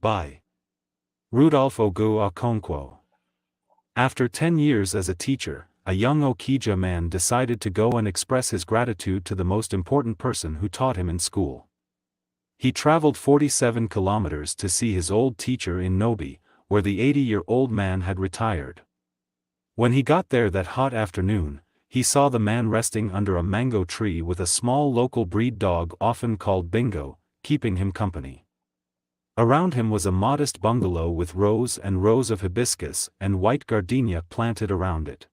By Rudolph Ogu Okonkwo. After 10 years as a teacher, a young Okija man decided to go and express his gratitude to the most important person who taught him in school. He traveled 47 kilometers to see his old teacher in Nobi, where the 80-year-old man had retired. When he got there that hot afternoon, he saw the man resting under a mango tree with a small local breed dog often called Bingo, keeping him company. Around him was a modest bungalow with rows and rows of hibiscus and white gardenia planted around it.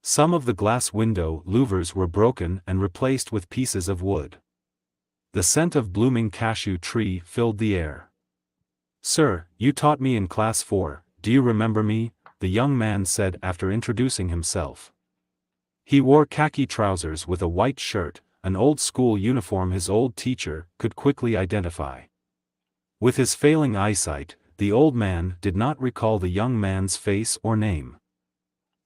Some of the glass window louvers were broken and replaced with pieces of wood. The scent of blooming cashew tree filled the air. "Sir, you taught me in class 4, do you remember me?" the young man said after introducing himself. He wore khaki trousers with a white shirt, an old school uniform his old teacher could quickly identify. With his failing eyesight, the old man did not recall the young man's face or name.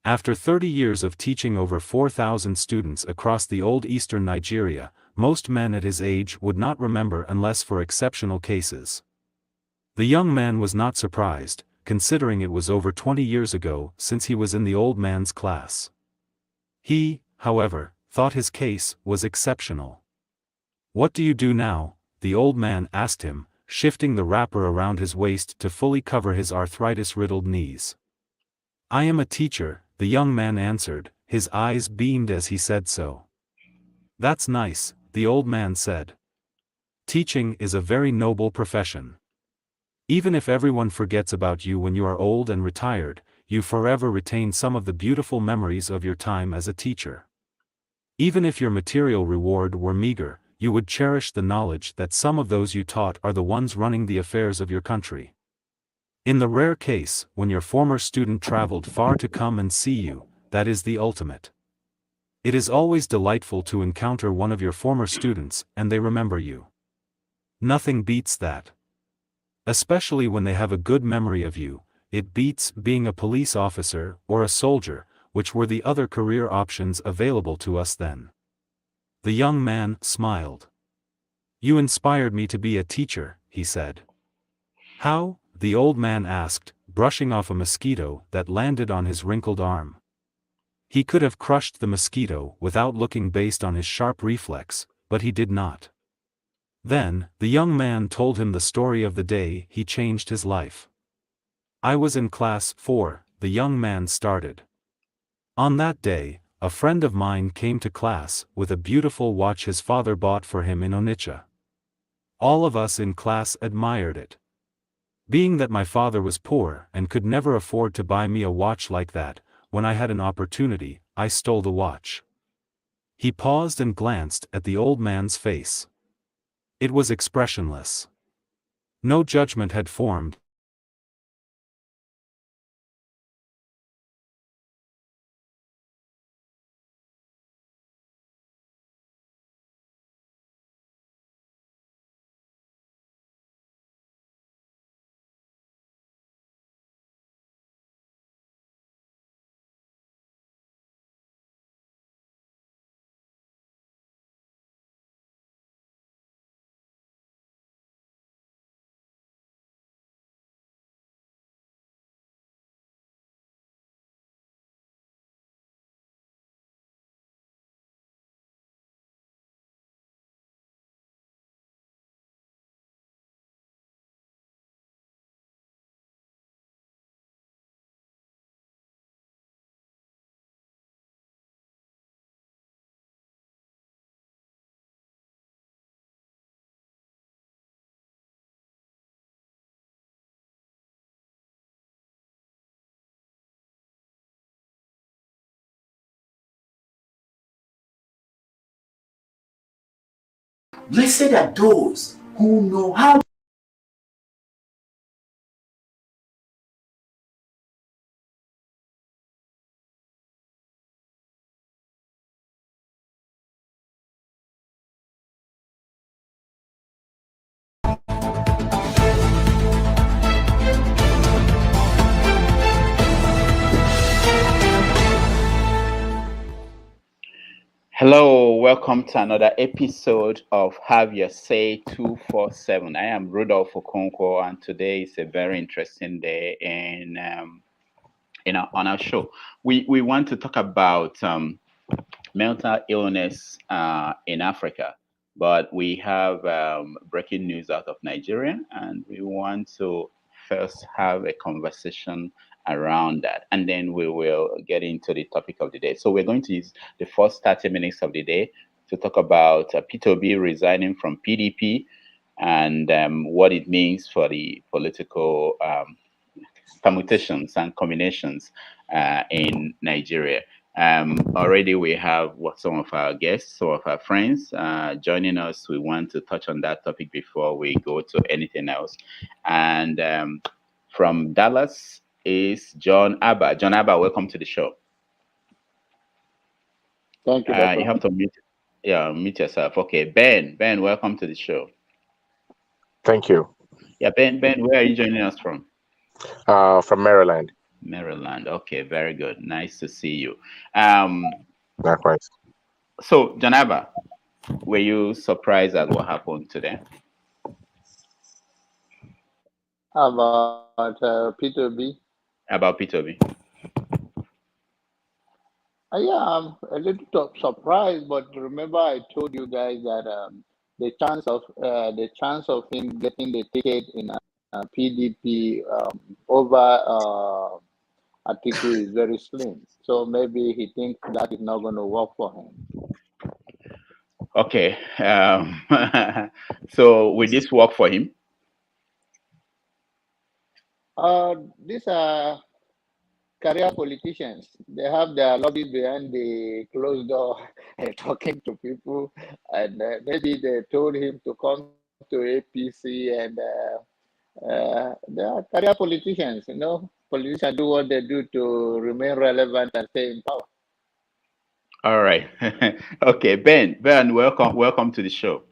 After 30 years of teaching over 4,000 students across the old eastern Nigeria, most men at his age would not remember unless for exceptional cases. The young man was not surprised, considering it was over 20 years ago since he was in the old man's class. He, however, thought his case was exceptional. "What do you do now?" the old man asked him, shifting the wrapper around his waist to fully cover his arthritis-riddled knees. "I am a teacher," the young man answered, his eyes beamed as he said so. "That's nice," the old man said. "Teaching is a very noble profession. Even if everyone forgets about you when you are old and retired, you forever retain some of the beautiful memories of your time as a teacher. Even if your material reward were meager, you would cherish the knowledge that some of those you taught are the ones running the affairs of your country. In the rare case when your former student traveled far to come and see you, that is the ultimate. It is always delightful to encounter one of your former students and they remember you. Nothing beats that. Especially when they have a good memory of you. It beats being a police officer or a soldier, which were the other career options available to us then." The young man smiled. "You inspired me to be a teacher," he said. "How?" the old man asked, brushing off a mosquito that landed on his wrinkled arm. He could have crushed the mosquito without looking based on his sharp reflex, but he did not. Then, the young man told him the story of the day he changed his life. "I was in class 4, the young man started. On that day, a friend of mine came to class with a beautiful watch his father bought for him in Onitsha. All of us in class admired it. Being that my father was poor and could never afford to buy me a watch like that, when I had an opportunity, I stole the watch." He paused and glanced at the old man's face. It was expressionless. No judgment had formed. Blessed are those who know how. Hello, welcome to another episode of Have Your Say 247. I am Rudolph Okonkwo, and today is a very interesting day on our show. We want to talk about mental illness in Africa, but we have breaking news out of Nigeria, and we want to first have a conversation around that, and then we will get into the topic of the day. So we're going to use the first 30 minutes of the day to talk about P2B resigning from PDP and what it means for the political permutations and combinations in Nigeria. Already we have some of our guests, some of our friends joining us. We want to touch on that topic before we go to anything else. And from Dallas is John Abba. John Abba, welcome to the show. Thank you, Doctor. You have to mute yourself. Okay, Ben, welcome to the show. Thank you. Yeah, Ben, where are you joining us from? From Maryland. Maryland. Okay, very good. Nice to see you. Likewise. So, Janaba, were you surprised at what happened today? About P2B? About P2B? Yeah, I'm a little surprised, but remember I told you guys that the chance of him getting the ticket in PDP over Atiku is very slim. So maybe he thinks that is not going to work for him. Okay. So will this work for him? These are career politicians. They have their lobbies behind the closed door talking to people, and maybe they told him to come to APC, and they are career politicians. You know, politicians do what they do to remain relevant and stay in power. All right. Okay, Ben, welcome to the show.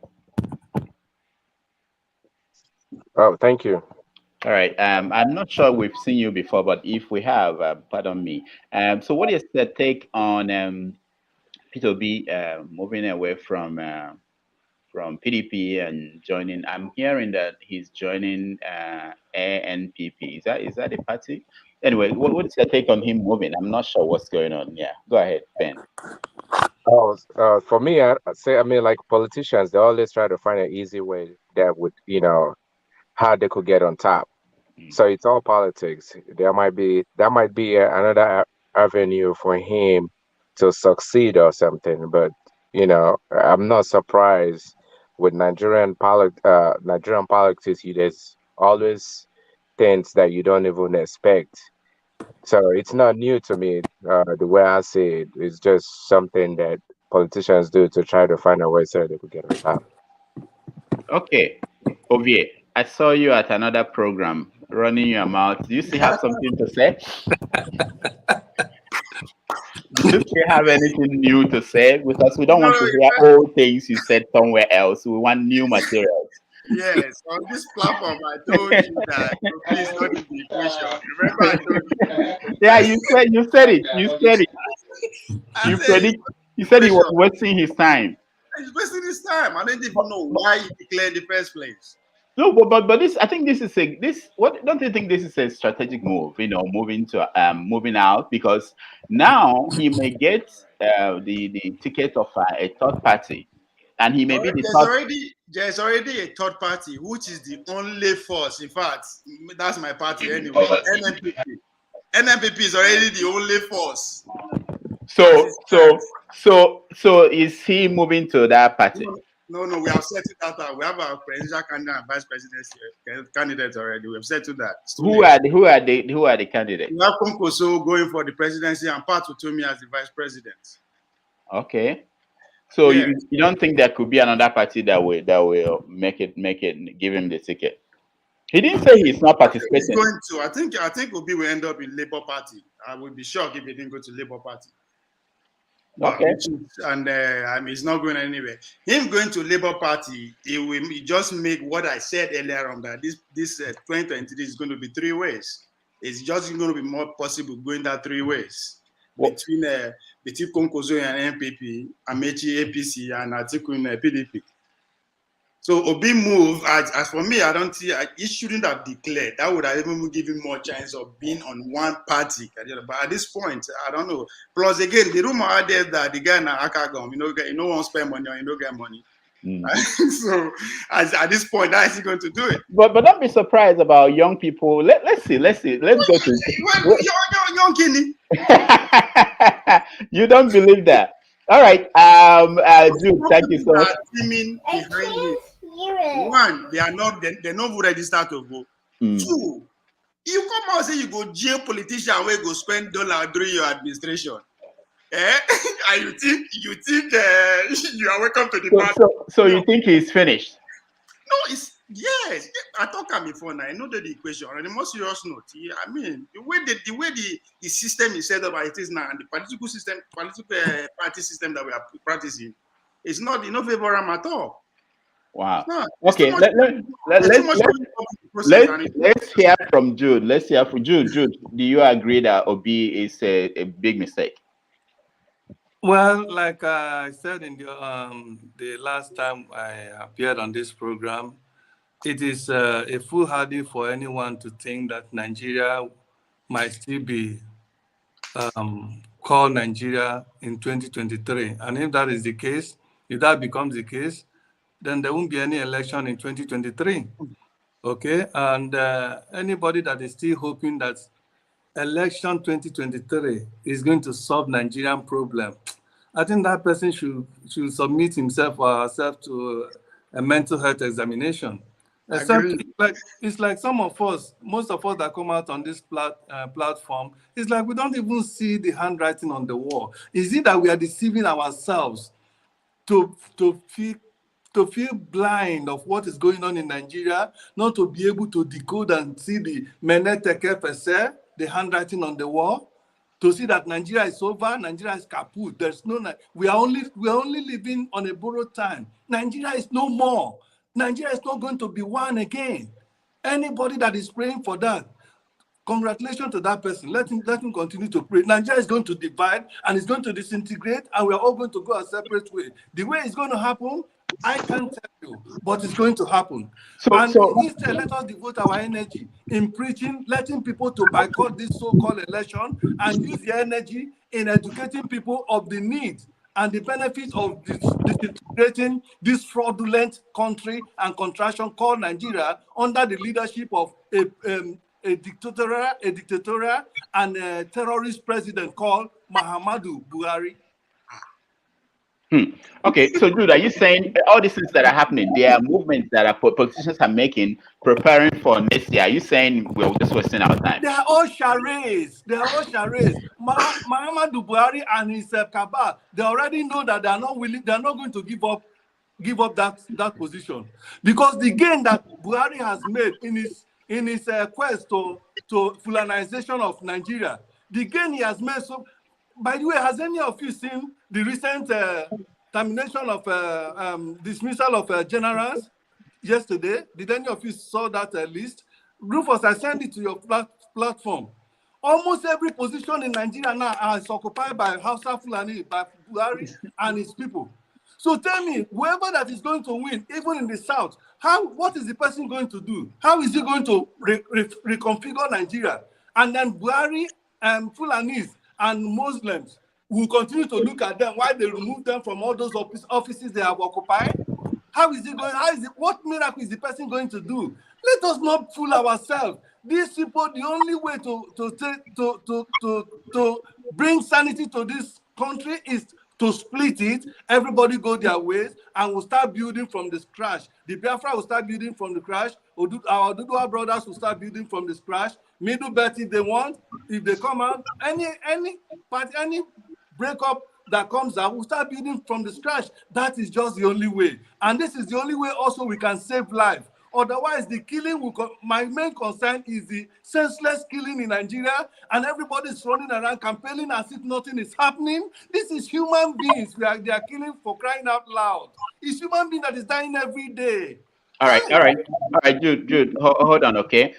Oh, thank you. All right. I'm not sure we've seen you before, but if we have, pardon me. So what is the take on P2B moving away from PDP and joining? I'm hearing that he's joining ANPP. Is that a party? Anyway, what's your take on him moving? I'm not sure what's going on. Yeah, go ahead, Ben. Oh, for me, I mean, like politicians, they always try to find an easy way that would, how they could get on top. So it's all politics. That might be another avenue for him to succeed or something. But I'm not surprised with Nigerian politics. There's always things that you don't even expect. So it's not new to me. The way I see it, it's just something that politicians do to try to find a way so they could get on top. Okay, Ovie, I saw you at another program running your mouth. Do you still have something to say? Do you still have anything new to say? Because we don't want to hear old things you said somewhere else. We want new materials. Yes, on this platform, I told you that please not in the equation. Remember, I told you. Yeah, you said it. You said he was wasting his time. He's wasting his time. I didn't even know why he declared in the first place. No, but this, I think what don't you think this is a strategic move? Moving out, because now he may get the ticket of a third party, and he may be the there's already a third party, which is the only force. In fact, that's my party anyway. NMPP is already the only force. So is he moving to that party? No, we have settled that out. We have our presidential candidate and vice presidential candidates already. We have settled that. Who are the candidates? We have Konkoso going for the presidency and Pat Utomi as the vice president. Okay. So yeah. You don't think there could be another party that will make it give him the ticket? He didn't say he's not participating. He's going to. I think Obi will end up in Labour Party. I would be shocked if he didn't go to Labour Party. Okay. And he's not going anywhere. Him going to Labour Party, he just make what I said earlier on, that this 2023 is going to be three ways. It's just going to be more possible going that three ways. between Konkozo and NPP, Amechi APC, and Atiku in PDP. So Obi move, as for me, I don't see, he shouldn't have declared. That would have even given more chance of being on one party. But at this point, I don't know. Plus, again, the rumor out there that the guy na Akagom, you know, won't spend money or you don't get money. So at this point, how is he going to do it? But don't be surprised about young people. Let's see. Let's go to young Kenny. You don't believe that. All right. Jude, thank you so much. Teaming behind him. One, they're not registered to vote. Two, you come out and say you go jail politician where go spend dollar during your administration. And you think you are welcome to the party. So you think he's finished? No, yes. I talked about before now. I know the equation. On a more serious note, I mean the way the system is set up as it is now, and the political party system that we are practicing, it's not favorable at all. Wow. Okay. Let's hear from Jude. Let's hear from Jude. Jude, do you agree that Obi is a big mistake? Well, like I said in the last time I appeared on this program, it is a foolhardy for anyone to think that Nigeria might still be called Nigeria in 2023. And if that is the case, if that becomes the case, then there won't be any election in 2023. Okay, and anybody that is still hoping that election 2023 is going to solve Nigerian problem, I think that person should submit himself or herself to a mental health examination. Except it's like some of us, most of us that come out on this platform, it's like we don't even see the handwriting on the wall. Is it that we are deceiving ourselves to feel blind of what is going on in Nigeria, not to be able to decode and see the meneteke pese, the handwriting on the wall, to see that Nigeria is over, Nigeria is kaput. There's no, we are only living on a borrowed time. Nigeria is no more. Nigeria is not going to be one again. Anybody that is praying for that, congratulations to that person. Let him continue to pray. Nigeria is going to divide and it's going to disintegrate, and we're all going to go a separate way. The way it's going to happen, I can't tell you, but it's going to happen. Instead, let us devote our energy in preaching, letting people to boycott this so-called election, and use the energy in educating people of the need and the benefits of disintegrating this fraudulent country and contraction called Nigeria under the leadership of a dictatorial and a terrorist president called Muhammadu Buhari. Okay, so Jude, are you saying all these things that are happening, there are movements that our politicians are making, preparing for next year? Are you saying we're just wasting our time? They are all charades. Muhammadu Buhari and his cabal, they already know that they are not willing, they are not going to give up that position. Because the gain that Buhari has made in his quest to Fulanization of Nigeria, the gain he has made. So, by the way, has any of you seen the recent termination of dismissal of generals yesterday? Did any of you saw that list? Rufus, I sent it to your platform. Almost every position in Nigeria now is occupied by Hausa Fulani, by Buhari and his people. So tell me, whoever that is going to win, even in the south, what is the person going to do? How is he going to reconfigure Nigeria? And then Buhari and Fulanis and Muslims will continue to look at them while they remove them from all those offices they have occupied. How is it going? What miracle is the person going to do? Let us not fool ourselves. These people, the only way to bring sanity to this country is to split it. Everybody go their ways, and we'll start building from the scratch. The Biafra will start building from the scratch. Our Dudua brothers will start building from the scratch. Middle belt if they want. If they come out, any breakup that comes out, we'll start building from the scratch. That is just the only way. And this is the only way also we can save life. Otherwise, the killing my main concern is the senseless killing in Nigeria, and everybody's running around campaigning as if nothing is happening. This is human beings they are killing, for crying out loud. It's human being that is dying every day. All right, Jude, hold on, okay?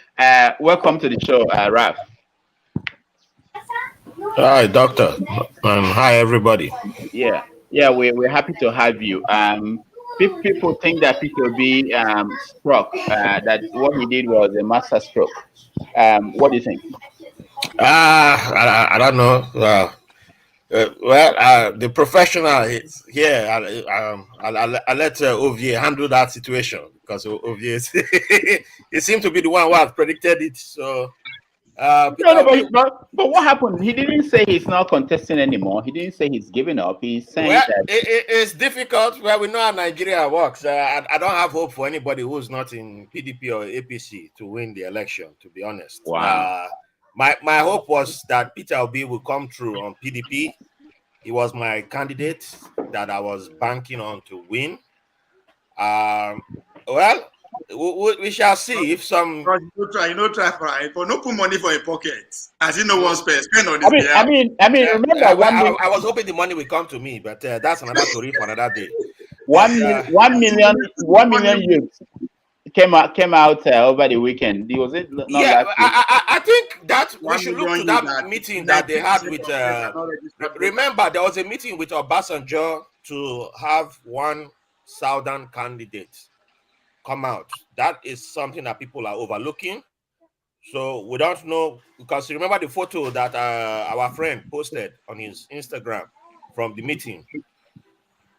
Welcome to the show, Raf. Hi, doctor. Hi, everybody. Yeah, yeah, we're happy to have you. People think that Peter B struck, that what he did was a master stroke. What do you think? I don't know. The professional is here. I'll let Ovier handle that situation because Ovier, he seemed to be the one who had predicted it. So, No, Peter no, Obi, but what happened? He didn't say he's not contesting anymore. He didn't say he's giving up. He's saying well, that. it's difficult. Well, we know how Nigeria works. I don't have hope for anybody who's not in PDP or APC to win the election, to be honest. Wow. My hope was that Peter Obi will come through on PDP. He was my candidate that I was banking on to win. Well, we shall see if some. Because you know, try for no put money for a pocket. As you know, one spend on his behalf. Remember I was hoping the money would come to me, but that's another story for another day. one million youths came out over the weekend. Was it not last week? I think that we should look to that meeting that they had with. Remember, there was a meeting with Obasanjo to have one southern candidate come out. That is something that people are overlooking. So we don't know, because remember the photo that our friend posted on his Instagram from the meeting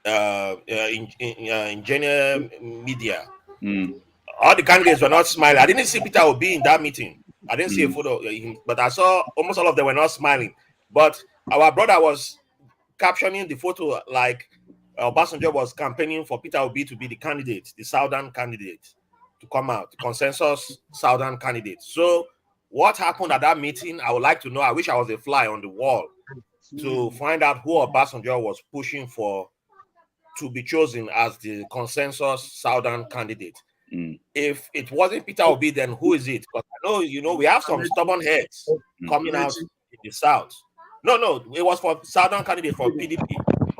in Genia Media. All the candidates were not smiling. I didn't see Peter Obi in that meeting. I didn't see a photo of him, but I saw almost all of them were not smiling. But our brother was captioning the photo like Obasanjo was campaigning for Peter Obi to be the candidate, the southern candidate, to come out, the consensus southern candidate. So what happened at that meeting, I would like to know. I wish I was a fly on the wall to find out who Obasanjo was pushing for to be chosen as the consensus southern candidate. If it wasn't Peter Obi, then who is it? Because I know, we have some stubborn heads coming out in the south. No, it was for southern candidate for PDP.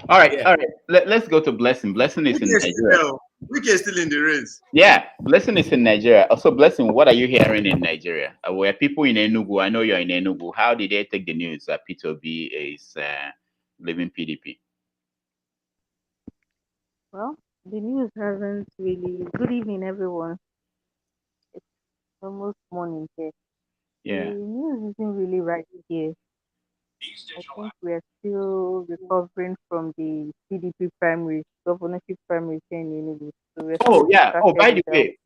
All right. Let's go to Blessing. Blessing is in Nigeria. Wike is still in the race. Yeah, Blessing is in Nigeria. Also, Blessing, what are you hearing in Nigeria? Were people in Enugu? I know you're in Enugu. How did they take the news that Peter Obi is leaving PDP? Well, the news hasn't really. Good evening, everyone. It's almost morning here. Yeah. The news isn't really right here. I think we're still recovering from the PDP primaries, governorship primaries here in Enugu. So we're still By the way,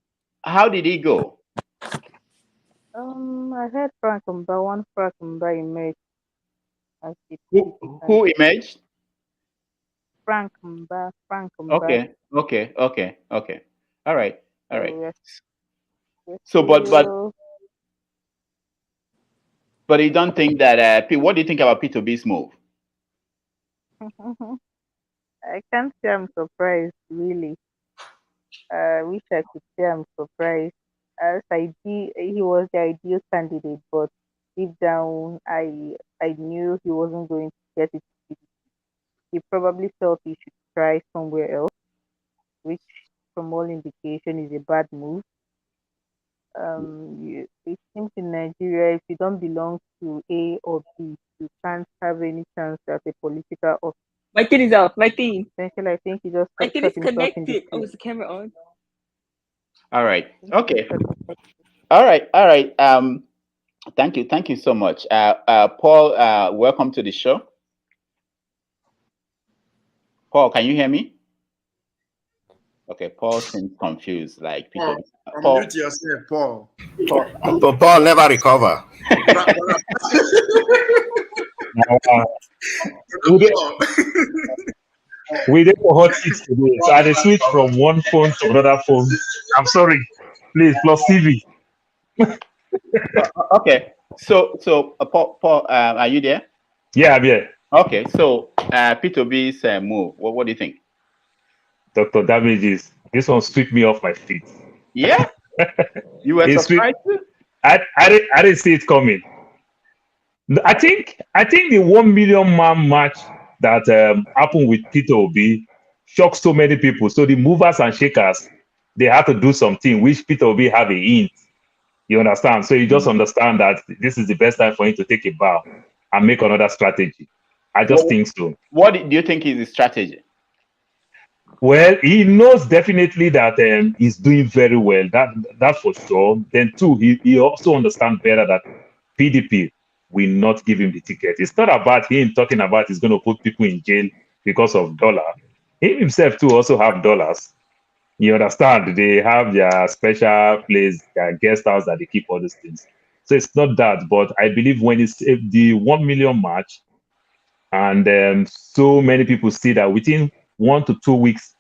how did he go? I heard one Frank Mba emerged as the Who emerged? Frank Mba. Okay. All right. So, but you don't think that? What do you think about Peter B's move? I can't say I'm surprised, really. I wish I could say I'm surprised. As he was the ideal candidate, but deep down, I knew he wasn't going to get it. He probably felt he should try somewhere else, which, from all indication, is a bad move. It seems in Nigeria, if you don't belong to A or B, you can't have any chance at a political office. My thing is out. My thing. Essentially, I think he just My thing is connected. Oh, is the camera on? All right. Okay. All right. Thank you so much. Paul, welcome to the show. Paul, can you hear me? Okay, Paul seems confused. Like Peter. Paul, unmute yourself, Paul. Paul never recover. We did for hot seats today, so I switch from one phone to another phone. I'm sorry, please plus TV. Okay, so Paul, are you there? Yeah, I'm here. Okay, so Peter B's move. What do you think? Dr. Damages, this one swept me off my feet. Yeah, you were surprised. I didn't see it coming. I think the 1 million man march that happened with Peter Obi shocked so many people. So the movers and shakers, they had to do something which Peter Obi have a hint. You understand? So you just understand that this is the best time for him to take a bow. and make another strategy. I just think so. What do you think is the strategy? Well, he knows definitely that he's doing very well. That's for sure. Then two, he also understands better that PDP will not give him the ticket. It's not about him talking about he's going to put people in jail because of dollar. He himself too also have dollars. You understand? They have their special place, their guest house that they keep all these things. So it's not that, but I believe when it's the 1 million march, and so many people see that within 1 to 2 weeks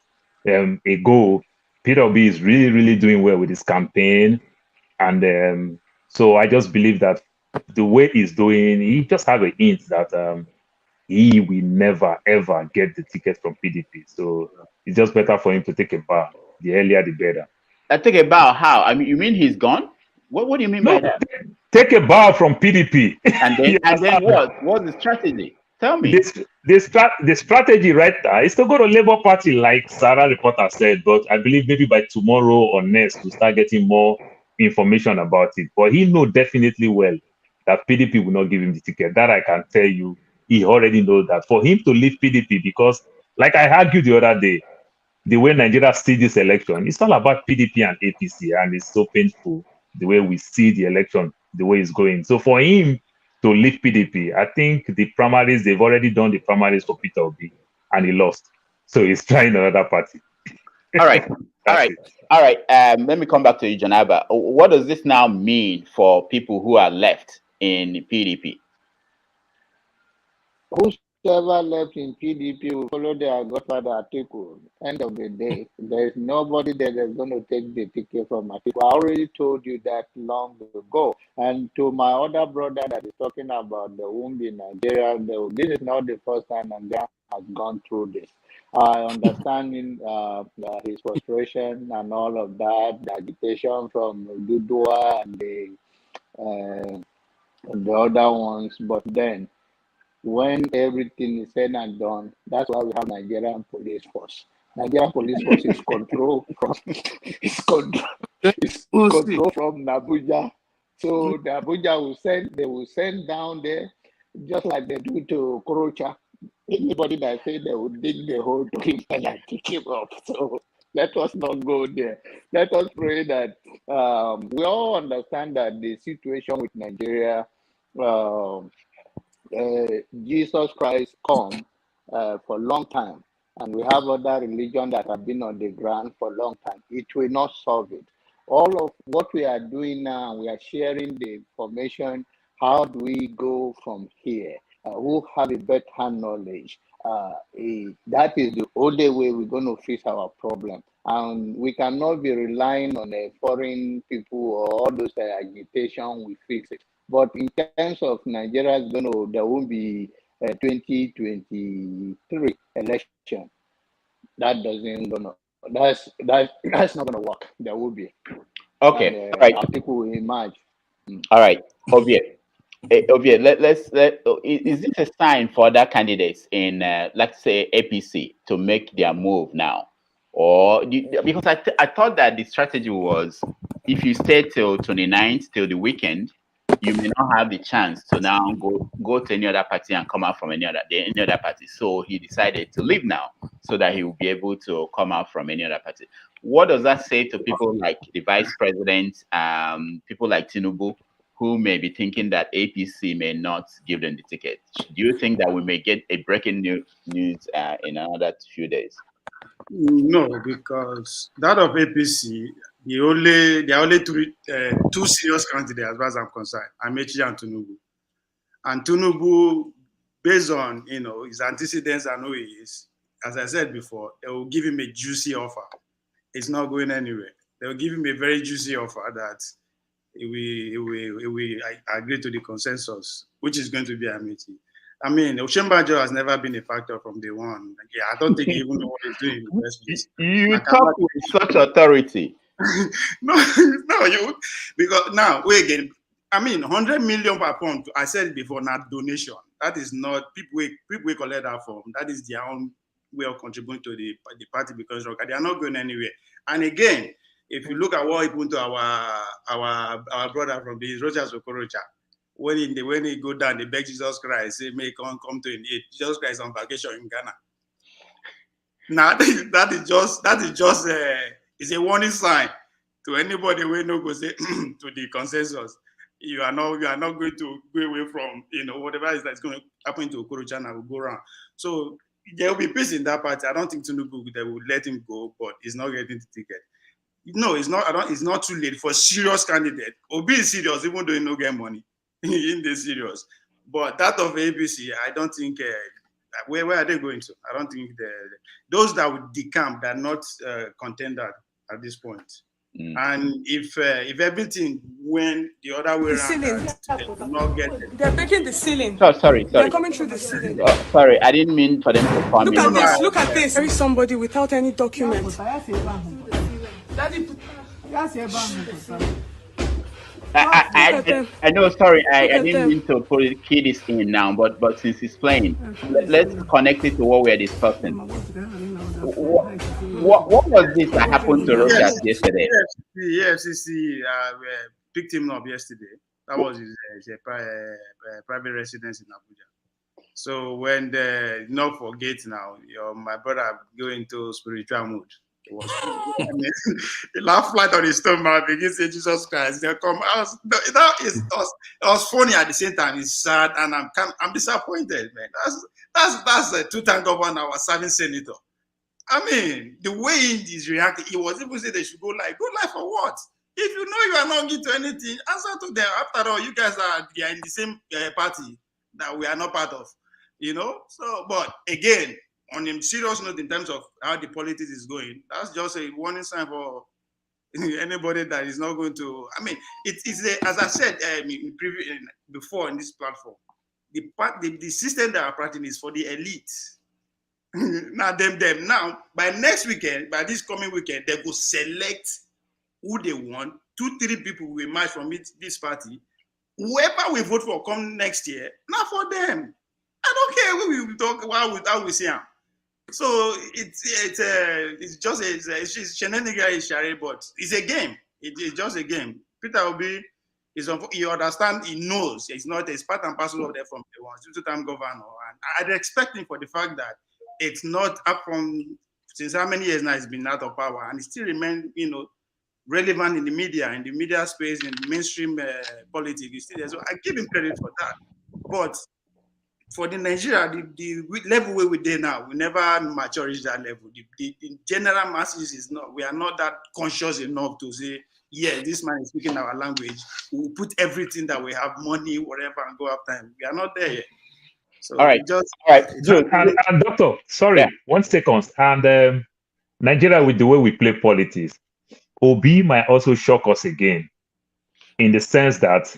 ago, Peter Obi is really, really doing well with his campaign. And so I just believe that the way he's doing, he just have a hint that he will never, ever get the ticket from PDP. So it's just better for him to take a bow. The earlier, the better. Take a bow? How? I mean, you mean he's gone? What do you mean by that? Take a bow from PDP. And then what? What's the strategy? Tell me. The strategy right now is to go to Labour Party, like Sarah Reporter said, but I believe maybe by tomorrow or next to start getting more information about it. But he knows definitely well that PDP will not give him the ticket. That I can tell you. He already knows that. For him to leave PDP, because like I argued the other day, the way Nigeria see this election, it's all about PDP and APC, and it's so painful the way we see the election, the way it's going. So for him to leave PDP, I think the primaries, they've already done the primaries for Peter Obi, and he lost. So he's trying another party. All right. All right. Let me come back to you, Janaba. What does this now mean for people who are left in PDP? Whoever left in PDP will follow their godfather Atiku. End of the day, there's nobody there that's going to take the ticket from Atiku. I already told you that long ago. And to my other brother that is talking about the womb in Nigeria, this is not the first time Nigeria has gone through this. I understand his frustration and all of that, the agitation from Dudua and the other ones, but then when everything is said and done, that's why we have Nigerian police force. Nigerian police force is control from control from Abuja. So the Abuja will send down there, just like they do to Korocha. Anybody that say they will dig the hole to him and kick him up. So let us not go there. Let us pray that we all understand that the situation with Nigeria. Jesus Christ come for a long time, and we have other religions that have been on the ground for a long time. It will not solve it. All of what we are doing now, we are sharing the information. How do we go from here? Who have a better knowledge? That is the only way we're going to fix our problem. And we cannot be relying on foreign people or all those agitation. We fix it. But in terms of Nigeria, there won't be a 2023 election. That's not gonna work. There will be. Okay. And, all right. People will emerge. All right. Ovie, is this a sign for other candidates in, let's say, APC to make their move now? Or because I thought that the strategy was, if you stay till 29th, till the weekend, you may not have the chance to now go to any other party and come out from any other party. So he decided to leave now so that he will be able to come out from any other party. What does that say to people like the vice president, people like Tinubu, who may be thinking that APC may not give them the ticket? Do you think that we may get a breaking news in another few days? No, because that of APC, there are only two serious candidates as far as I'm concerned, Amechi and Tinubu. And Tinubu, based on his antecedents and who he is, as I said before, they will give him a juicy offer. It's not going anywhere. They will give him a very juicy offer that he will agree to the consensus, which is going to be Amechi. I mean, Oshembajo has never been a factor from day one. I don't think he even knows what he's doing in the first place. You talk with such authority. no, because now, wait again. I mean, 100 million per pound, I said it before, not donation. That is not, people collect that form. That is their own way of contributing to the party, because they are not going anywhere. And again, if you look at what happened to our brother from the Rochas Okorocha, when he go down, they beg Jesus Christ, say, may come to an aid. Jesus Christ on vacation in Ghana. Now that is just it's a warning sign to anybody who no go say to the consensus. You are not going to go away from whatever is that's going to happen to Okorocha will go around. So there will be peace in that party. I don't think Tinubu they will let him go, but he's not getting the ticket. No, it's not. It's not too late for serious candidate. Obi is serious, even though he no get money in the serious. But that of APC, I don't think. Where are they going to? I don't think those that would decamp, they're not contender at this point. And if everything went the other way around, they will not get it. They're breaking the ceiling. Sorry. They're coming through the ceiling. Sorry, I didn't mean for them to come Look in. at this. Look at this. There is somebody without any document. I know. Sorry, I didn't mean to key this in now, but since it's playing, let's connect it to what we are discussing. What was this that happened to Rojas yesterday? The FCC picked him up yesterday. That was his private residence in Abuja. So when not forget now, my brother go into spiritual mood. It was the last flight on his stomach begins to say Jesus Christ. They come out. It was funny at the same time. It's sad, and I'm disappointed, man. That's a two-time governor, our serving senator. I mean, the way he is reacting, he was even say they should go live. Go live for what? If you know you are not going to anything, answer to them. After all, you guys are in the same party that we are not part of. So, but again, on a serious note, in terms of how the politics is going, that's just a warning sign for anybody that is not going to. I mean, it's as I said before in this platform, the system that are practicing is for the elite. Now now by next weekend, by this coming weekend, they will select who they want. 2-3 people will emerge from this party. Whoever we vote for come next year, not for them. I don't care who we talk how we see them. So it's just shenanigans, but it's a game. It's just a game. Peter Obi he understands, he knows it's part and parcel of them from the one two-time governor, and I'd expect him for the fact that it's not up from since how many years now it's been out of power, and it still remains relevant in the media space, in the mainstream politics. So I give him credit for that, but for the Nigeria, the level where we're there now, we never mature reach that level. The general masses is not. We are not that conscious enough to say, yeah, this man is speaking our language. We will put everything that we have, money, whatever, and go after him. We are not there yet. So all right, and doctor, sorry, 1 second. And Nigeria, with the way we play politics, Obi might also shock us again, in the sense that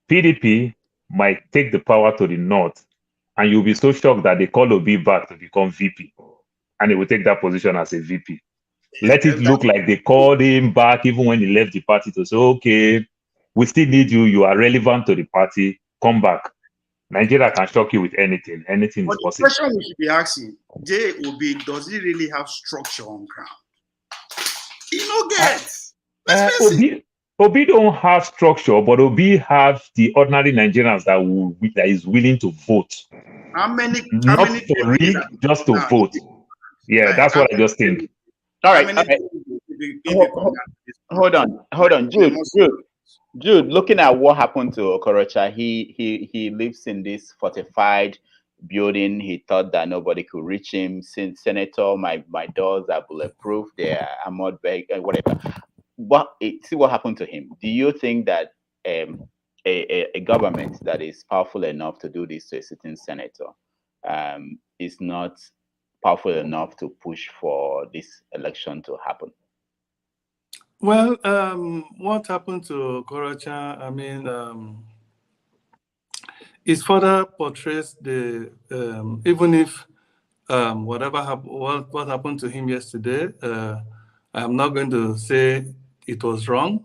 PDP might take the power to the north, and you'll be so shocked that they call Obi back to become VP, and he will take that position as a VP. Let it look like they called him back even when he left the party to say, okay, we still need you. You are relevant to the party. Come back. Nigeria can shock you with anything. Anything is possible. The question we should be asking, Obi, does he really have structure on ground? He no gets. Obi don't have structure, but Obi have the ordinary Nigerians that is willing to vote. How many to read, just to vote. Yeah, that's what I just think. All right. Hold on, Jude. Looking at what happened to Okorocha, he lives in this fortified building. He thought that nobody could reach him. Since Senator, my doors are bulletproof. They are armored, whatever. But see what happened to him. Do you think that a government that is powerful enough to do this to a sitting senator is not powerful enough to push for this election to happen? Well, what happened to Okorocha, I mean, it further portrays the, even if what happened to him yesterday, I'm not going to say it was wrong.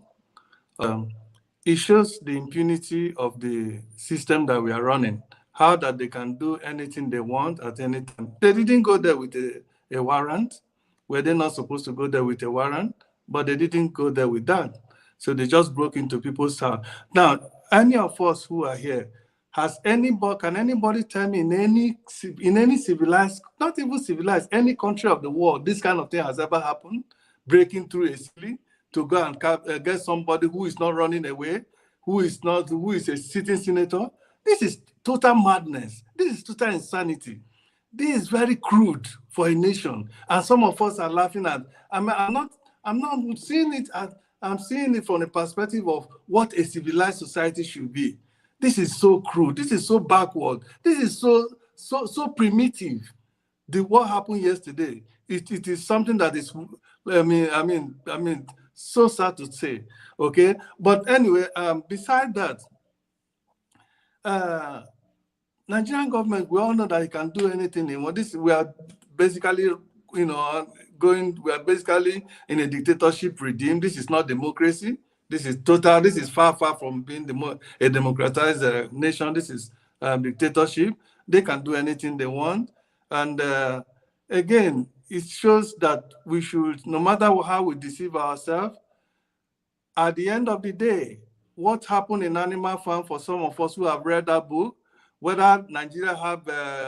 It shows the impunity of the system that we are running, how that they can do anything they want at any time. They didn't go there with a warrant. Were they not supposed to go there with a warrant? But they didn't go there with that. So they just broke into people's house. Now, any of us who are here, can anybody tell me in any civilized, not even civilized, any country of the world, this kind of thing has ever happened? Breaking through a ceiling to go and get somebody who is not running away, who is a sitting senator. This is total madness. This is total insanity. This is very crude for a nation, and some of us are laughing at. I'm not seeing it. I'm seeing it from the perspective of what a civilized society should be. This is so crude. This is so backward. This is so primitive. What happened yesterday? It is something that is. So sad to say. Okay, but anyway, beside that, Nigerian government, we all know that it can do anything they want. We are basically, we are basically in a dictatorship regime. This is not democracy. This is far from being a democratized nation. This is dictatorship. They can do anything they want. And again, it shows that we should, no matter how we deceive ourselves, at the end of the day, what happened in Animal Farm, for some of us who have read that book, whether Nigeria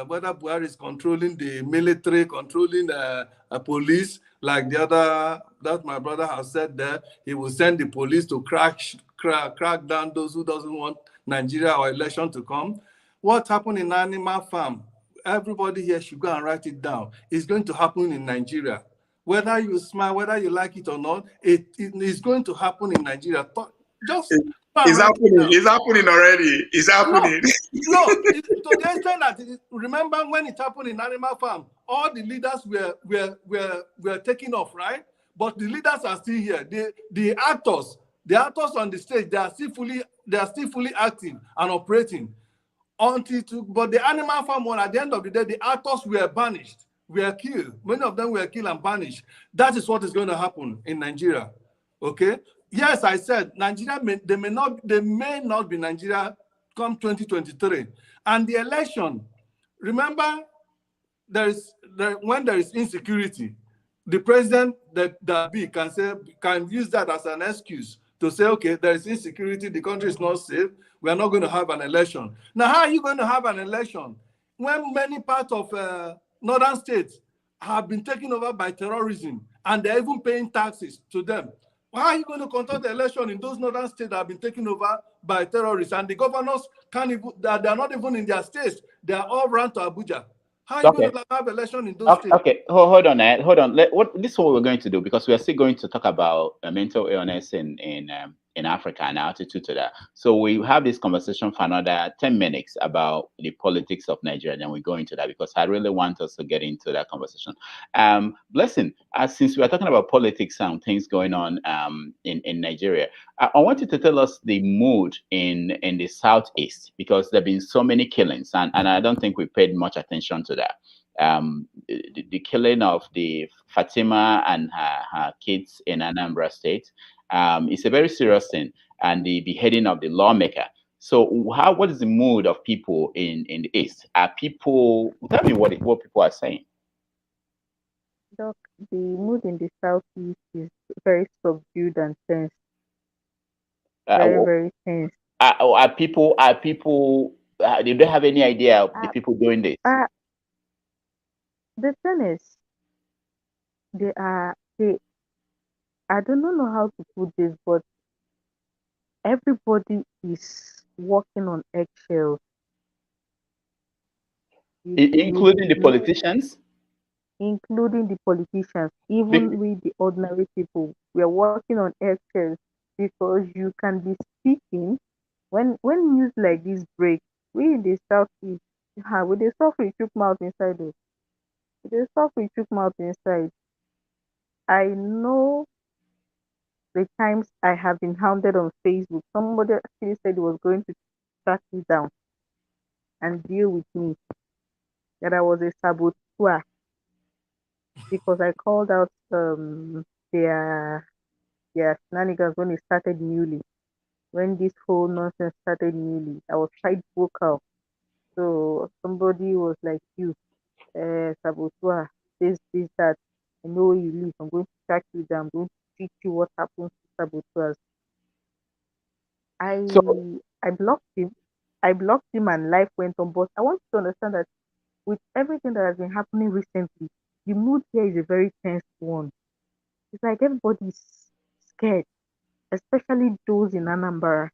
whether Buhari is controlling the military, controlling a police, like that my brother has said there, he will send the police to crack down those who doesn't want Nigeria or election to come. What happened in Animal Farm, everybody here should go and write it down. It's going to happen in Nigeria. Whether you smile, whether you like it or not, it is going to happen in Nigeria. Just it's happening. It's happening already. It's happening. No, to the extent that remember when it happened in Animal Farm, all the leaders were taken off, right? But the leaders are still here. The actors on the stage, they are still fully active and operating. But the Animal Farm one, at the end of the day, the actors were banished, were killed. Many of them were killed and banished. That is what is going to happen in Nigeria. Okay? Yes, I said Nigeria they may not be Nigeria come 2023. And the election, remember, when there is insecurity, the president can use that as an excuse to say, okay, there is insecurity, the country is not safe, we are not going to have an election. Now, how are you going to have an election when many parts of northern states have been taken over by terrorism and they're even paying taxes to them? How are you going to conduct the election in those northern states that have been taken over by terrorists and the governors they are not even in their states, they are all run to Abuja? How are you going to have election in those states? Okay, hold on, Ed. Hold on. This is what we're going to do, because we are still going to talk about mental illness in Africa and our attitude to that. So we have this conversation for another 10 minutes about the politics of Nigeria, and then we go into that, because I really want us to get into that conversation. Blessing, since we are talking about politics and things going on in Nigeria, I want you to tell us the mood in the Southeast, because there have been so many killings, and I don't think we paid much attention to that. The killing of the Fatima and her kids in Anambra State is a very serious thing, and the beheading of the lawmaker. So, what is the mood of people in the East? Tell me what people are saying. Doc, the mood in the Southeast is very subdued and tense. Very tense. Are people? Do they have any idea of the people doing this? The thing is, I don't know how to put this, but everybody is walking on eggshells. Including the politicians? Including the politicians. Even with the ordinary people, we are walking on eggshells, because you can be speaking when news like this break. We in the Southeast, we dey suffer chook mouth inside o. We dey suffer chook mouth inside. I know the times I have been hounded on Facebook. Somebody actually said he was going to track me down and deal with me, that I was a saboteur because I called out their shenanigans when it started newly. When this whole nonsense started newly, I was quite vocal. So somebody was like, you, saboteur, this, that. I know where you live. I'm going to track you down. I'm going to teach you what happens to saboteurs. I blocked him. I blocked him and life went on. But I want you to understand that with everything that has been happening recently, the mood here is a very tense one. It's like everybody's scared, especially those in Anambra.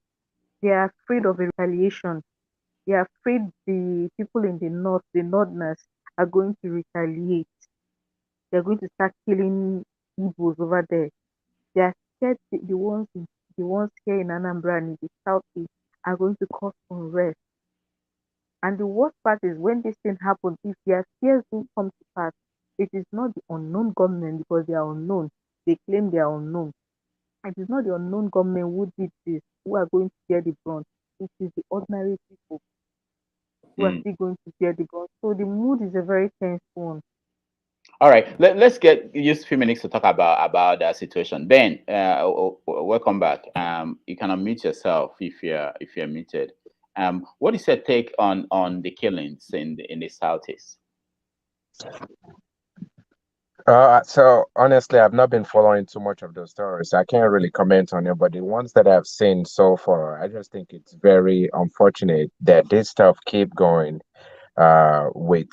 They are afraid of a retaliation. They are afraid the people in the northerners are going to retaliate. They're going to start killing Igbos over there. They are scared the ones here in Anambra and in the southeast are going to cause unrest. And the worst part is when this thing happens, if their fears do come to pass, it is not the unknown government because they are unknown. They claim they are unknown. It is not the unknown government who did this, who are going to bear the brunt. It is the ordinary people who are Mm. still going to bear the brunt. So the mood is a very tense one. All right, let's use a few minutes to talk about that situation. Ben, welcome back. You can unmute yourself if you're muted. What is your take on the killings in the southeast? So honestly, I've not been following too much of those stories. I can't really comment on it, but the ones that I've seen so far, I just think it's very unfortunate that this stuff keep going with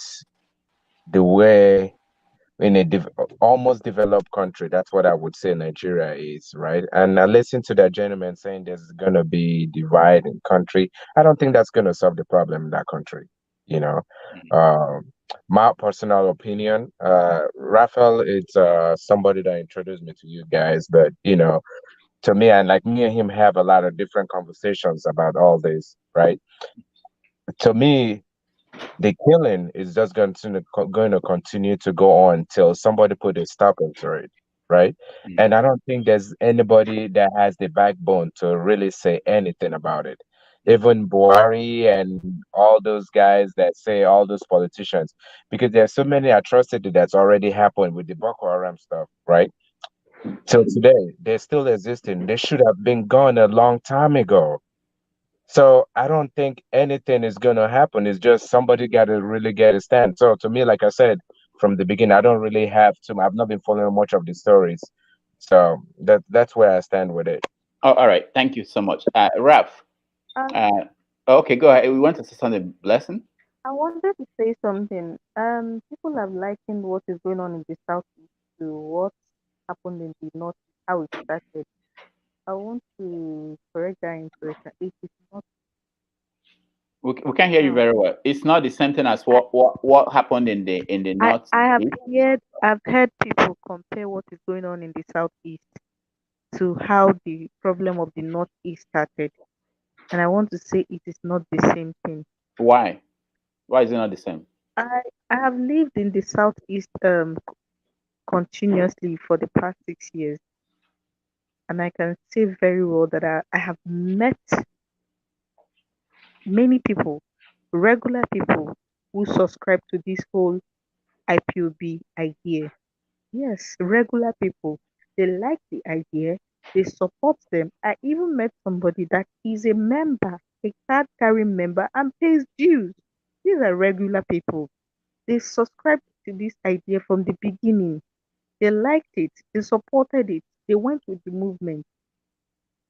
the way in a almost developed country. That's what I would say Nigeria is, right? And I listened to that gentleman saying there's gonna be divide in country. I don't think that's gonna solve the problem in that country. You know, um, my personal opinion. Raphael is somebody that introduced me to you guys, but to me, and like me and him have a lot of different conversations about all this, right? To me, the killing is just going to continue to go on till somebody put a stop to it, right? And I don't think there's anybody that has the backbone to really say anything about it. Even Buhari and all those guys that say all those politicians, because there's so many atrocity that's already happened with the Boko Haram stuff, right? Till today, they're still existing. They should have been gone a long time ago. So I don't think anything is gonna happen. It's just somebody got to really get a stand. So to me, like I said from the beginning, I don't really have to. I've not been following much of the stories, so that's where I stand with it. Oh, all right, thank you so much, Ralph. Um, Uh, okay, go ahead. We want to say something, Blessing. I wanted to say something. People have likened what is going on in the southeast to what happened in the north, how it started. I want to correct that impression. It is not We can't hear you now. very well. It's not the same thing as what happened in the north. I've heard people compare what is going on in the southeast to how the problem of the northeast started. And I want to say it is not the same thing. Why? Why is it not the same? I I have lived in the southeast continuously for the past 6 years, and I can say very well that I have met many people, regular people, who subscribe to this whole IPOB idea. Yes, regular people. They like the idea, they support them. I even met somebody that is a member, a card carrying member, and pays dues. These are regular people. They subscribed to this idea from the beginning. They liked it, they supported it, they went with the movement.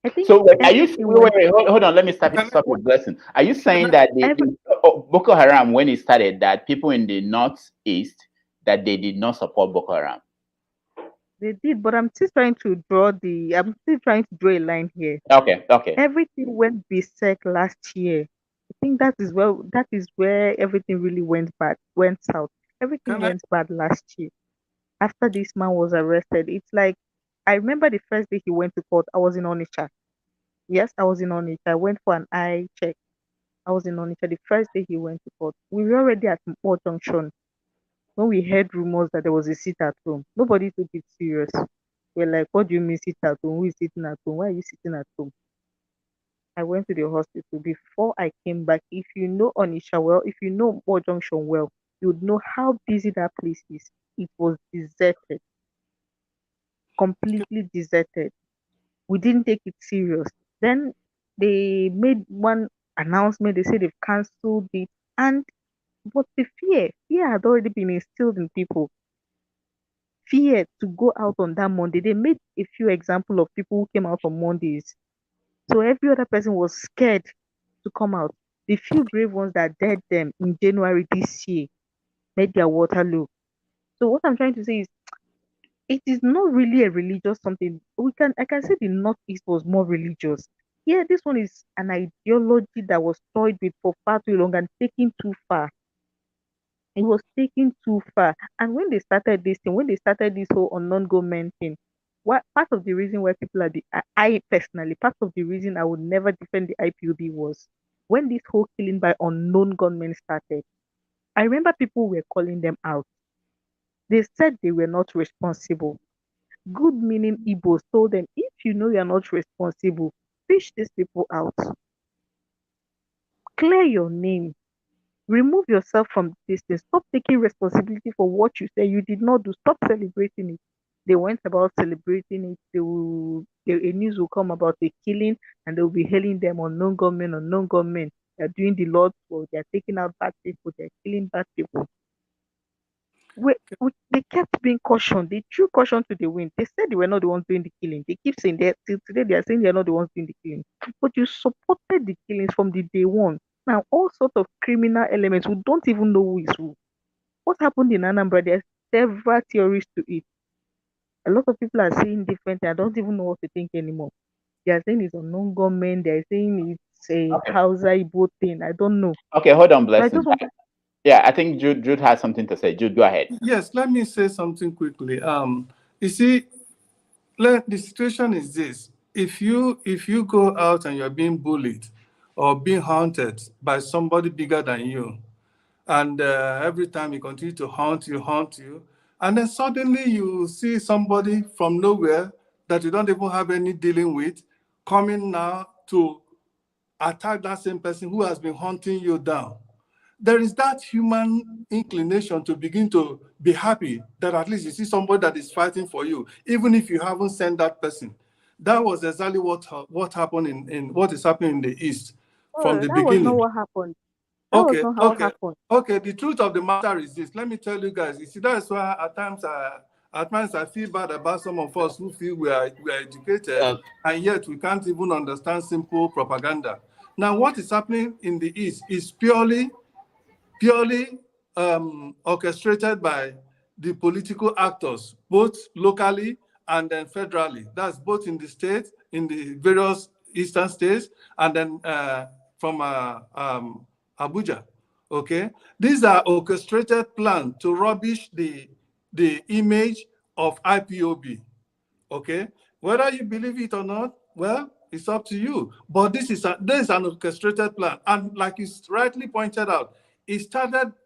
I think So wait, are you everything went hold on, let me stop your Blessing. Are you saying that every Boko Haram, when it started, that people in the northeast, that they did not support Boko Haram? they did, but I'm still trying to draw a line here. Okay. Everything went BSEC last year. I think that is where everything really went south. Everything Can I? went bad last year. After this man was arrested, it's like I remember the first day he went to court, I was in Onitsha. Yes, I was in Onitsha. I went for an eye check. I was in Onitsha the first day he went to court. We were already at Mpo Junction when we heard rumors that there was a sit at home. Nobody took it serious. We're like, what do you mean sit at home? Who is sitting at home? Why are you sitting at home? I went to the hospital before I came back. If you know Onisha well, if you know Mo Junction well, you would know how busy that place is. It was deserted, completely deserted. We didn't take it serious. Then they made one announcement. They said they've cancelled it, and but the fear had already been instilled in people. Fear to go out on that Monday. They made a few examples of people who came out on Mondays. So every other person was scared. to come out. The few brave ones that dared them in January this year made their Waterloo. So what I'm trying to say is it is not really a religious something. I can say the Northeast was more religious. Yeah, this one is an ideology that was toyed with for far too long and taken too far. It was taken too far. And when they started this thing, when they started this whole unknown government thing, what part of the reason why people are I personally, part of the reason I would never defend the IPOB was when this whole killing by unknown gunmen started. I remember people were calling them out. They said they were not responsible. Good meaning Igbos told them, if you know you're not responsible, fish these people out. Clear your name. Remove yourself from this thing. Stop taking responsibility for what you say you did not do. Stop celebrating it. They went about celebrating it. A news will come about a killing and they'll be hailing them unknown government. They're doing the Lord's work. They're taking out bad people. They're killing bad people. They kept being cautioned. They threw caution to the wind. They said they were not the ones doing the killing. They keep saying that till today they are saying they are not the ones doing the killing. But you supported the killings from the day one. Now all sorts of criminal elements who don't even know who is who. What happened in Anambra? There's several theories to it. A lot of people are saying different. I don't even know what to think anymore. They are saying it's unknown government. They are saying it's a Hausa Igbo thing. I don't know. Okay, hold on, So I Blessing. just want Yeah, I think Jude has something to say. Jude, go ahead. Yes, let me say something quickly. You see, the situation is this: if you go out and you're being bullied or being haunted by somebody bigger than you, and every time he continue to haunt you, and then suddenly you see somebody from nowhere that you don't even have any dealing with coming now to attack that same person who has been hunting you down. There is that human inclination to begin to be happy that at least you see somebody that is fighting for you, even if you haven't sent that person. That was exactly what happened in what is happening in the East from the that was not beginning. what happened. That was not how it happened. Okay. The truth of the matter is this. Let me tell you guys. You see, that's why at times I feel bad about some of us who feel we are educated and yet we can't even understand simple propaganda. Now, what is happening in the East is purely orchestrated by the political actors, both locally and then federally. That's both in the state, in the various eastern states, and then from Abuja. Okay, these are orchestrated plans to rubbish the image of IPOB. Okay, whether you believe it or not, well, it's up to you. But this is an orchestrated plan, and like you rightly pointed out,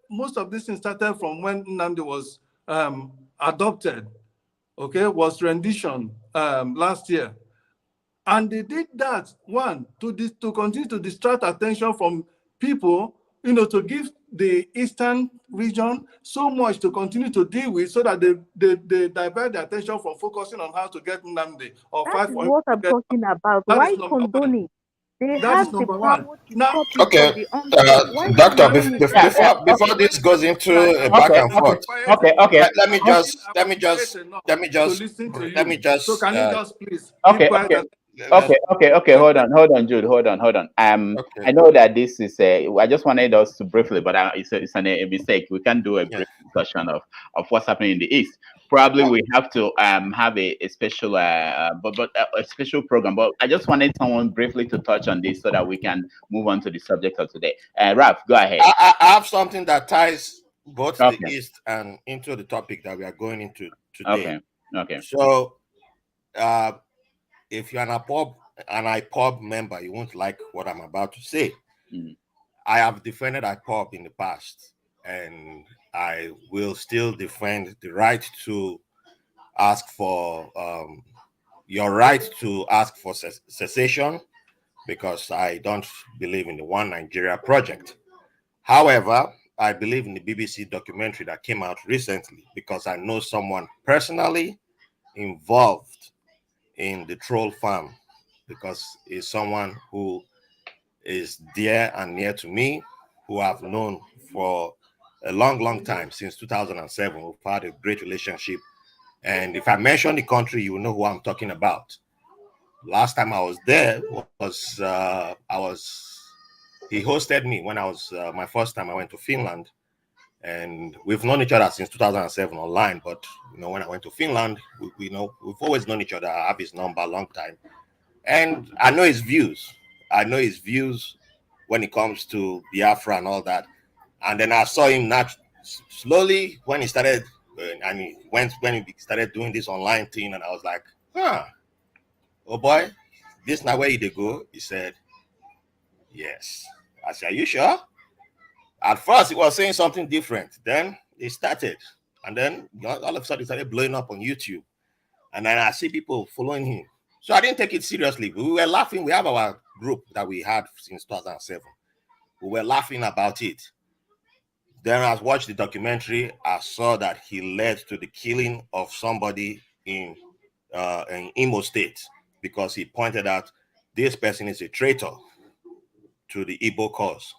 most of this thing started from when Nnamdi was adopted. Okay, was rendition last year, and they did that to continue to distract attention from people, to give the eastern region so much to continue to deal with, so that they divert their attention from focusing on how to get Nnamdi or That fight is for him what to I'm get. talking about. That Why is number condone one. it? They That is have the number power one. to Now, stop it from the onset. Why Doctor, condone it? before this goes into a back and forth, let me just listen to you. So can you just please keep Okay, quiet? okay. Okay. Hold on, Jude. Hold on. I know that this is I just wanted us to briefly, but it's a mistake. We can't do a brief discussion of what's happening in the East. Probably we have to have a special but a special program. But I just wanted someone briefly to touch on this so that we can move on to the subject of today. Ralph, go ahead. I have something that ties both the Okay. East and into the topic that we are going into today. Okay. So, if you're an IPOB member, you won't like what I'm about to say. I have defended IPOB in the past, and I will still defend the right to ask for your right to ask for cessation, because I don't believe in the One Nigeria project. However, I believe in the BBC documentary that came out recently, because I know someone personally involved in the troll farm, because he's someone who is dear and near to me, who I've known for a long time, since 2007. We've had a great relationship. And if I mention the country, you will know who I'm talking about. Last time I was there was He hosted me when I was my first time I went to Finland, and we've known each other since 2007 online. But when I went to Finland, we've always known each other. I have his number a long time, and I know his views. I know his views when it comes to Biafra and all that. And then I saw him slowly when he started, and when he started doing this online thing, and I was like, oh boy, this not where they go. He said, yes. I said, are you sure? At first, he was saying something different. Then it started, and then all of a sudden, it started blowing up on YouTube. And then I see people following him. So I didn't take it seriously. We were laughing. We have our group that we had since 2007. We were laughing about it. Then I watched the documentary. I saw that he led to the killing of somebody in Imo State because he pointed out this person is a traitor to the Igbo cause.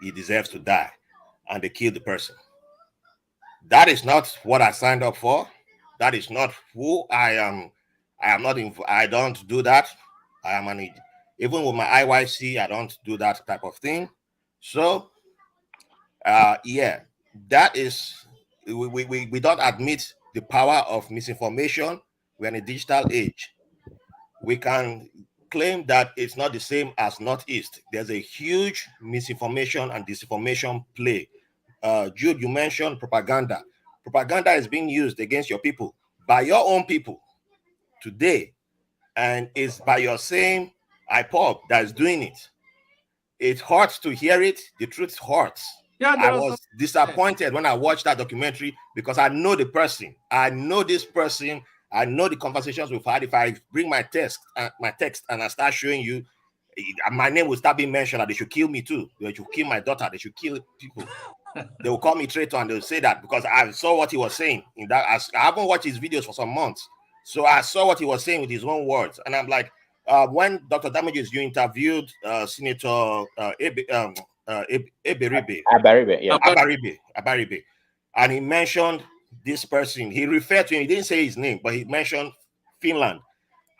He deserves to die. And they killed the person. That is not what I signed up for. That is not who I am. I don't do that. I am even with my IYC, I don't do that type of thing. So, yeah, that is, we don't admit the power of misinformation. We're in a digital age. We can claim that it's not the same as Northeast. There's a huge misinformation and disinformation play. Jude, you mentioned propaganda. Propaganda is being used against your people by your own people today, and it's by your same IPOB that is doing it. It hurts to hear it. The truth hurts. Yeah, I was disappointed when I watched that documentary because I know the person. I know this person. I know the conversations we've had. If I bring my text and I start showing you, my name will start being mentioned that they should kill me too. They should kill my daughter. They should kill people. They will call me traitor and they'll say that because I saw what he was saying. In that, I haven't watched his videos for some months. So I saw what he was saying with his own words. And I'm like, when Dr. Damages, you interviewed Senator Abaribe, and he mentioned this person. He referred to him. He didn't say his name, but he mentioned Finland.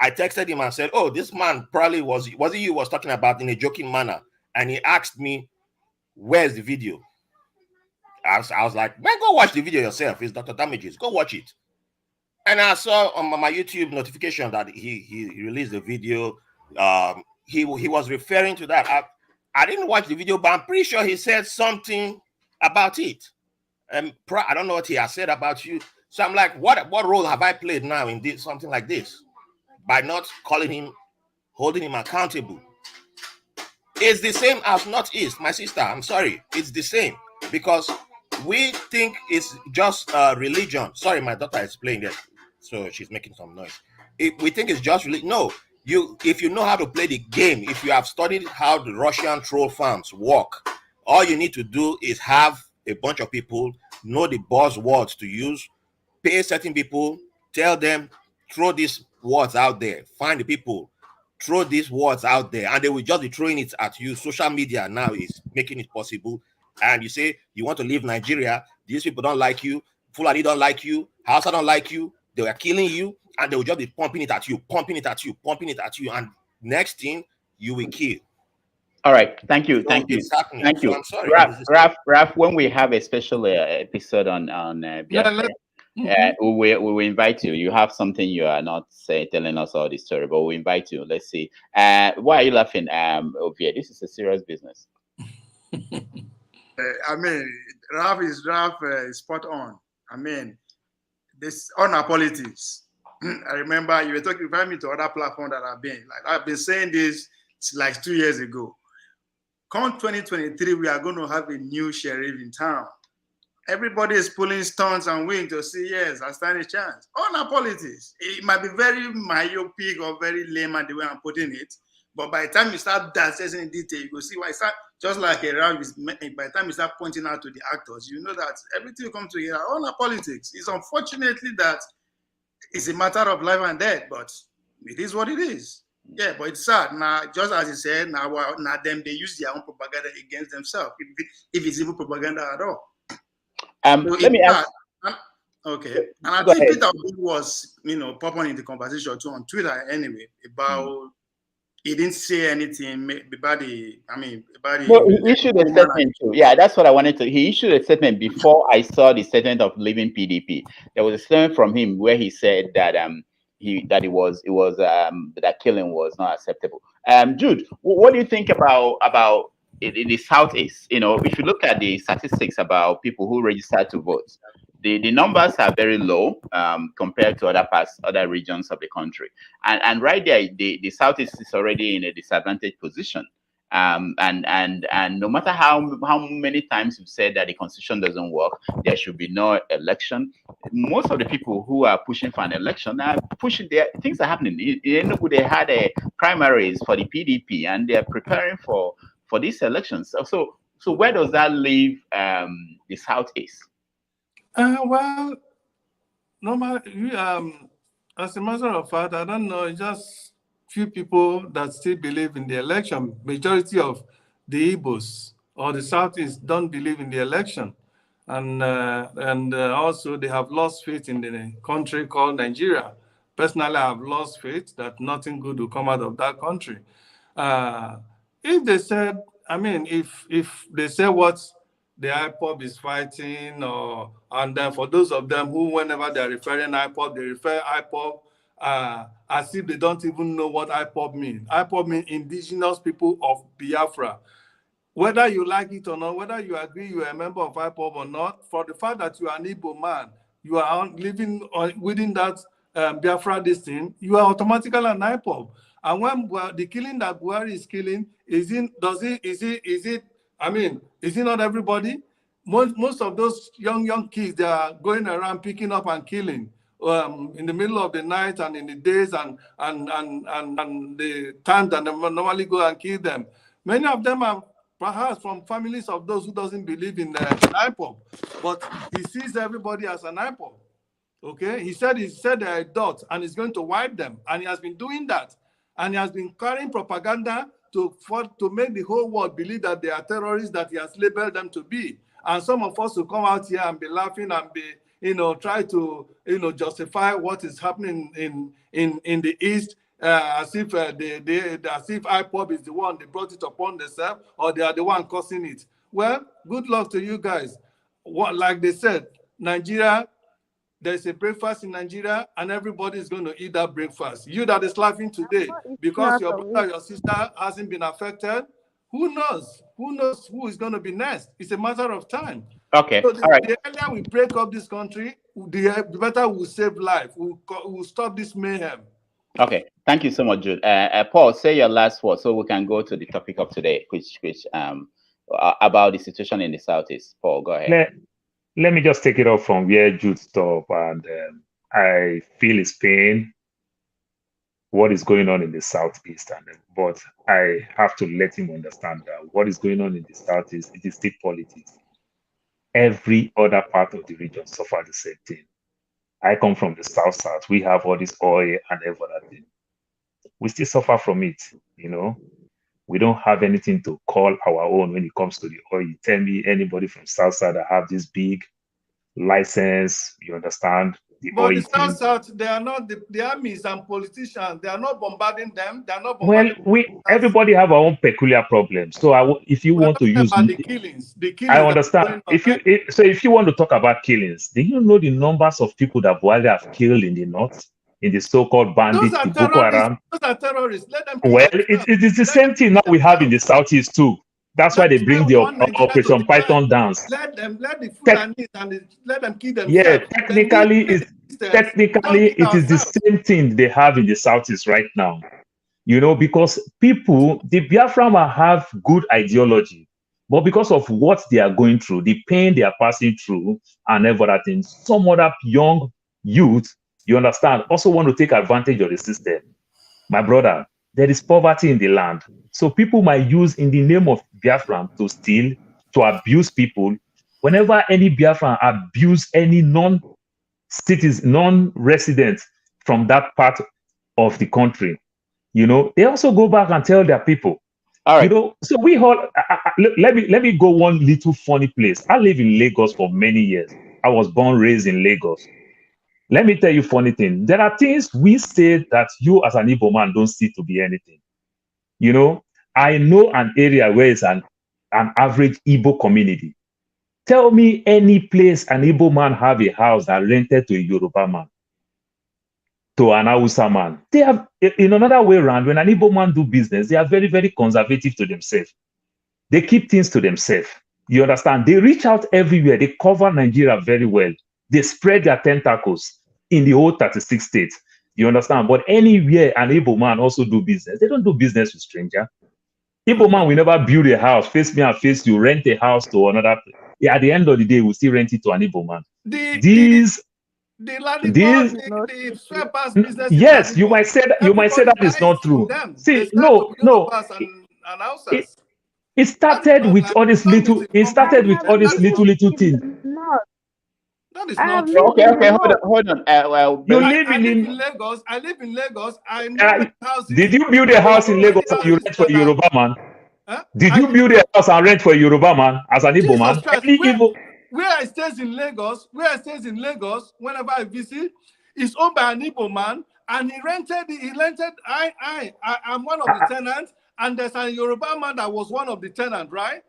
I texted him and said, oh, this man probably was it you was talking about in a joking manner? And he asked me, where's the video? I was like, man, go watch the video yourself. It's Dr. Damages. Go watch it. And I saw on my YouTube notification that he released the video. He was referring to that. I didn't watch the video, but I'm pretty sure he said something about it. And I don't know what he has said about you. So I'm like, what role have I played now in this, something like this? By not calling him, holding him accountable. It's the same as Northeast, my sister. I'm sorry. It's the same because we think it's just religion. Sorry, my daughter is playing that, so she's making some noise. We think it's just religion. No, if you know how to play the game, if you have studied how the Russian troll farms work, all you need to do is have a bunch of people know the buzzwords to use, pay certain people, tell them, throw these words out there, find the people, throw these words out there, and they will just be throwing it at you. Social media now is making it possible. And you say you want to leave Nigeria, these people don't like you, Fulani don't like you, Hausa don't like you, they were killing you, and they will just be pumping it at you, and next thing you will kill. All right, thank you, thank you. So I'm sorry, Raf. When we have a special episode on Biafra, we will invite you. You have something you are not telling us all the story, but we'll invite you. Let's see. Why are you laughing, Ovie? This is a serious business. I mean, Raf is spot on. I mean, this on our politics. I remember you were talking about me to other platforms that I've been saying this like 2 years ago. Come 2023, we are going to have a new sheriff in town. Everybody is pulling stones and wings to say, yes, I stand a chance. On our politics, it might be very myopic or very lame at the way I'm putting it, but by the time you start dissecting in detail, you will see why it's just like a round. By the time you start pointing out to the actors, you know that everything will come together. On our politics, it's unfortunately that it's a matter of life and death, but it is what it is. Yeah, but it's sad. Now, just as you said, now them, they use their own propaganda against themselves, if it's even propaganda at all. So let me ask. Okay, and I think Peter was, popping in the conversation too on Twitter anyway about he didn't say anything about the. I mean, about the. No, he issued a statement too. Yeah, that's what I wanted to. He issued a statement before I saw the statement of leaving PDP. There was a statement from him where he said that that killing was not acceptable. Jude, what do you think about in the southeast? You know, if you look at the statistics about people who registered to vote, the numbers are very low compared to other regions of the country, and right there, the southeast is already in a disadvantaged position. And no matter how many times you've said that the constitution doesn't work, there should be no election. Most of the people who are pushing for an election are pushing. Their things are happening. In Enugu, they had a primaries for the PDP, and they are preparing for these elections. So where does that leave the southeast? Well, as a matter of fact, I don't know. Just few people that still believe in the election. Majority of the Igbos or the Southeast don't believe in the election, and also they have lost faith in the country called Nigeria. Personally, I have lost faith that nothing good will come out of that country. If they said, I mean, if they say what the IPOB is fighting, and then for those of them who, whenever they're referring IPOB, they refer IPOB as if they don't even know what IPOB means. IPOB means Indigenous People of Biafra. Whether you like it or not, whether you agree you are a member of IPOB or not, for the fact that you are an Igbo man, you are living within that Biafra thing, you are automatically an IPOB. And when the killing that Buhari is killing, is it not everybody? Most of those young kids, they are going around picking up and killing in the middle of the night and in the days and the times that they normally go and kill them. Many of them are perhaps from families of those who doesn't believe in IPOB, but he sees everybody as an IPOB. Okay, he said they're a dot and he's going to wipe them, and he has been doing that, and he has been carrying propaganda to make the whole world believe that they are terrorists that he has labeled them to be. And some of us will come out here and be laughing and be, try to, justify what is happening in the East, as if IPOB is the one they brought it upon themselves, or they are the one causing it. Well, good luck to you guys. Like they said, Nigeria, there's a breakfast in Nigeria, and everybody is going to eat that breakfast. You that is laughing today because your brother or your sister hasn't been affected, who knows? Who knows who is going to be next? It's a matter of time. Okay, so all right. The earlier we break up this country, the better we'll save life. We'll stop this mayhem. Okay, thank you so much, Jude. Paul, say your last word so we can go to the topic of today, which about the situation in the Southeast. Paul, go ahead. Let me just take it off from where Jude stopped, and I feel his pain, what is going on in the Southeast, but I have to let him understand that what is going on in the Southeast, it is still politics. Every other part of the region suffer the same thing. I come from the South. We have all this oil and every other thing. We still suffer from it, We don't have anything to call our own when it comes to the oil. You tell me anybody from South that have this big license, you understand? But the South, they are not the armies and politicians. They are not bombarding them. They are not bombarding. Everybody have our own peculiar problems. So if you want to use the killings, I understand. If you want to talk about killings, do you know the numbers of people that Buhari have killed in the north? In the so-called bandits, the Boko Haram. Those are terrorists. Let them it is the same thing now we have in the Southeast too. That's why they bring the Operation Python dance. Let the Fulanis and let them kill themselves. Yeah, technically it is the same thing they have in the Southeast right now. Because people, the Biafran have good ideology, but because of what they are going through, the pain they are passing through, and everything, some other young youth, you understand, also want to take advantage of the system. My brother, there is poverty in the land. So people might use in the name of Biafran to steal, to abuse people. Whenever any Biafran abuse any non-citizen, non-resident from that part of the country, they also go back and tell their people. All right. So we all, let me go one little funny place. I live in Lagos for many years. I was born, raised in Lagos. Let me tell you a funny thing. There are things we say that you as an Igbo man don't see to be anything. You know, I know an area where it's an average Igbo community. Tell me any place an Igbo man have a house that rented to a Yoruba man, to an Hausa man. They have, in another way around, when an Igbo man do business, they are very, very conservative to themselves. They keep things to themselves. You understand? They reach out everywhere. They cover Nigeria very well. They spread their tentacles in the whole 36 states. You understand? But anywhere an Igbo man also do business, they don't do business with stranger. Igbo man will never build a house, face me and face you, rent a house to another place. Yeah, at the end of the day, we'll still rent it to an Igbo man. The sweepers business. Yes, you might say that. You might say that is not true. See, no. It started with all this little. It started with all this little thing. That is not true. Okay, hold on. You live in Lagos. I live in Lagos. I know houses. Did you build a house in Lagos and you rent for a Yoruba man? Did you build a house and rent for a Yoruba man as an Igbo man? Where I stays in Lagos, whenever I visit, is owned by an Igbo man, and he rented. I'm one of the tenants, and there's a Yoruba man that was one of the tenants, right?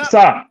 Sir,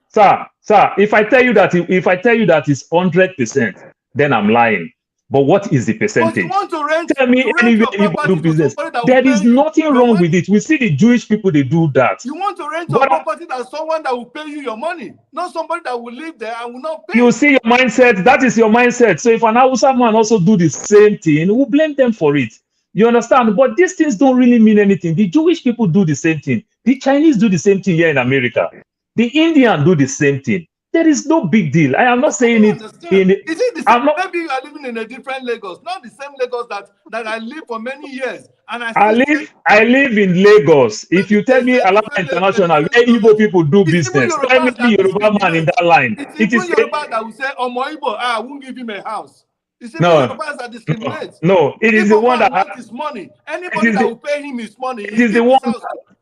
if I tell you that it's 100%, then I'm lying. But what is the percentage? You want to rent, tell me anywhere you do business. There is nothing wrong with it. We see the Jewish people, they do that. You want to rent your property that someone that will pay you your money, not somebody that will live there and will not pay. You see your mindset. That is your mindset. So if an Hausa man also do the same thing, we'll blame them for it. You understand? But these things don't really mean anything. The Jewish people do the same thing. The Chinese do the same thing here in America. The Indian do the same thing. There is no big deal. I am not saying it. Is it the same? Maybe you are living in a different Lagos, not the same Lagos that I lived for many years. And I live in Lagos. If you tell me Alaba International, where Igbo people do business, tell me the Yoruba man in that line. It is Yoruba that will say, Omo Igbo, I won't give him a house. Yorubas that discriminate. No, it is the one that has his money. Anybody that will pay him his money, it is the one.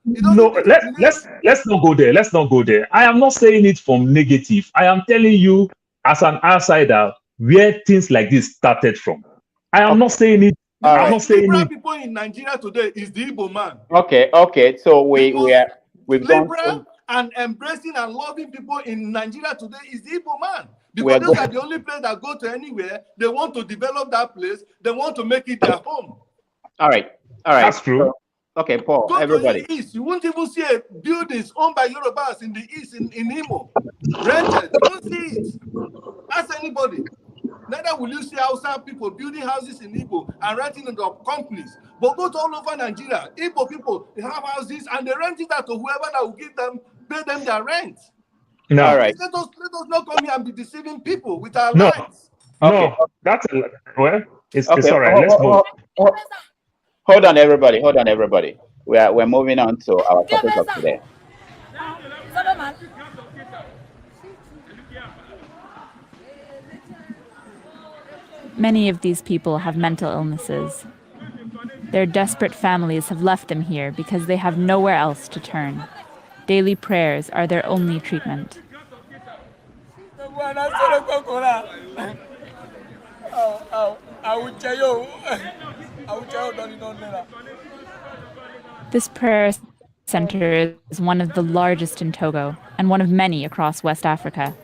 No, let's not go there. Let's not go there. I am not saying it from negative. I am telling you as an outsider where things like this started from. I am not saying it. I'm not saying it. People in Nigeria today is the Igbo man. Okay. So we've gone and embracing and loving people in Nigeria today is the Igbo man. Because those are the only place that go to anywhere. They want to develop that place. They want to make it their home. All right. That's true. Okay, Paul, go everybody. To the east. You won't even see buildings owned by Yorubas in the east, in Imo. Rented. You won't see it. Ask anybody. Neither will you see outside people building houses in Igbo and renting into companies. But go to all over Nigeria. Igbo people, they have houses and they rent it out to whoever that will pay them their rent. No. All right. Let us not come here and be deceiving people with our lives. No, that's it's all right. Let's move. Hold on, everybody. We're moving on to our topic of today. Many of these people have mental illnesses. Their desperate families have left them here because they have nowhere else to turn. Daily prayers are their only treatment. This prayer center is one of the largest in Togo and one of many across West Africa.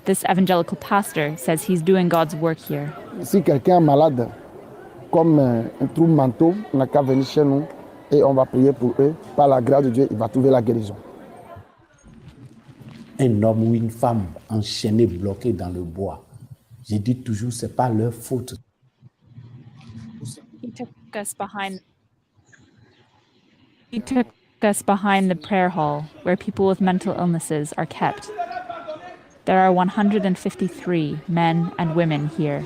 This evangelical pastor says he's doing God's work here. Si quelqu'un est malade, comme un trouble mentaux, on n'a qu'à venir chez nous et on va prier pour eux. Par la grâce de Dieu, il va trouver la guérison. Un homme ou une femme enchaîné, bloqué dans le bois. Je dis toujours, c'est pas leur faute. He took us behind the prayer hall, where people with mental illnesses are kept. There are 153 men and women here.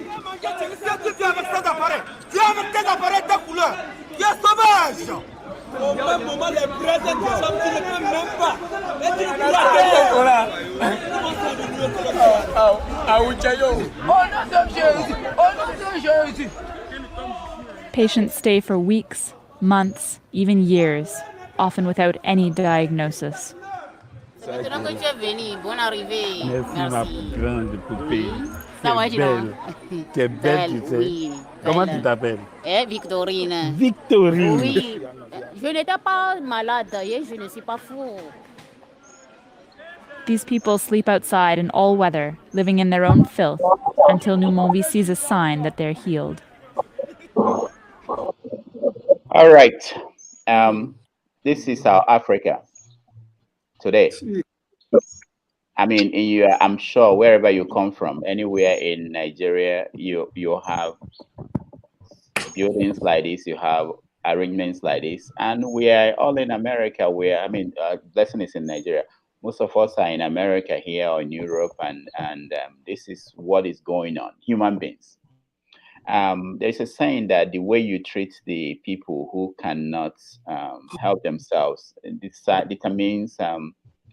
Patients stay for weeks, months, even years, often without any diagnosis. Merci, ma grande poupée. Ça va, Belle. Tu es belle, tu sais. oui, Comment belle. tu t'appelles? Victorine. Victorine. Oui, je n'étais pas malade et je ne suis pas fou. These people sleep outside in all weather, living in their own filth, until Numombi sees a sign that they're healed. All right. This is our Africa today. I mean, I'm sure wherever you come from, anywhere in Nigeria, you have buildings like this, you have arrangements like this, and we are all in America. Blessing is in Nigeria. Most of us are in America here or in Europe, and this is what is going on. Human beings. There's a saying that the way you treat the people who cannot help themselves determines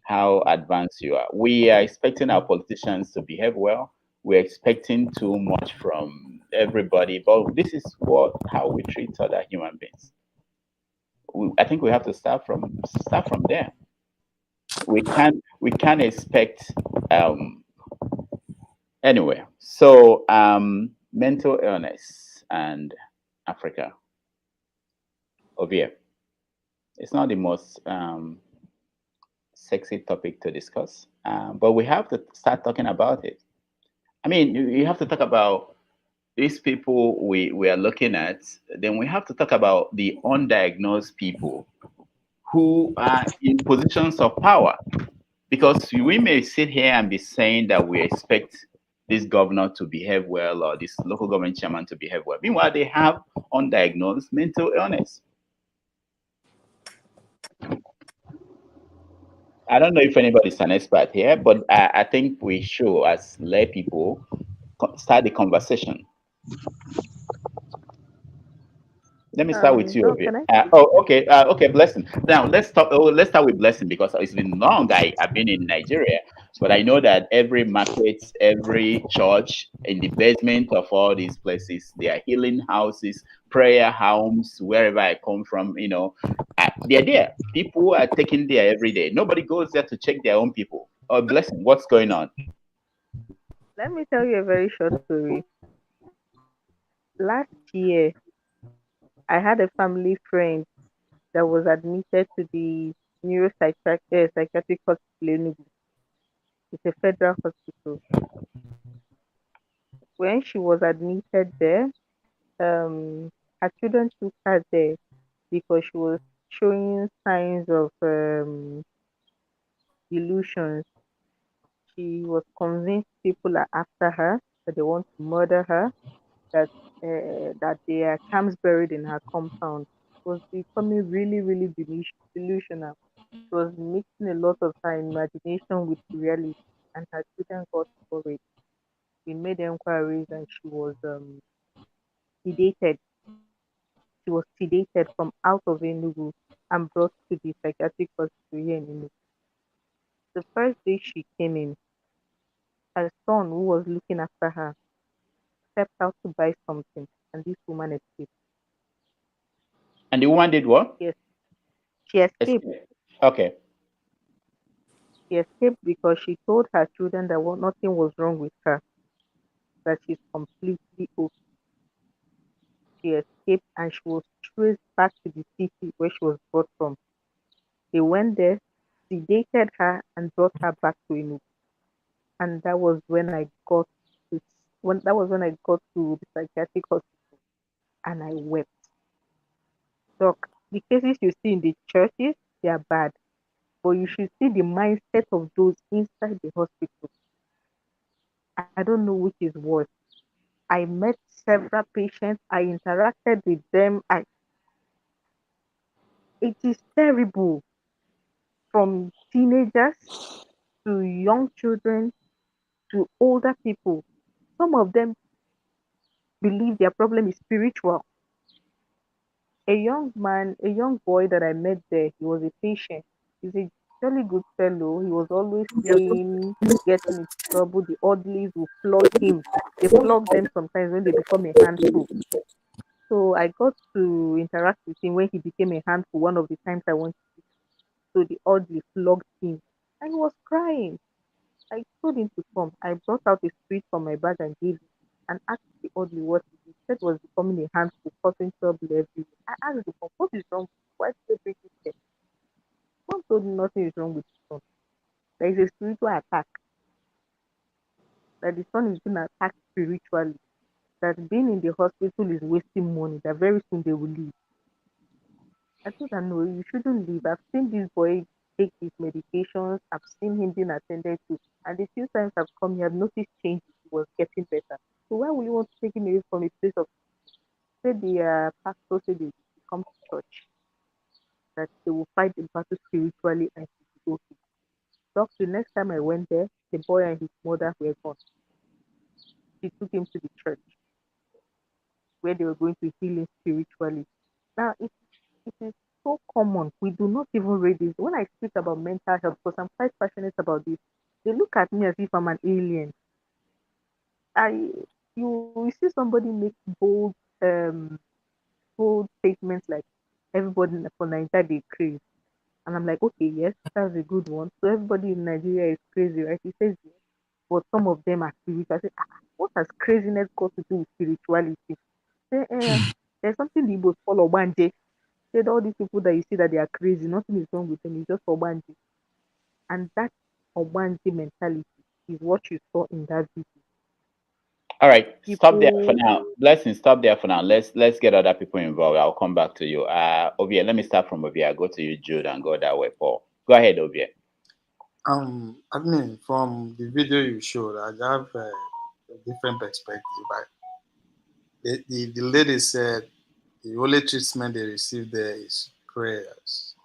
how advanced you are. We are expecting our politicians to behave well. We're expecting too much from everybody, but this is how we treat other human beings. I think we have to start from there. We can't expect anyway. So mental illness and Africa. Ovia. It's not the most sexy topic to discuss, but we have to start talking about it. I mean, you have to talk about these people we are looking at. Then we have to talk about the undiagnosed people who are in positions of power. Because we may sit here and be saying that we expect this governor to behave well or this local government chairman to behave well. Meanwhile, they have undiagnosed mental illness. I don't know if anybody's an expert here, but I think we should, as lay people, start the conversation. Let me start with you, Ovia. Okay, Blessing. Now let's talk. Let's start with Blessing because it's been long. I've been in Nigeria, but I know that every market, every church, in the basement of all these places, there are healing houses, prayer homes. Wherever I come from, they're there. People are taken there every day. Nobody goes there to check their own people. Oh, Blessing, what's going on? Let me tell you a very short story. Last year, I had a family friend that was admitted to the psychiatric hospital in Enugu. It's a federal hospital. When she was admitted there, her children took her there because she was showing signs of delusions. She was convinced people are after her, that they want to murder her, that there are charms buried in her compound. It was becoming really, really delusional. It was mixing a lot of her imagination with reality, and her children got worried. We made inquiries, and she was sedated. She was sedated from out of Enugu and brought to the psychiatric hospital here in Enugu. The first day she came in, her son, who was looking after her, stepped out to buy something, and this woman escaped. And the woman did what? Yes, she escaped. Okay. She escaped because she told her children that nothing was wrong with her, that she's completely okay. She escaped and she was traced back to the city where she was brought from. They went there, sedated her, and brought her back to Enugu. And that was when I got to the psychiatric hospital, and I wept. Doc, the cases you see in the churches, they are bad, but you should see the mindset of those inside the hospital. I don't know which is worse. I met several patients. I interacted with them. It is terrible. From teenagers to young children to older people. Some of them believe their problem is spiritual. A young boy that I met there, he was a patient. He's a really good fellow. He was always playing, getting into trouble. The orderlies will flog him. They flog them sometimes when they become a handful. So I got to interact with him when he became a handful one of the times I went to. So the orderly flogged him and he was crying. I told him to come. I brought out a spirit from my bag and gave him and asked the oddly what he said was becoming a handful, causing trouble everywhere. I asked him, what is wrong? Why did they bring this here? Mom told me nothing is wrong with his son. There is a spiritual attack. That the son is being attacked spiritually. That being in the hospital is wasting money. That very soon they will leave. I told her, no, you shouldn't leave. I've seen this boy take his medications. I've seen him being attended to. And the few times I've come here, I've noticed changes. He was getting better. So why would you want to take him away from a place of... Said the pastor said they will come to church. That they will fight the battle spiritually and he will go. Talk to next time I went there, the boy and his mother were gone. She took him to the church where they were going to heal him spiritually. Now, it is so common. We do not even read this. When I speak about mental health, because I'm quite passionate about this, they look at me as if I'm an alien. You see somebody make bold statements like everybody for Nigeria they crazy. And I'm like, okay, yes, that's a good one. So everybody in Nigeria is crazy, right? He says yes, but some of them are spiritual. I say, what has craziness got to do with spirituality? Say, there's something the Igbos call Obanje. Said all these people that you see that they are crazy, nothing is wrong with them, it's just Obanje. And that Obanje mentality is what you saw in that video. All right, stop there for now. Blessing, stop there for now. Let's get other people involved. I'll come back to you. Ovia, let me start from Ovia. Go to you, Jude, and go that way, Paul. Go ahead, Ovia. I mean, from the video you showed, I have a different perspective. The lady said the only treatment they receive there is prayers.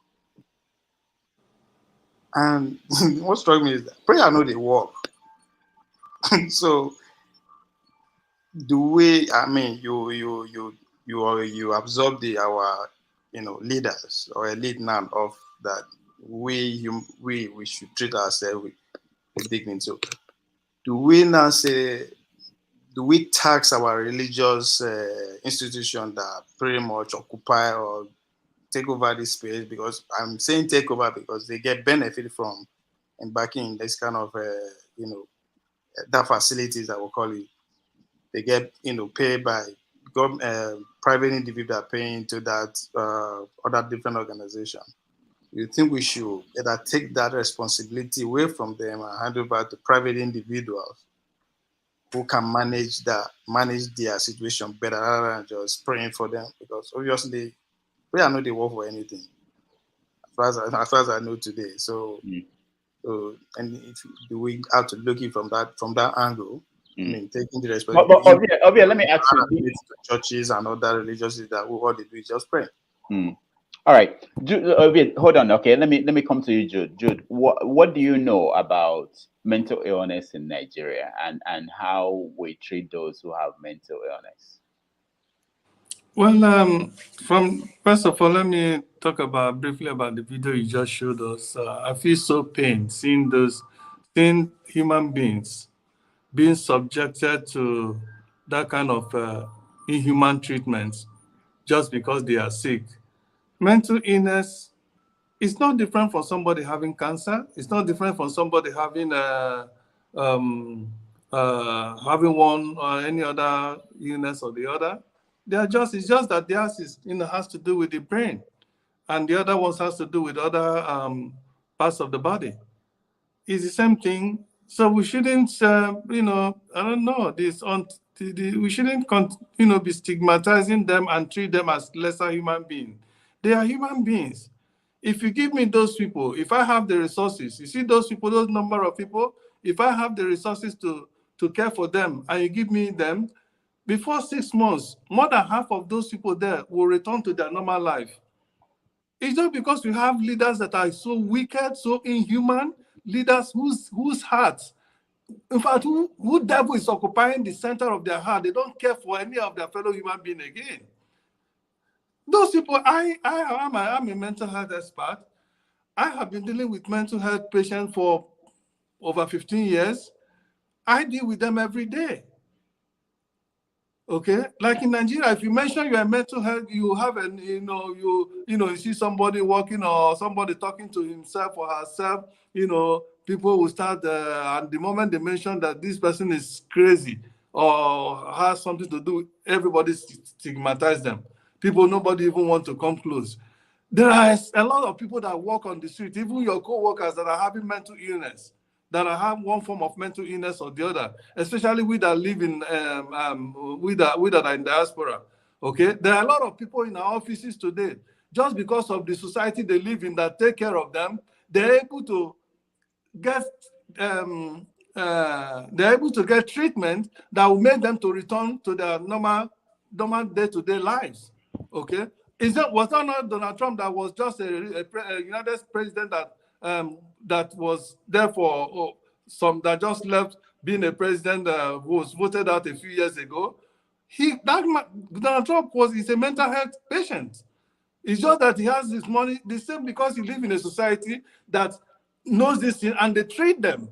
And what struck me is that prayer know they work. So the way, I mean, you absorb our leaders or elite now of that we should treat ourselves with dignity. So do we tax our religious institution that pretty much occupy or take over this space? Because I'm saying take over because they get benefit from embarking in this kind of that facilities that we call it. They get paid by private individual paying to that other different organization. You think we should either take that responsibility away from them and hand over to private individuals who can manage their situation better rather than just praying for them? Because obviously prayer know they work for anything as far as I know today. So and if we have to look it from that angle, I mean, taking the responsibility. Obvia, let me ask you. Churches and other religious that what they do is just pray. All right, Jude, hold on. Okay, let me come to you, Jude. Jude, what do you know about mental illness in Nigeria and how we treat those who have mental illness? Well, first of all, let me talk briefly about the video you just showed us. I feel so pained seeing human beings being subjected to that kind of inhuman treatment just because they are sick. Mental illness is not different from somebody having cancer. It's not different from somebody having one or any other illness or the other. It's just that theirs has to do with the brain, and the other ones has to do with other parts of the body. It's the same thing. So we shouldn't, I don't know, we shouldn't, be stigmatizing them and treat them as lesser human beings. They are human beings. If you give me those people, if I have the resources, you see those people, those number of people, if I have the resources to care for them and you give me them, before 6 months, more than half of those people there will return to their normal life. It's not because we have leaders that are so wicked, so inhuman, leaders whose hearts, in fact, who devil is occupying the center of their heart. They don't care for any of their fellow human being again. Those people, I'm a mental health expert. I have been dealing with mental health patients for over 15 years. I deal with them every day. Okay, like in Nigeria, if you mention your mental health, you have you see somebody walking or somebody talking to himself or herself, people will start, and the moment they mention that this person is crazy or has something to do, everybody stigmatize them. People, nobody even want to come close. There are a lot of people that walk on the street, even your co-workers that are having mental illness, that have one form of mental illness or the other, especially we that live in, we that are in diaspora. Okay, there are a lot of people in our offices today, just because of the society they live in that take care of them, they're able to get treatment that will make them to return to their normal day-to-day lives. Okay, was that not Donald Trump that was just a United States president that was there for some that just left being a president who was voted out a few years ago? Donald Trump is a mental health patient. It's just that he has this money, the same because he lives in a society that knows this thing and they treat them.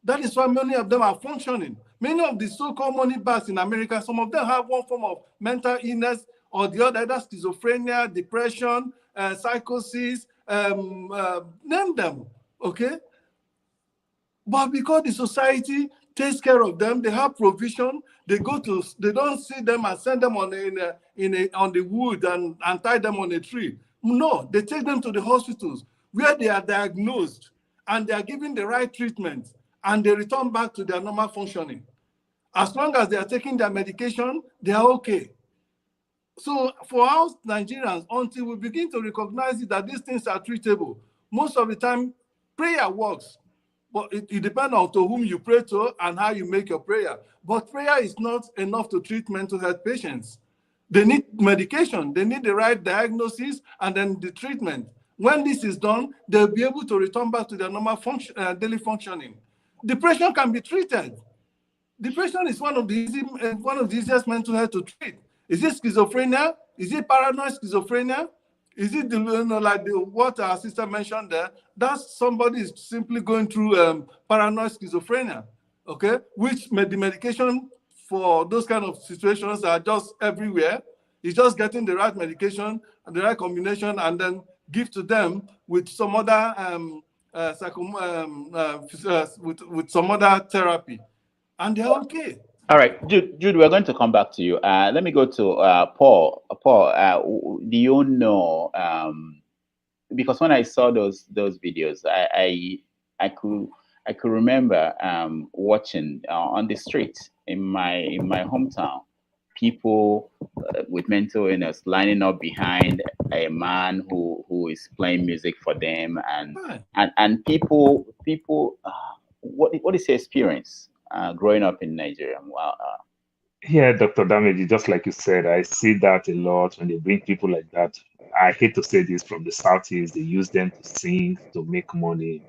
That is why many of them are functioning. Many of the so-called money bags in America, some of them have one form of mental illness or the other, either schizophrenia, depression, psychosis, name them, okay? But because the society takes care of them, they have provision, they don't see them and send them on the wood and tie them on a tree. No, they take them to the hospitals where they are diagnosed and they are given the right treatment and they return back to their normal functioning. As long as they are taking their medication, they are okay. So for us Nigerians, until we begin to recognize that these things are treatable, most of the time prayer works. But it depends on to whom you pray to and how you make your prayer. But prayer is not enough to treat mental health patients. They need medication, they need the right diagnosis and then the treatment. When this is done, they'll be able to return back to their normal daily functioning. Depression can be treated. Depression is one of the easiest mental health to treat. Is it schizophrenia? Is it paranoid schizophrenia? Is it what our sister mentioned there? That's somebody is simply going through paranoid schizophrenia, okay? Which the medication for those kind of situations are just everywhere. It's just getting the right medication and the right combination and then give to them with some other with some other therapy, and they're okay. All right, Jude, we're going to come back to you. Let me go to Paul. Paul, do you know? Because when I saw those videos, I could remember watching on the street in my hometown, people with mental illness lining up behind a man who is playing music for them, and people. What is your experience growing up in Nigeria? Yeah, Dr. Damage, just like you said, I see that a lot when they bring people like that. I hate to say this from the Southeast, they use them to sing, to make money.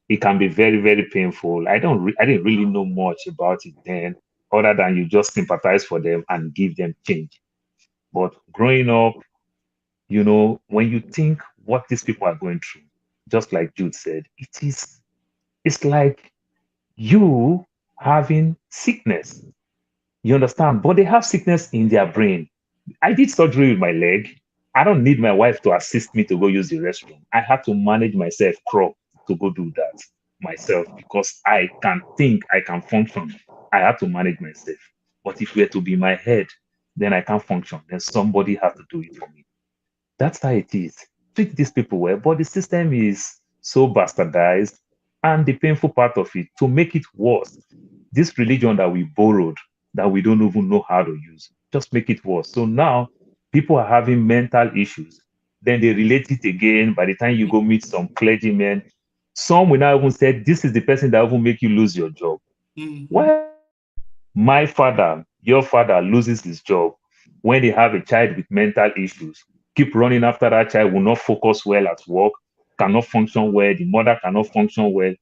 It can be very, very painful. I didn't really know much about it then, other than you just sympathize for them and give them change. But growing up, when you think what these people are going through, just like Jude said, it's like you having sickness. You understand? But they have sickness in their brain. I did surgery with my leg. I don't need my wife to assist me to go use the restroom. I have to manage myself, crawl to go do that myself because I can think, I can function. I have to manage myself. But if we're to be my head, then I can't function. Then somebody has to do it for me. That's how it is. Treat these people well, but the system is so bastardized. And the painful part of it, to make it worse, this religion that we borrowed, that we don't even know how to use, just make it worse. So now people are having mental issues. Then they relate it again. By the time you go meet some clergymen, some will now even say, this is the person that will make you lose your job. Why? My father, your father loses his job when they have a child with mental issues. Keep running after that child, will not focus well at work, cannot function well, the mother cannot function well.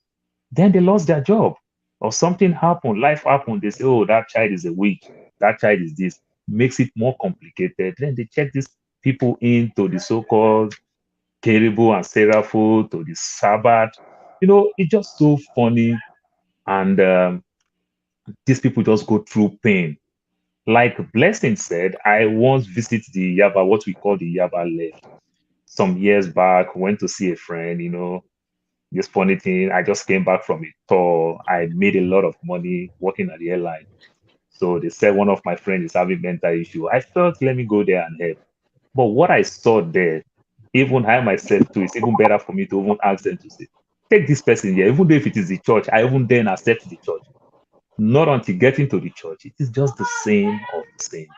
Then they lost their job. Or something happened, life happened. They say, oh, that child is a witch, that child is this. Makes it more complicated. Then they check these people into the so-called Keribu and Seraphim, to the Sabbath. It's just so funny. And these people just go through pain. Like Blessing said, I once visited the Yaba, what we call the Yaba left, some years back, went to see a friend, this funny thing, I just came back from a tour. I made a lot of money working at the airline. So they said one of my friends is having mental issue. I felt, let me go there and help. But what I saw there, even I myself too, it's even better for me to even ask them to say, take this person here, even though if it is the church, I even then accept the church. Not until getting to the church, it is just the same of the same.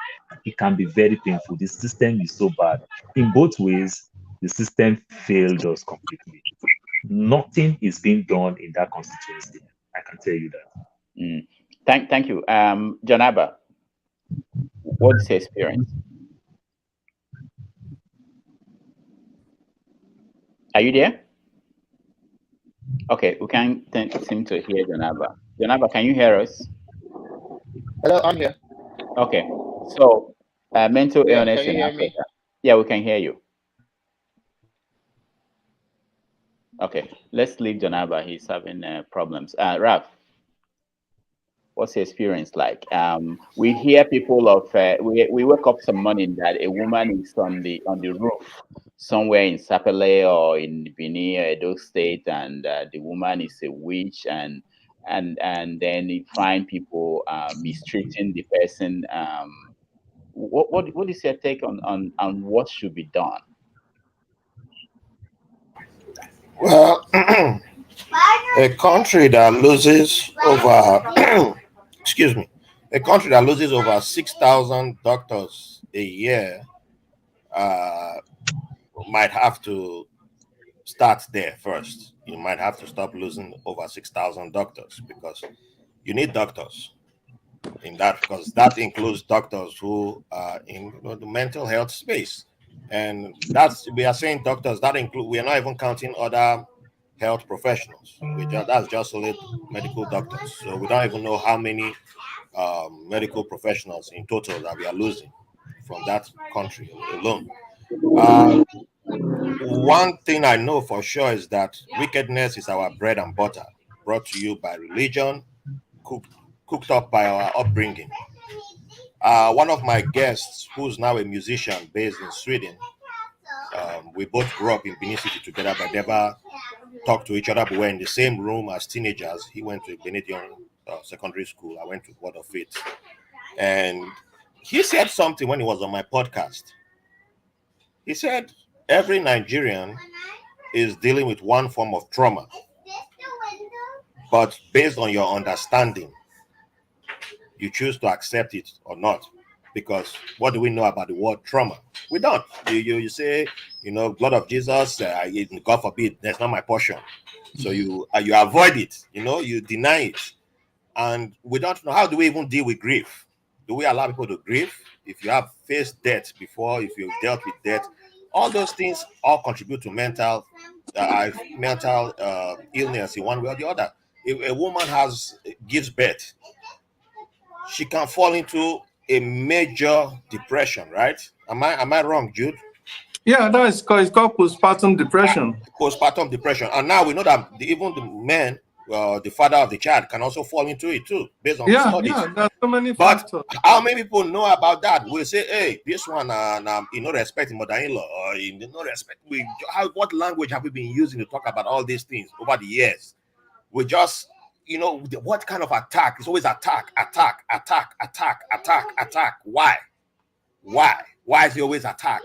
It can be very painful. The system is so bad. In both ways, the system failed us completely. Nothing is being done in that constituency. I can tell you that. Thank you. Janaba, what's your experience? Are you there? Okay, we can't seem to hear Janaba. Janaba, can you hear us? Hello, I'm here. Okay, so mental illness Can you in hear Africa. me? Yeah, we can hear you. Okay, let's leave Janaba. He's having problems. Raf, what's the experience like? We hear people of we wake up some morning that a woman is on the roof somewhere in Sapele or in Benin or Edo State, and the woman is a witch, and then you find people mistreating the person. What is your take on what should be done? Well, a country that loses over, excuse me, a country that loses over 6,000 doctors a year might have to start there first. You might have to stop losing over 6,000 doctors, because you need doctors in that, because that includes doctors who are in the mental health space. And we are saying doctors, that include, we are not even counting other health professionals. That's just only medical doctors. So we don't even know how many medical professionals in total that we are losing from that country alone. One thing I know for sure is that wickedness is our bread and butter, brought to you by religion, cooked up by our upbringing. One of my guests, who's now a musician based in Sweden, we both grew up in Benin City together, but never talked to each other. But we were in the same room as teenagers. He went to Benedict secondary school. I went to Word of Faith. And he said something when he was on my podcast. He said, every Nigerian is dealing with one form of trauma, but based on your understanding, you choose to accept it or not. Because what do we know about the word trauma? We don't. You say, blood of Jesus, God forbid, that's not my portion. So you avoid it, you deny it. And we don't know, how do we even deal with grief? Do we allow people to grieve? If you have faced death before, if you've dealt with death, all those things all contribute to mental illness in one way or the other. If a woman gives birth, she can fall into a major depression, right? Am I wrong, Jude? Yeah, it's called postpartum depression. Postpartum depression. And now we know that even the men, the father of the child, can also fall into it too, based on studies. Yeah, there are so many But factors. how many people know about that? We say, hey, this one, you know, respect mother-in-law, or you know, respect. What language have we been using to talk about all these things over the years? We just, what kind of attack? It's always attack. Why? Why is it always attack?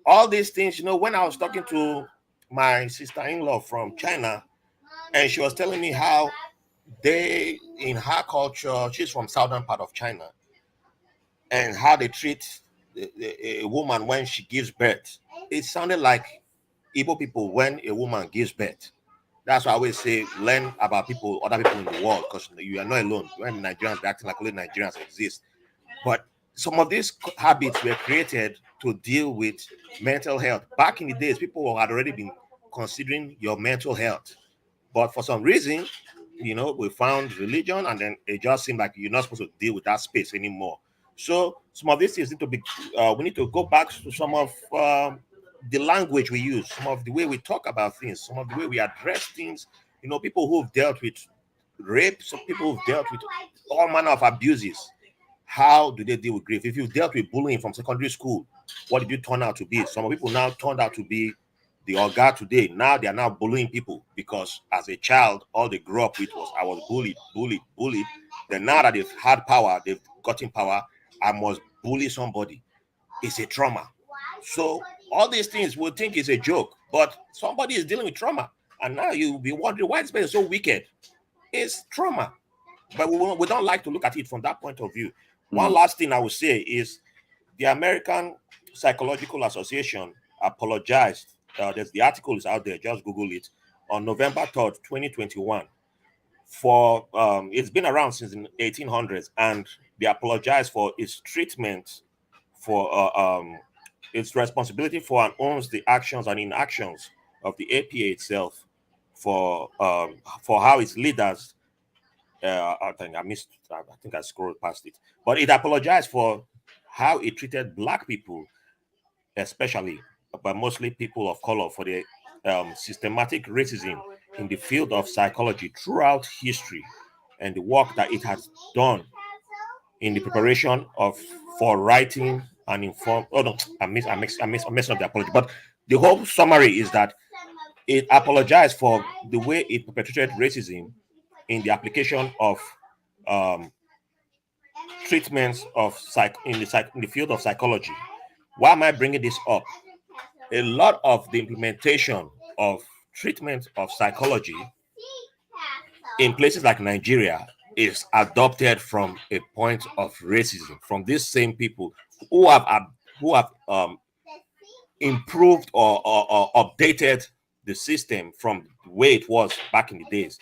All these things, when I was talking to my sister-in-law from China, and she was telling me how in her culture, she's from southern part of China, and how they treat a woman when she gives birth. It sounded like Igbo people when a woman gives birth. That's why I always say, learn about other people in the world, because you are not alone. When Nigerians, acting like only Nigerians exist. But some of these habits were created to deal with mental health. Back in the days, people had already been considering your mental health. But for some reason, we found religion, and then it just seemed like you're not supposed to deal with that space anymore. So some of these things need to be, we need to go back to some of the language we use, some of the way we talk about things, some of the way we address things. People who've dealt with rape, some people who've dealt with all manner of abuses. How do they deal with grief? If you've dealt with bullying from secondary school, what did you turn out to be? Some people now turned out to be the Oga today, now they are now bullying people because as a child, all they grew up with was I was bullied. Then now that they've had power, they've gotten power, I must bully somebody. It's a trauma. So all these things we'll think is a joke, but somebody is dealing with trauma. And now you'll be wondering why this person is so wicked. It's trauma. But we don't like to look at it from that point of view. One last thing I will say is the American Psychological Association apologized. The article is out there, just Google it, on November 3rd, 2021. For it's been around since the 1800s, and they apologized for its treatment, for its responsibility for and owns the actions and inactions of the APA itself, for how its leaders. I think I missed. I think I scrolled past it, but it apologized for how it treated Black people, especially, but mostly people of color, for the systematic racism in the field of psychology throughout history, and the work that it has done in the preparation of for writing and inform. Oh no, I'm messing up the apology. But the whole summary is that it apologized for the way it perpetrated racism in the application of treatments of in the field of psychology. Why am I bringing this up? A lot of the implementation of treatment of psychology in places like Nigeria is adopted from a point of racism from these same people who have improved or updated the system from the way it was back in the days.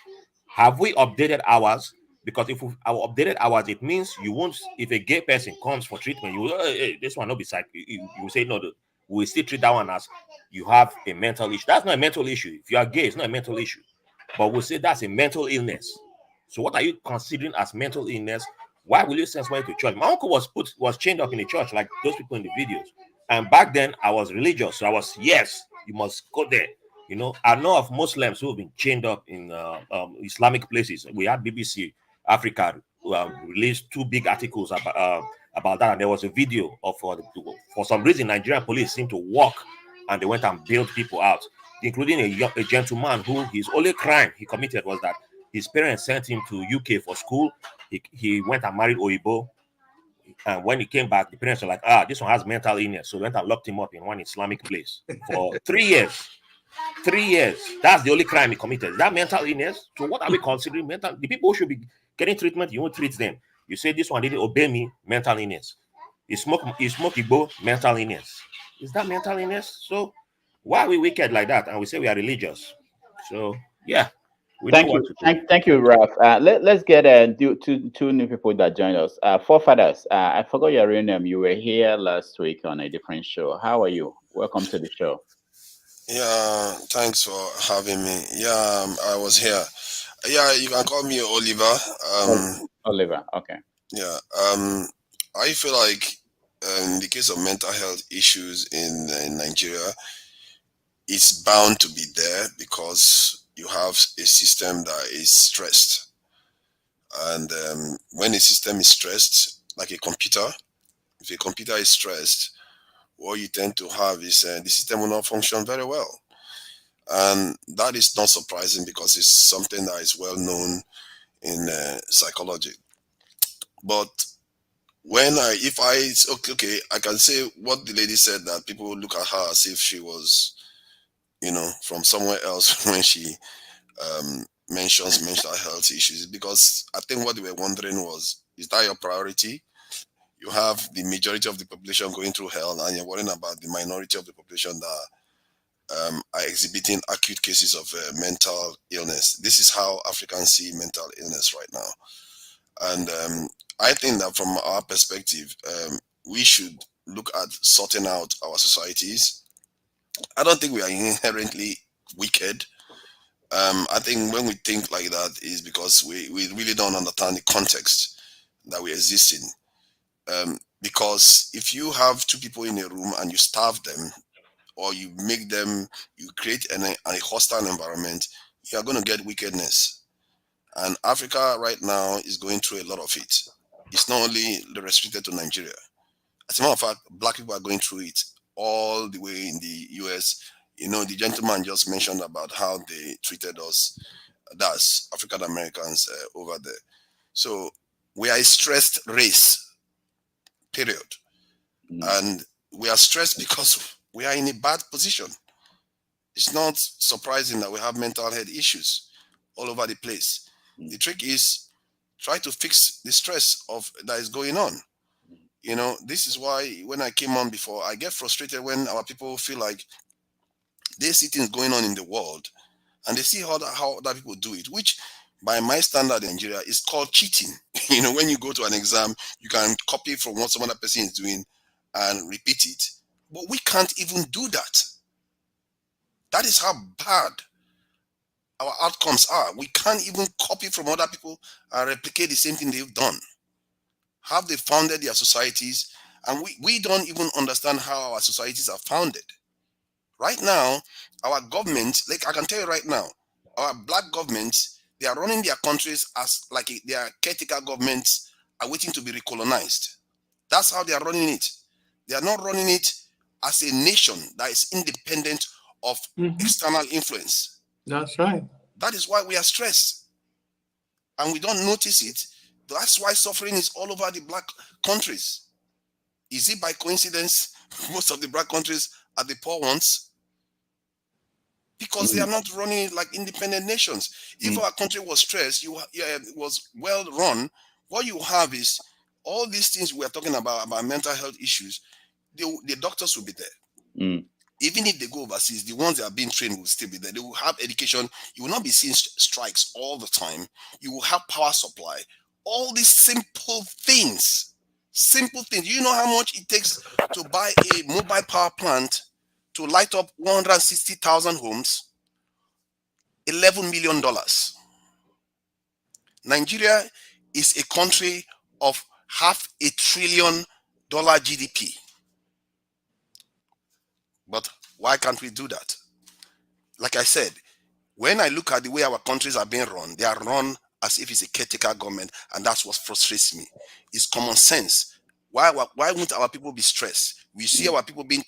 Have we updated ours? Because if we have updated ours, it means you won't. If a gay person comes for treatment, you will, hey, this one not be psych. You will say no. We still treat that one as you have a mental issue. That's not a mental issue. If you are gay, it's not a mental issue. But we'll say that's a mental illness. So what are you considering as mental illness? Why will you send somebody to church? My uncle was chained up in a church like those people in the videos. And back then I was religious, so I was, yes, you must go there. You know, I know of Muslims who have been chained up in Islamic places. We had BBC Africa released 2 big articles about that, and there was a video of for some reason Nigerian police seemed to walk and they went and bailed people out, including a gentleman who his only crime he committed was that his parents sent him to UK for school. He went and married Oyibo. And when he came back, the parents were like, this one has mental illness. So they went and locked him up in one Islamic place for 3 years. 3 years. That's the only crime he committed. Is that mental illness? So what are we considering mental? The people who should be getting treatment, you won't treat them. You say this one didn't obey me, mental illness. He smoke Igbo, mental illness. Is that mental illness? So why are we wicked like that? And we say we are religious. So yeah. Thank you, Ralph. Let's get two new people that joined us. Forefathers, I forgot your real name. You were here last week on a different show. How are you? Welcome to the show. Yeah, thanks for having me. Yeah, I was here. Yeah, you can call me Oliver. Oliver, okay. Yeah, I feel like in the case of mental health issues in Nigeria, it's bound to be there because you have a system that is stressed. And when a system is stressed, like a computer, if a computer is stressed, what you tend to have is the system will not function very well. And that is not surprising because it's something that is well known in psychology. But okay, I can say what the lady said, that people look at her as if she was, from somewhere else when she mentions mental health issues, because I think what they were wondering was, is that your priority? You have the majority of the population going through hell, and you're worrying about the minority of the population that are exhibiting acute cases of mental illness. This is how Africans see mental illness right now. And I think that from our perspective, we should look at sorting out our societies. I don't think we are inherently wicked. I think when we think like that is because we really don't understand the context that we exist in. Because if you have 2 people in a room and you starve them, or you create a hostile environment, you are going to get wickedness. And Africa right now is going through a lot of it. It's not only restricted to Nigeria. As a matter of fact, Black people are going through it all the way in the US, The gentleman just mentioned about how they treated us, that's African Americans over there. So we are a stressed race, period. And we are stressed because we are in a bad position. It's not surprising that we have mental health issues all over the place. The trick is try to fix the stress that is going on. This is why when I came on before, I get frustrated when our people feel like they see things going on in the world and they see how other people do it, which by my standard in Nigeria is called cheating. When you go to an exam, you can copy from what some other person is doing and repeat it. But we can't even do that. That is how bad our outcomes are. We can't even copy from other people and replicate the same thing they've done. Have they founded their societies? And we don't even understand how our societies are founded. Right now, our government, like I can tell you right now, our black governments, they are running their countries as like their caretaker governments are waiting to be recolonized. That's how they are running it. They are not running it as a nation that is independent of external influence. That's right. That is why we are stressed. And we don't notice it. That's why suffering is all over the black countries. Is it by coincidence most of the black countries are the poor ones? Because they are not running it like independent nations. If our country was stressed, it was well run, what you have is all these things we are talking about mental health issues, the doctors will be there. Even if they go overseas, the ones that are being trained will still be there. They will have education. You will not be seeing strikes all the time. You will have power supply. All these simple things. Simple things. You know how much it takes to buy a mobile power plant to light up 160,000 homes? $11 million. Nigeria is a country of $500 billion GDP. But why can't we do that? Like I said, when I look at the way our countries are being run, they are run as if it's a caretaker government, and that's what frustrates me. It's common sense. Why won't our people be stressed? We see our people being...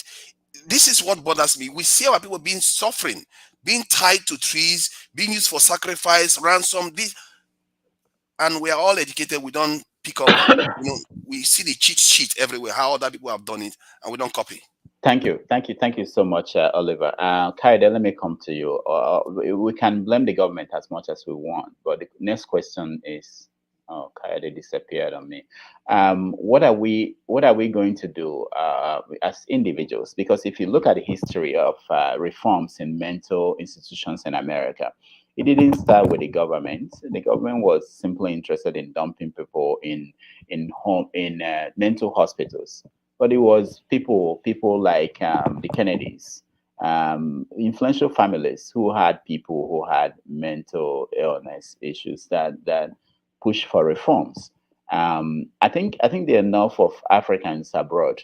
This is what bothers me. We see our people being suffering, being tied to trees, being used for sacrifice, ransom, and we are all educated. We don't pick up, we see the cheat sheet everywhere, how other people have done it, and we don't copy. Thank you so much, Oliver. Kaide, let me come to you. We can blame the government as much as we want, but the next question is, Kaide disappeared on me. What are we going to do as individuals? Because if you look at the history of reforms in mental institutions in America, it didn't start with the government. The government was simply interested in dumping people in mental hospitals. But it was people like the Kennedys, influential families who had people who had mental illness issues that pushed for reforms. I think there are enough of Africans abroad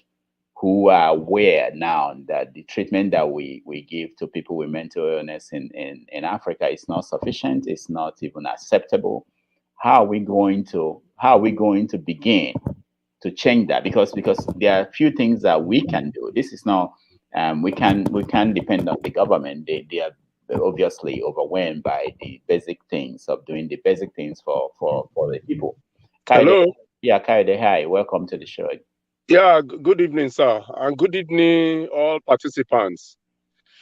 who are aware now that the treatment that we give to people with mental illness in Africa is not sufficient. It's not even acceptable. How are we going to begin to change that? Because there are a few things that we can do. This is not we can depend on the government. They are obviously overwhelmed by the basic things of doing the basic things for the people. Hello. Yeah, Kaide, hi, welcome to the show. Yeah, good evening, sir, and good evening, all participants.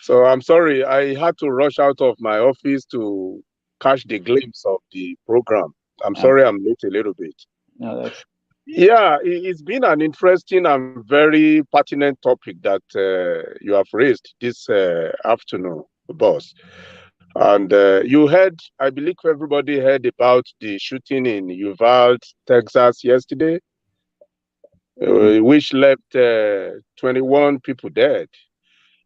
So I'm sorry, I had to rush out of my office to catch the glimpse of the program. I'm sorry I'm late a little bit. No, that's... Yeah, it's been an interesting and very pertinent topic that you have raised this afternoon, boss. And you heard, I believe everybody heard about the shooting in Uvalde, Texas yesterday, which left 21 people dead.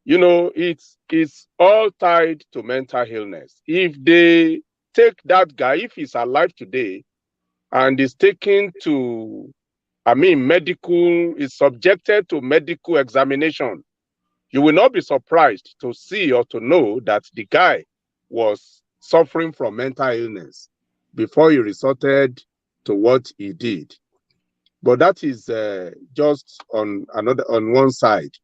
It's all tied to mental illness. If they take that guy, if he's alive today, and is taken to, is subjected to medical examination, you will not be surprised to see or to know that the guy was suffering from mental illness before he resorted to what he did. But that is just on one side.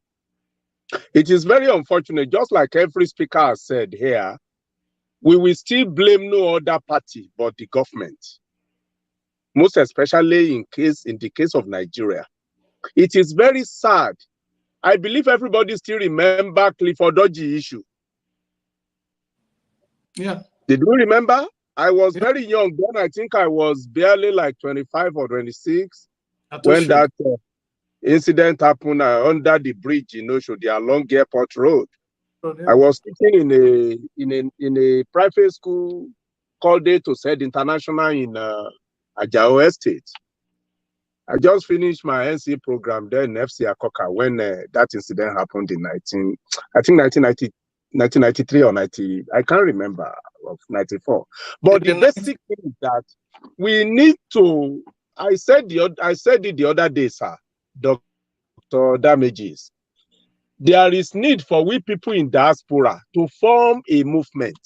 It is very unfortunate, just like every speaker has said here, we will still blame no other party but the government. Most especially in the case of Nigeria. It is very sad. I believe everybody still remember Clifford Orji issue. Yeah. Did you remember? I was very young then. I think I was barely like 25 or 26 when that incident happened under the bridge in Oshodi along Airport Road. I was teaching in a private school called Day to Said International in Ajao Estate. I just finished my NC program there in FC Akoka when that incident happened in 1993 or 90. I can't remember, of 94. But the basic thing is that we need to. I said it the other day, sir, Dr. Damages. There is need for we people in diaspora to form a movement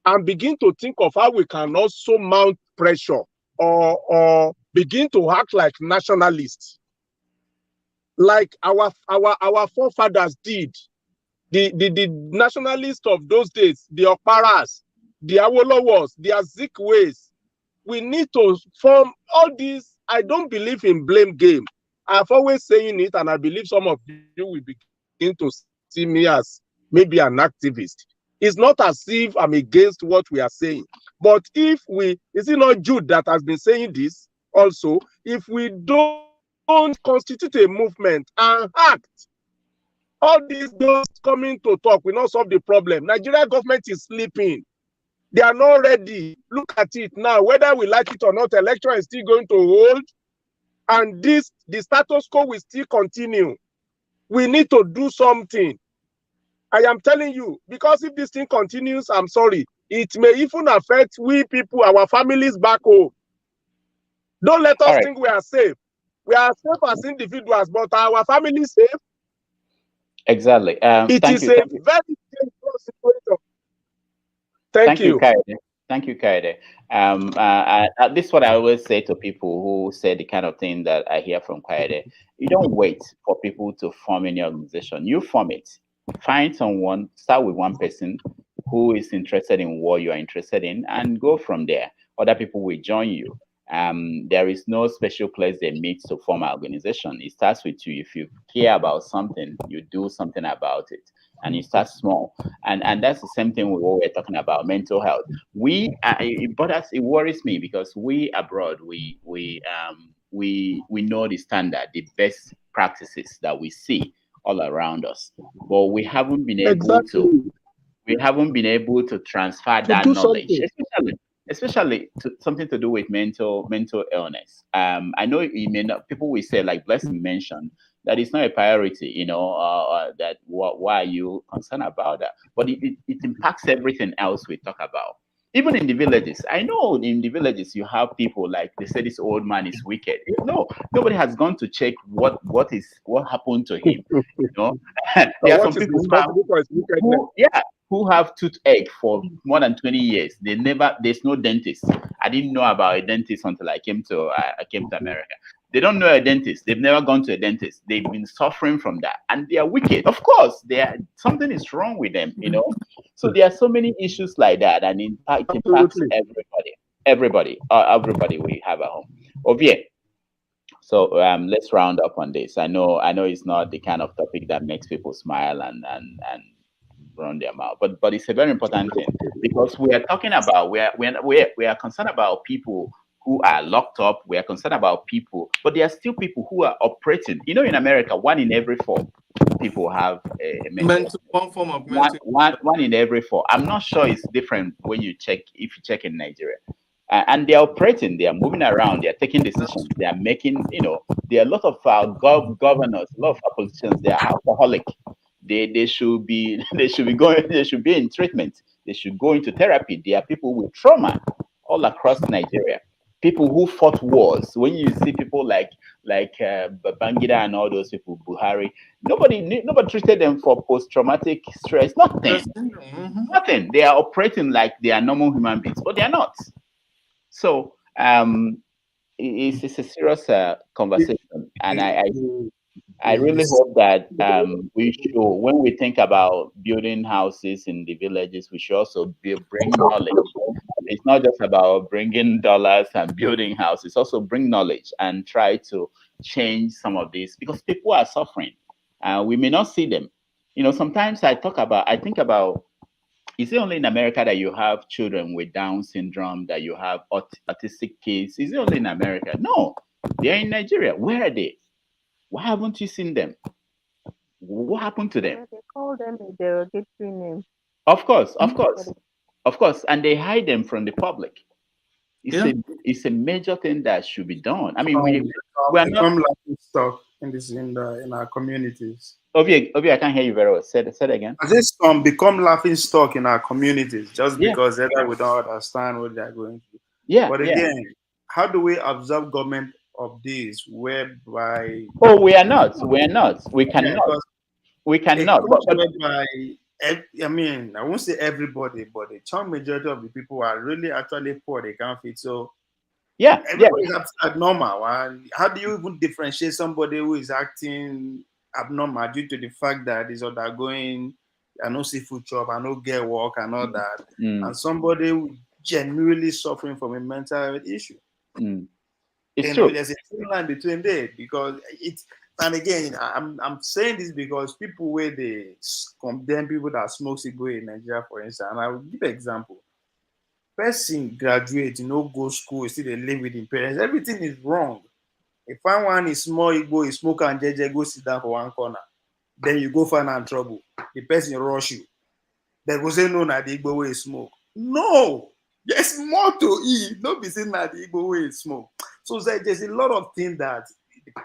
and begin to think of how we can also mount pressure or begin to act like nationalists, like our forefathers did. The nationalists of those days, the Okparas, the Awolowos, the Azikwe's. We need to form all these. I don't believe in blame game. I've always saying it, and I believe some of you will begin to see me as maybe an activist. It's not as if I'm against what we are saying. But if is it not Jude that has been saying this also? If we don't constitute a movement and act, all these just coming to talk will not solve the problem. Nigeria government is sleeping. They are not ready. Look at it now. Whether we like it or not, election is still going to hold. And the status quo will still continue. We need to do something. I am telling you, because if this thing continues, I'm sorry, it may even affect we people, our families back home. Don't let us think we are safe. We are safe as individuals, but are our families safe? Exactly. It is a very dangerous situation. Thank you. Thank you, Kaide. This is what I always say to people who say the kind of thing that I hear from Kaide. You don't wait for people to form any organization. You form it. Find someone, start with one person who is interested in what you are interested in, and go from there. Other people will join you. There is no special place they meet to form an organization. It starts with you. If you care about something, you do something about it, and you start small. And that's the same thing with what we're talking about, mental health. It worries me because we abroad, we know the standard, the best practices that we see all around us, but we haven't been able to transfer that knowledge, especially to something to do with mental illness. I know it may not, people will say, like Blessing mentioned, that it's not a priority, that why are you concerned about that? But it impacts everything else we talk about. Even in the villages, I know in the villages you have people like they say this old man is wicked. No, nobody has gone to check what happened to him. There are some people who have toothache for more than 20 years. There's no dentist. I didn't know about a dentist until I came to America. They don't know a dentist. They've never gone to a dentist. They've been suffering from that, and they are wicked. Of course, something is wrong with them, So there are so many issues like that, and it impacts everybody we have at home. Ovie. So let's round up on this. I know it's not the kind of topic that makes people smile and run their mouth, but it's a very important thing, because we are talking about we are concerned about people who are locked up. We are concerned about people, but there are still people who are operating. In America, 1 in every 4 people have a one form of mental. One in every 4. I'm not sure it's different when you check in Nigeria. And they are operating, they are moving around, they are taking decisions, they are making, there are a lot of governors, a lot of politicians, they are alcoholic. They should be in treatment. They should go into therapy. There are people with trauma all across Nigeria. People who fought wars. When you see people like Babangida and all those people, Buhari, nobody treated them for post-traumatic stress. Nothing. They are operating like they are normal human beings, but they are not. So it's a serious conversation, and I really hope that we should, when we think about building houses in the villages, we should also bring knowledge. It's not just about bringing dollars and building houses. Also bring knowledge and try to change some of this because people are suffering. We may not see them. Sometimes I think about, is it only in America that you have children with Down syndrome, that you have autistic kids? Is it only in America? No, they're in Nigeria. Where are they? Why haven't you seen them? What happened to them? Yeah, they call them a derogatory name. Of course, and they hide them from the public. It's a major thing that should be done. I mean, we are not become laughing stock in our communities. Obi, I can't hear you very well. Say it again. I just become laughing stock in our communities just because we don't understand what they're going through. Yeah. But again, how do we observe government of this whereby? Oh, we are not. We cannot. We cannot. I mean, I won't say everybody, but the strong majority of the people are really actually poor. They can't fit. So everybody is abnormal. And how do you even differentiate somebody who is acting abnormal due to the fact that is undergoing no seafood chop, I no get work and all that, and somebody who genuinely suffering from a mental health issue? It's true. There's a thin line between there because it's. And again, I'm saying this because people where they condemn people that smoke cigarette in Nigeria, for instance, and I will give an example. Person graduate, go school, still they live with the parents. Everything is wrong. If one is small, Igbo, is smoke and JJ, go sit down for one corner. Then you go find out trouble. The person rush you. They go say no, na the Igbo way smoke. No, there's more to it. Don't be saying that the Igbo way smoke. So there's a lot of things that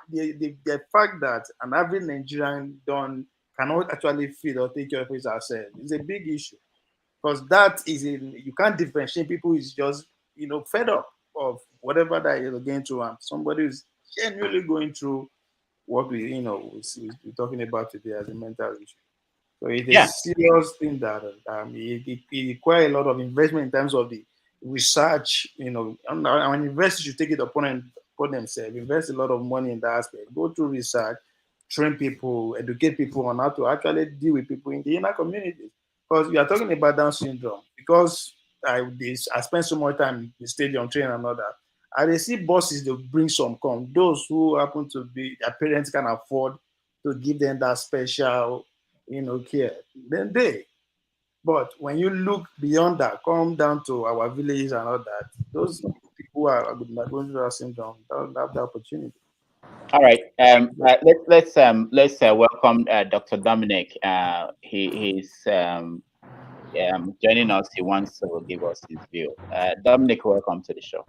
the fact that an average Nigerian cannot actually feed or take care of his ourselves is a big issue, because that is you can't differentiate people who is just fed up of whatever that you're going through, and somebody who's genuinely going through what we're talking about today as a mental issue. So it's a serious thing that it requires a lot of investment in terms of the research. Our university should take it upon themselves, invest a lot of money in that aspect, go through research, train people, educate people on how to actually deal with people in the inner communities. Because we are talking about Down syndrome. Because I spend so much time in the stadium training and all that, I see bosses that bring some come. Those who happen to be, their parents can afford to give them that special, care. Then but when you look beyond that, come down to our villages and all that, those people are going through that syndrome don't have the opportunity. All right. Let's welcome Dr. Dominic. He's joining us. He wants to give us his view. Dominic, welcome to the show.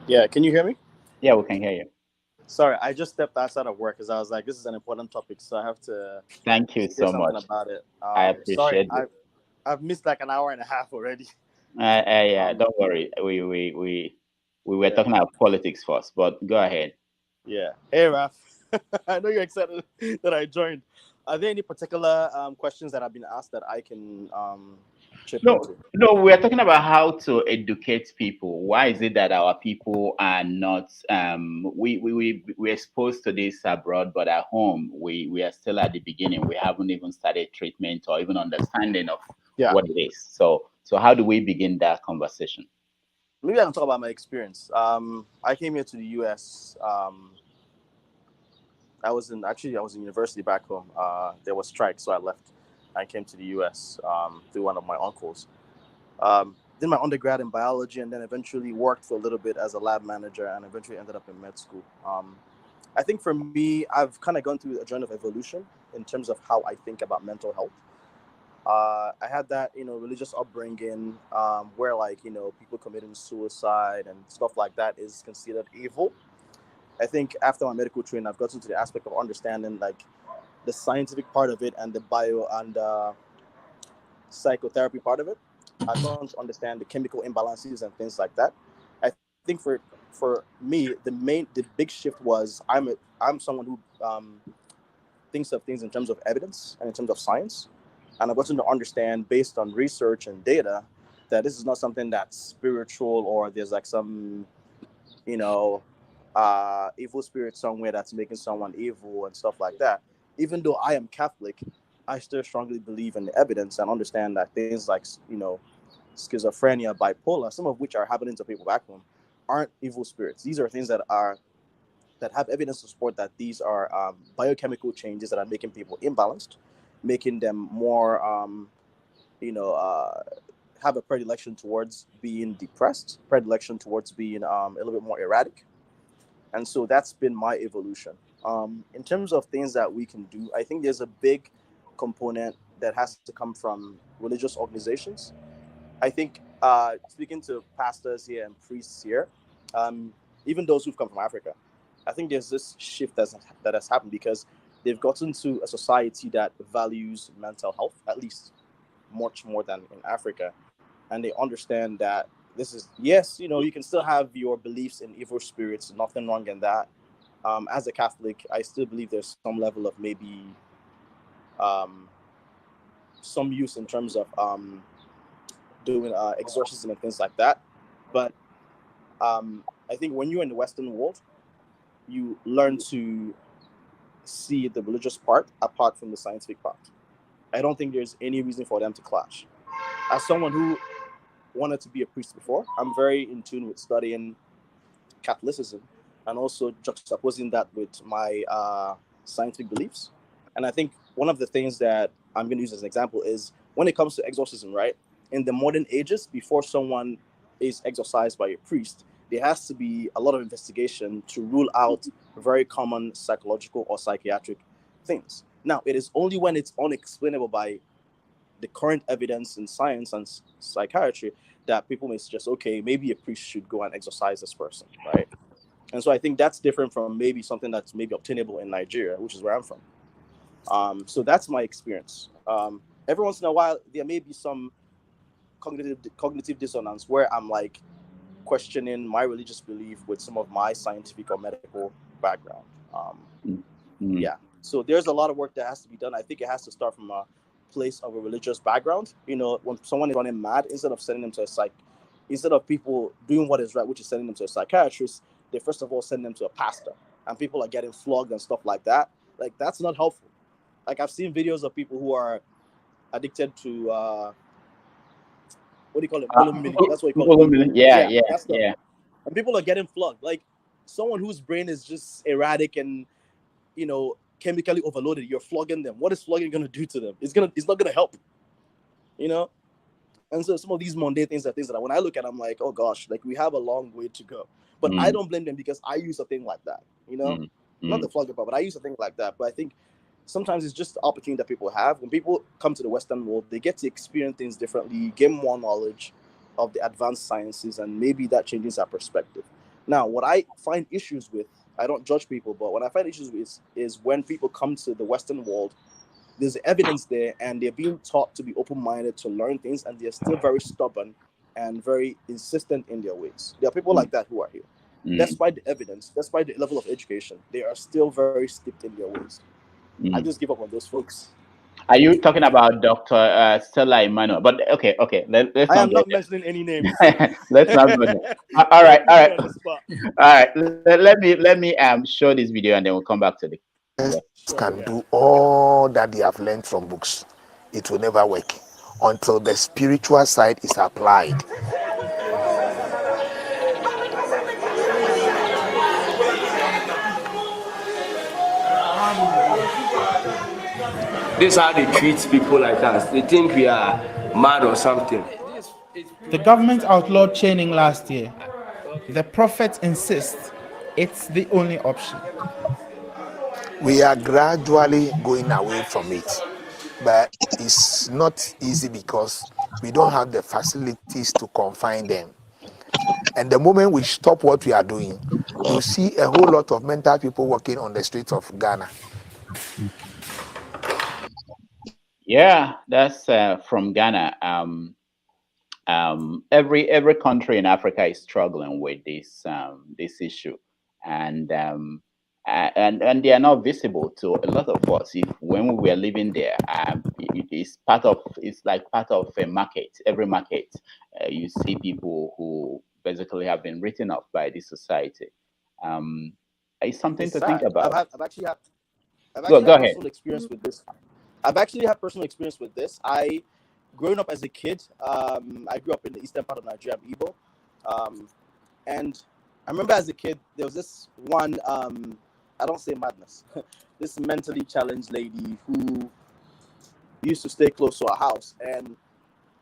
Yeah, can you hear me? Yeah, we can hear you. Sorry, I just stepped outside of work because I was like, this is an important topic, so I have to. Thank you so much about it. I appreciate it. I've missed like an hour and a half already. Don't worry. We were talking about politics first, but go ahead. Yeah. Hey, Raf. I know you're excited that I joined. Are there any particular questions that have been asked that I can chip into? No, we are talking about how to educate people. Why is it that our people are not we're exposed to this abroad, but at home we are still at the beginning. We haven't even started treatment or even understanding of what it is. So how do we begin that conversation? Maybe I can talk about my experience. I came here to the US. I was in university back home. There was strike, so I left. I came to the US through one of my uncles. Did my undergrad in biology, and then eventually worked for a little bit as a lab manager, and eventually ended up in med school. I think for me, I've kind of gone through a journey of evolution in terms of how I think about mental health. I had that, religious upbringing where people committing suicide and stuff like that is considered evil. I think after my medical training, I've gotten to the aspect of understanding the scientific part of it and the bio and psychotherapy part of it. I've gotten to understand the chemical imbalances and things like that. I think for me, the big shift was I'm someone who thinks of things in terms of evidence and in terms of science. And I've gotten to understand based on research and data that this is not something that's spiritual or there's some, evil spirit somewhere that's making someone evil and stuff like that. Even though I am Catholic, I still strongly believe in the evidence and understand that things like, schizophrenia, bipolar, some of which are happening to people back home, aren't evil spirits. These are things that have evidence to support that these are biochemical changes that are making people imbalanced, making them more, have a predilection towards being depressed, predilection towards being a little bit more erratic. And so that's been my evolution. In terms of things that we can do, I think there's a big component that has to come from religious organizations. I think speaking to pastors here and priests here, even those who've come from Africa, I think there's this shift that has happened because they've gotten to a society that values mental health, at least much more than in Africa. And they understand that this is, yes, you can still have your beliefs in evil spirits, nothing wrong in that. As a Catholic, I still believe there's some level of maybe um, some use in terms of doing exorcism and things like that. But I think when you're in the Western world, you learn to see the religious part apart from the scientific part. I don't think there's any reason for them to clash. As someone who wanted to be a priest before, I'm very in tune with studying Catholicism and also juxtaposing that with my scientific beliefs. And I think one of the things that I'm going to use as an example is when it comes to exorcism, right? In the modern ages, before someone is exorcised by a priest, there has to be a lot of investigation to rule out very common psychological or psychiatric things. Now, it is only when it's unexplainable by the current evidence in science and psychiatry that people may suggest, okay, maybe a priest should go and exorcise this person, right? And so I think that's different from maybe something that's maybe obtainable in Nigeria, which is where I'm from. So that's my experience. Every once in a while, there may be some cognitive dissonance where I'm like questioning my religious belief with some of my scientific or medical background. Yeah. So there's a lot of work that has to be done. I think it has to start from a place of a religious background. When someone is running mad, instead of people doing what is right, which is sending them to a psychiatrist, they first of all send them to a pastor, and people are getting flogged and stuff like that. Like, that's not helpful. Like, I've seen videos of people who are addicted to what do you call it? Bulimic. That's what you call it. Yeah. That's stuff. And people are getting flogged. Like, someone whose brain is just erratic and chemically overloaded, you're flogging them. What is flogging going to do to them? It's not going to help. And so some of these mundane things are things that when I look at, I'm like, oh gosh, like, we have a long way to go. But I don't blame them because I use a thing like that. Not the flogging part, but I use a thing like that. But I think sometimes it's just the opportunity that people have. When people come to the Western world, they get to experience things differently, gain more knowledge of the advanced sciences, and maybe that changes our perspective. Now, what I find issues with, I don't judge people, but what I find issues with is when people come to the Western world, there's evidence there, and they're being taught to be open-minded, to learn things, and they're still very stubborn and very insistent in their ways. There are people like that who are here. Despite the evidence, despite the level of education, they are still very steeped in their ways. I just give up on those folks. Are you talking about Dr. Stella Emmanuel? But okay. Let's I am not mentioning any names. Let's not go there. All right. Let me show this video, and then we'll come back to the. Can do all that they have learned from books. It will never work until the spiritual side is applied. This is how they treat people like us. They think we are mad or something. The government outlawed chaining last year. The prophets insist it's the only option. We are gradually going away from it, but it's not easy because we don't have the facilities to confine them. And the moment we stop what we are doing, you see a whole lot of mental people walking on the streets of Ghana. Yeah, that's from Ghana. Every country in Africa is struggling with this issue, and they are not visible to a lot of us. When we were living there, it's like part of a market. Every market, you see people who basically have been written off by this society, It's something It's to think sad. about. I've actually Go had ahead. personal experience with this. I've actually had personal experience with this. Growing up as a kid, I grew up in the eastern part of Nigeria, I'm Igbo, and I remember as a kid there was this one. I don't say madness. This mentally challenged lady who used to stay close to our house, and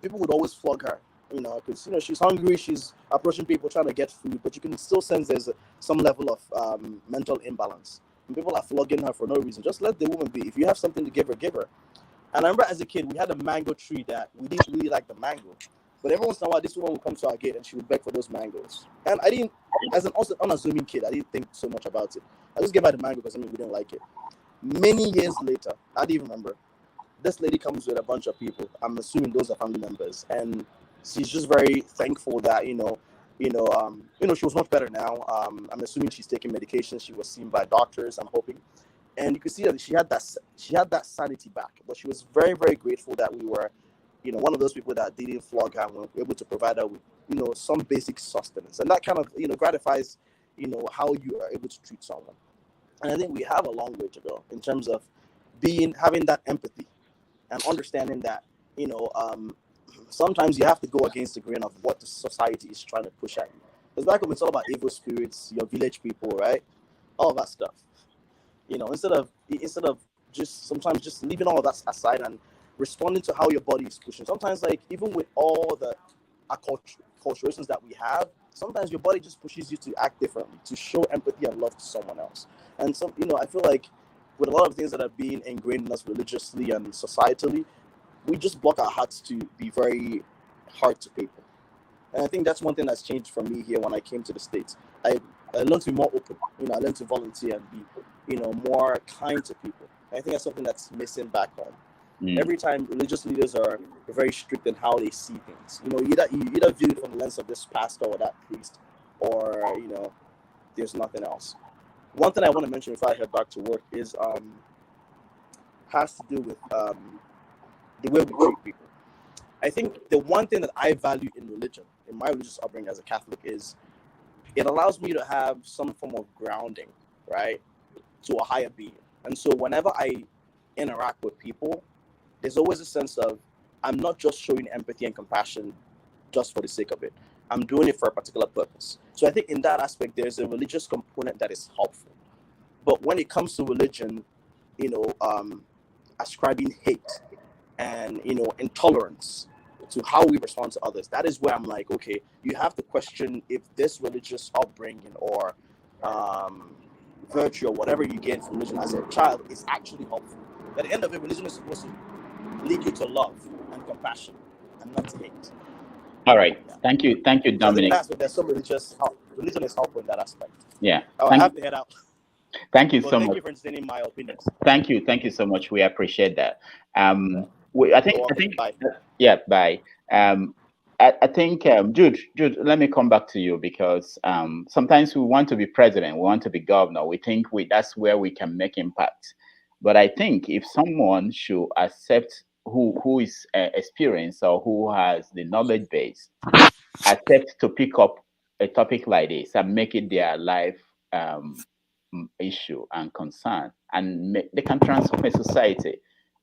people would always flog her. Because she's hungry, she's approaching people trying to get food, but you can still sense there's some level of mental imbalance. And people are flogging her for no reason. Just let the woman be. If you have something to give her, give her. And I remember as a kid, we had a mango tree that we didn't really like the mango. But every once in a while, this woman would come to our gate and she would beg for those mangoes. And I didn't, as an unassuming kid, I didn't think so much about it. I just gave her the mango because we didn't like it. Many years later, I didn't remember, this lady comes with a bunch of people. I'm assuming those are family members. And she's just very thankful that, she was much better now. I'm assuming she's taking medication. She was seen by doctors, I'm hoping. And you could see that she had that sanity back. But she was very, very grateful that we were, one of those people that didn't flog her and were able to provide her with, some basic sustenance. And that kind of, gratifies, how you are able to treat someone. And I think we have a long way to go in terms of having that empathy and understanding that, sometimes you have to go against the grain of what the society is trying to push at you. Because back home, it's all about evil spirits, your village people, right? All that stuff. Instead of just sometimes just leaving all of that aside and responding to how your body is pushing. Sometimes, like, even with all the acculturations that we have, sometimes your body just pushes you to act differently, to show empathy and love to someone else. And some, I feel like with a lot of things that are being ingrained in us religiously and societally, we just block our hearts to be very hard to people. And I think that's one thing that's changed for me here when I came to the States. I learned to be more open. I learned to volunteer and be, more kind to people. And I think that's something that's missing back home. Every time religious leaders are very strict in how they see things. You either view it from the lens of this pastor or that priest, or there's nothing else. One thing I want to mention before I head back to work is has to do with the way we treat people. I think the one thing that I value in religion, in my religious upbringing as a Catholic, is it allows me to have some form of grounding, right, to a higher being. And so whenever I interact with people, there's always a sense of I'm not just showing empathy and compassion just for the sake of it. I'm doing it for a particular purpose. So I think in that aspect, there's a religious component that is helpful. But when it comes to religion, ascribing hate and, intolerance to how we respond to others, that is where I'm like, okay, you have to question if this religious upbringing or virtue or whatever you gain from religion as a child is actually helpful. At the end of it, religion is supposed to lead you to love and compassion and not to hate. All right. Thank you, Dominic. So there's some religion is helpful in that aspect. Yeah. I have to head out. Thank you so much. Thank you for entertaining my opinions. Thank you so much. We appreciate that. I think. Bye. Yeah. Bye. I think, Jude, let me come back to you because sometimes we want to be president, we want to be governor. We think that's where we can make impact. But I think if someone should accept who is experienced or who has the knowledge base, accept to pick up a topic like this and make it their life issue and concern, and they can transform a society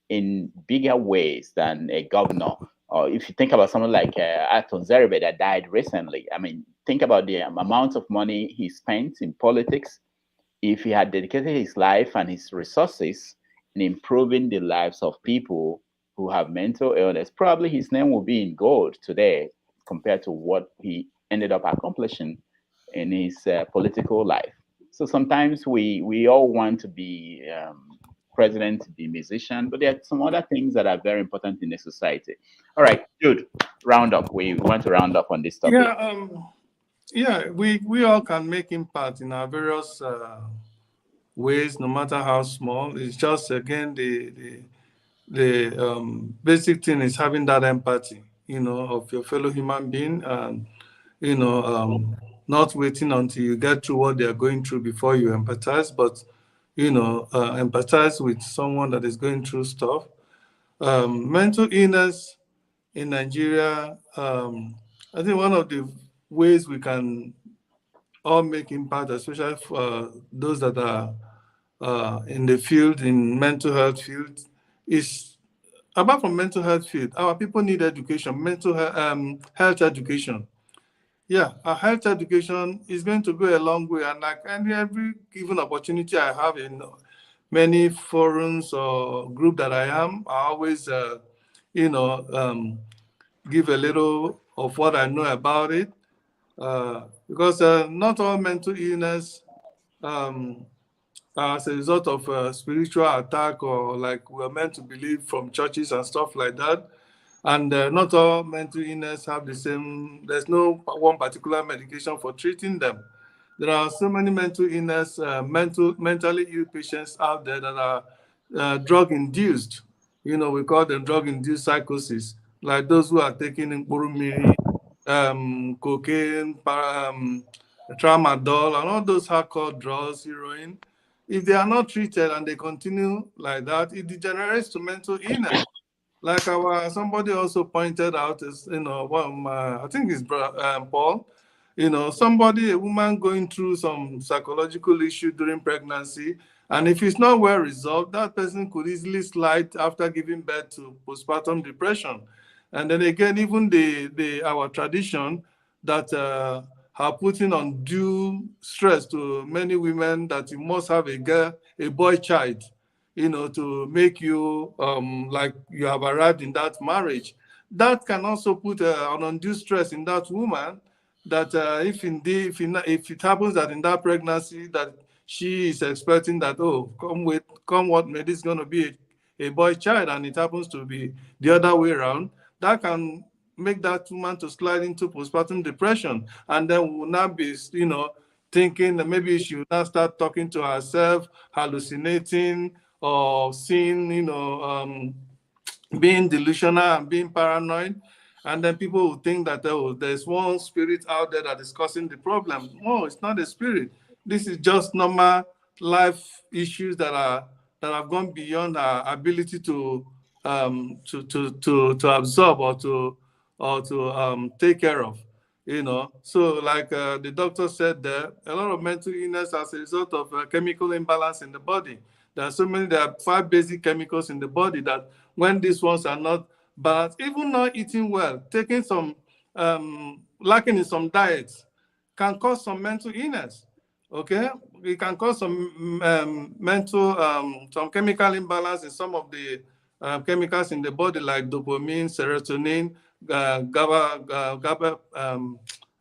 in bigger ways than a governor. Or if you think about someone like Aton Zeribe that died recently, I mean, think about the amount of money he spent in politics. If he had dedicated his life and his resources in improving the lives of people who have mental illness, probably his name will be in gold today compared to what he ended up accomplishing in his political life. So sometimes we all want to be president, be musician, but there are some other things that are very important in the society. All right, Jude, round up. We want to round up on this topic. Yeah, we all can make impact in our various ways, no matter how small. It's just, again, the basic thing is having that empathy, of your fellow human being, and not waiting until you get through what they are going through before you empathize, but empathize with someone that is going through stuff. Mental illness in Nigeria, I think one of the ways we can all make impact, especially for those that are in the field, in mental health field, is apart from mental health field, our people need education, mental health education. Yeah, our health education is going to go a long way, and like every given opportunity I have in many forums or group that I am, I always, give a little of what I know about it, because not all mental illness as a result of a spiritual attack or like we're meant to believe from churches and stuff like that. And not all mental illness have the same, there's no one particular medication for treating them. There are so many mental illness, mentally ill patients out there that are drug-induced. We call them drug-induced psychosis, like those who are taking Mkpurumiri, cocaine, tramadol, and all those hardcore drugs, heroin. If they are not treated and they continue like that, it degenerates to mental illness. Like somebody also pointed out, is I think it's Paul. A woman going through some psychological issue during pregnancy, and if it's not well resolved, that person could easily slide after giving birth to postpartum depression. And then again, even our tradition that are putting undue stress to many women that you must have a boy child, to make you like you have arrived in that marriage. That can also put an undue stress in that woman, that if it happens that in that pregnancy that she is expecting that, oh, come what may, this is going to be a boy child, and it happens to be the other way around, that can make that woman to slide into postpartum depression, and then will not be, thinking that maybe she will now start talking to herself, hallucinating, or seeing, being delusional and being paranoid. And then people will think that, oh, there's one spirit out there that is causing the problem. No, it's not a spirit. This is just normal life issues that have gone beyond our ability to absorb or to take care of. So like the doctor said there, a lot of mental illness as a result of chemical imbalance in the body. There are 5 basic chemicals in the body that when these ones are not balanced, even not eating well, taking some, lacking in some diets, can cause some mental illness. Okay, it can cause some some chemical imbalance in some of the chemicals in the body, like dopamine, serotonin, GABA,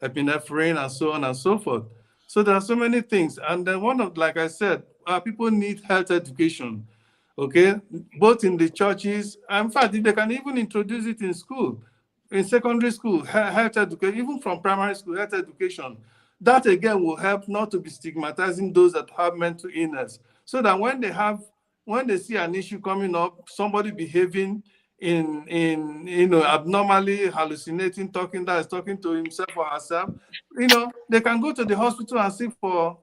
epinephrine, and so on and so forth. So there are so many things. And then like I said, people need health education, okay? Both in the churches, in fact, they can even introduce it in school, in secondary school, health education, even from primary school, health education. That again will help not to be stigmatizing those that have mental illness, so that when they see an issue coming up, somebody behaving in abnormally, hallucinating, talking to himself or herself, they can go to the hospital and seek for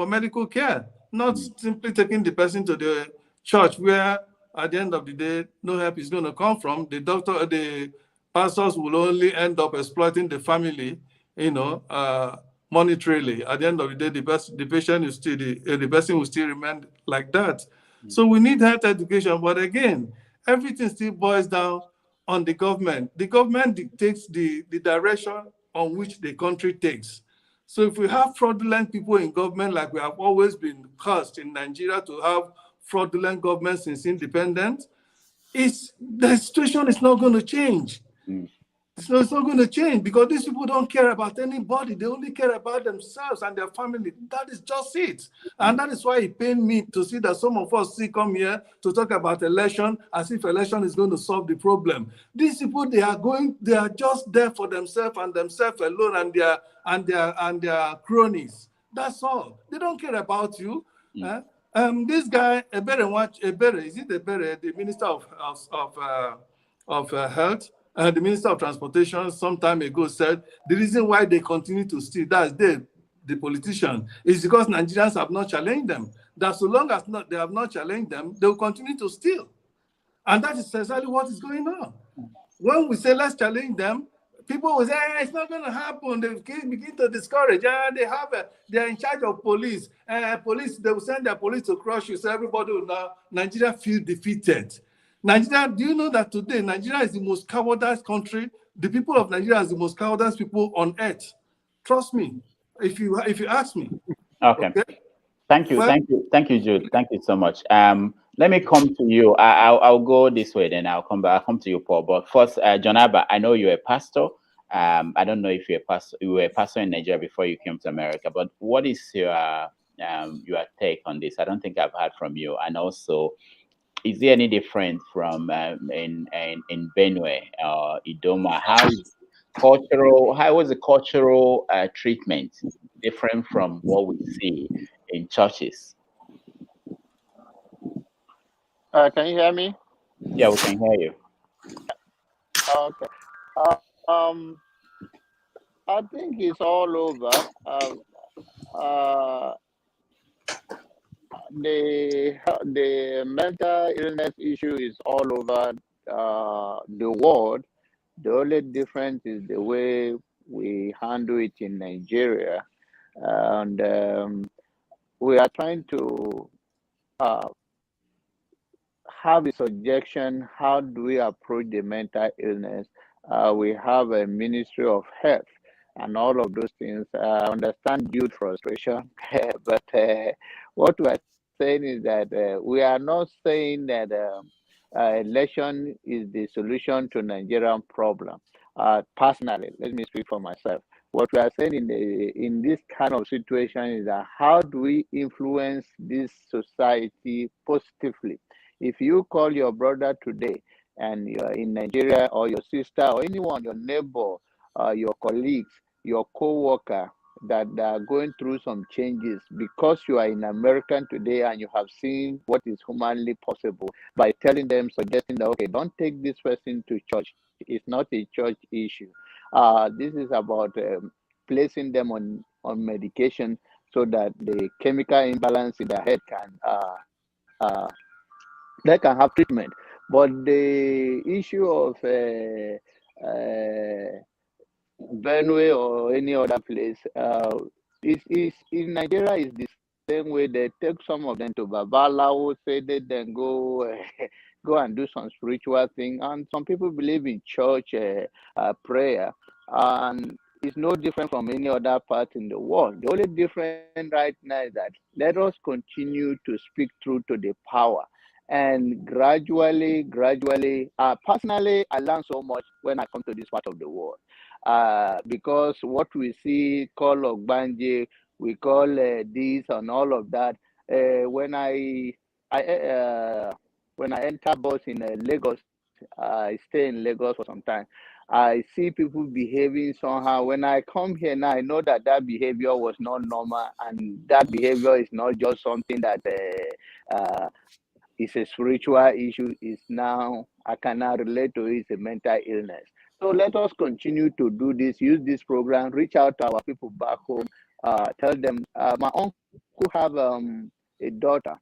medical care, not simply taking the person to the church where at the end of the day no help is going to come from. The pastors will only end up exploiting the family, monetarily. At the end of the day, the patient is still the person will still remain like that. So we need health education, but again, everything still boils down on the government. The government dictates the direction on which the country takes. So if we have fraudulent people in government, like we have always been cursed in Nigeria to have fraudulent government since independence, the situation is not going to change. So it's not going to change, because these people don't care about anybody. They only care about themselves and their family. That is just it. And that is why it pained me to see that some of us come here to talk about election as if election is going to solve the problem. These people, they are just there for themselves and themselves alone and their cronies. That's all. They don't care about you. This guy, Ebere, is it Ebere, the Minister of Health? The Minister of Transportation some time ago said the reason why they continue to steal, that's the politician, is because Nigerians have not challenged them. That so long as they have not challenged them, they will continue to steal. And that is exactly what is going on. When we say let's challenge them, people will say, it's not going to happen. They begin to discourage. They're in charge of police. Police, they will send their police to crush you. So everybody will now, Nigeria feel defeated. Nigeria, do you know that today Nigeria is the most cowardice country? The people of Nigeria is the most cowardice people on earth. Trust me, if you ask me. Okay. Thank you, Jude. Thank you so much. Let me come to you. I'll go this way, then I'll come back. I'll come to you, Paul. But first, John Abba, I know you're a pastor. I don't know if you're a pastor. You were a pastor in Nigeria before you came to America. But what is your take on this? I don't think I've heard from you. And also, is there any difference from in Benue or Idoma? How was the cultural treatment different from what we see in churches? Can you hear me? Yeah, we can hear you. Okay. I think it's all over. The mental illness issue is all over the world. The only difference is the way we handle it in Nigeria, and we are trying to have a suggestion. How do we approach the mental illness? We have a Ministry of Health and all of those things. I understand due frustration, but what we are saying is that we are not saying that election is the solution to Nigerian problem. Personally, let me speak for myself. What we are saying in this kind of situation is that how do we influence this society positively? If you call your brother today and you're in Nigeria, or your sister, or anyone, your neighbor, your colleagues, your co-worker that are going through some changes, because you are in America today and you have seen what is humanly possible, by telling them, suggesting that, okay, don't take this person to church. It's not a church issue. This is about placing them on medication so that the chemical imbalance in their head can have treatment. But the issue of Benue or any other place is in Nigeria is the same way. They take some of them to Babalawo, say they then go go and do some spiritual thing, and some people believe in church prayer, and it's no different from any other part in the world. The only difference right now is that let us continue to speak through to the power. And gradually, personally, I learn so much when I come to this part of the world. Because what we see, call Ogbanje, we call this and all of that. When I enter bus in Lagos, I stay in Lagos for some time. I see people behaving somehow. When I come here now, I know that behavior was not normal, and that behavior is not just something that is a spiritual issue. Is now I can now relate to it, it's a mental illness. So let us continue to do this, use this program, reach out to our people back home, tell them. My uncle have a daughter.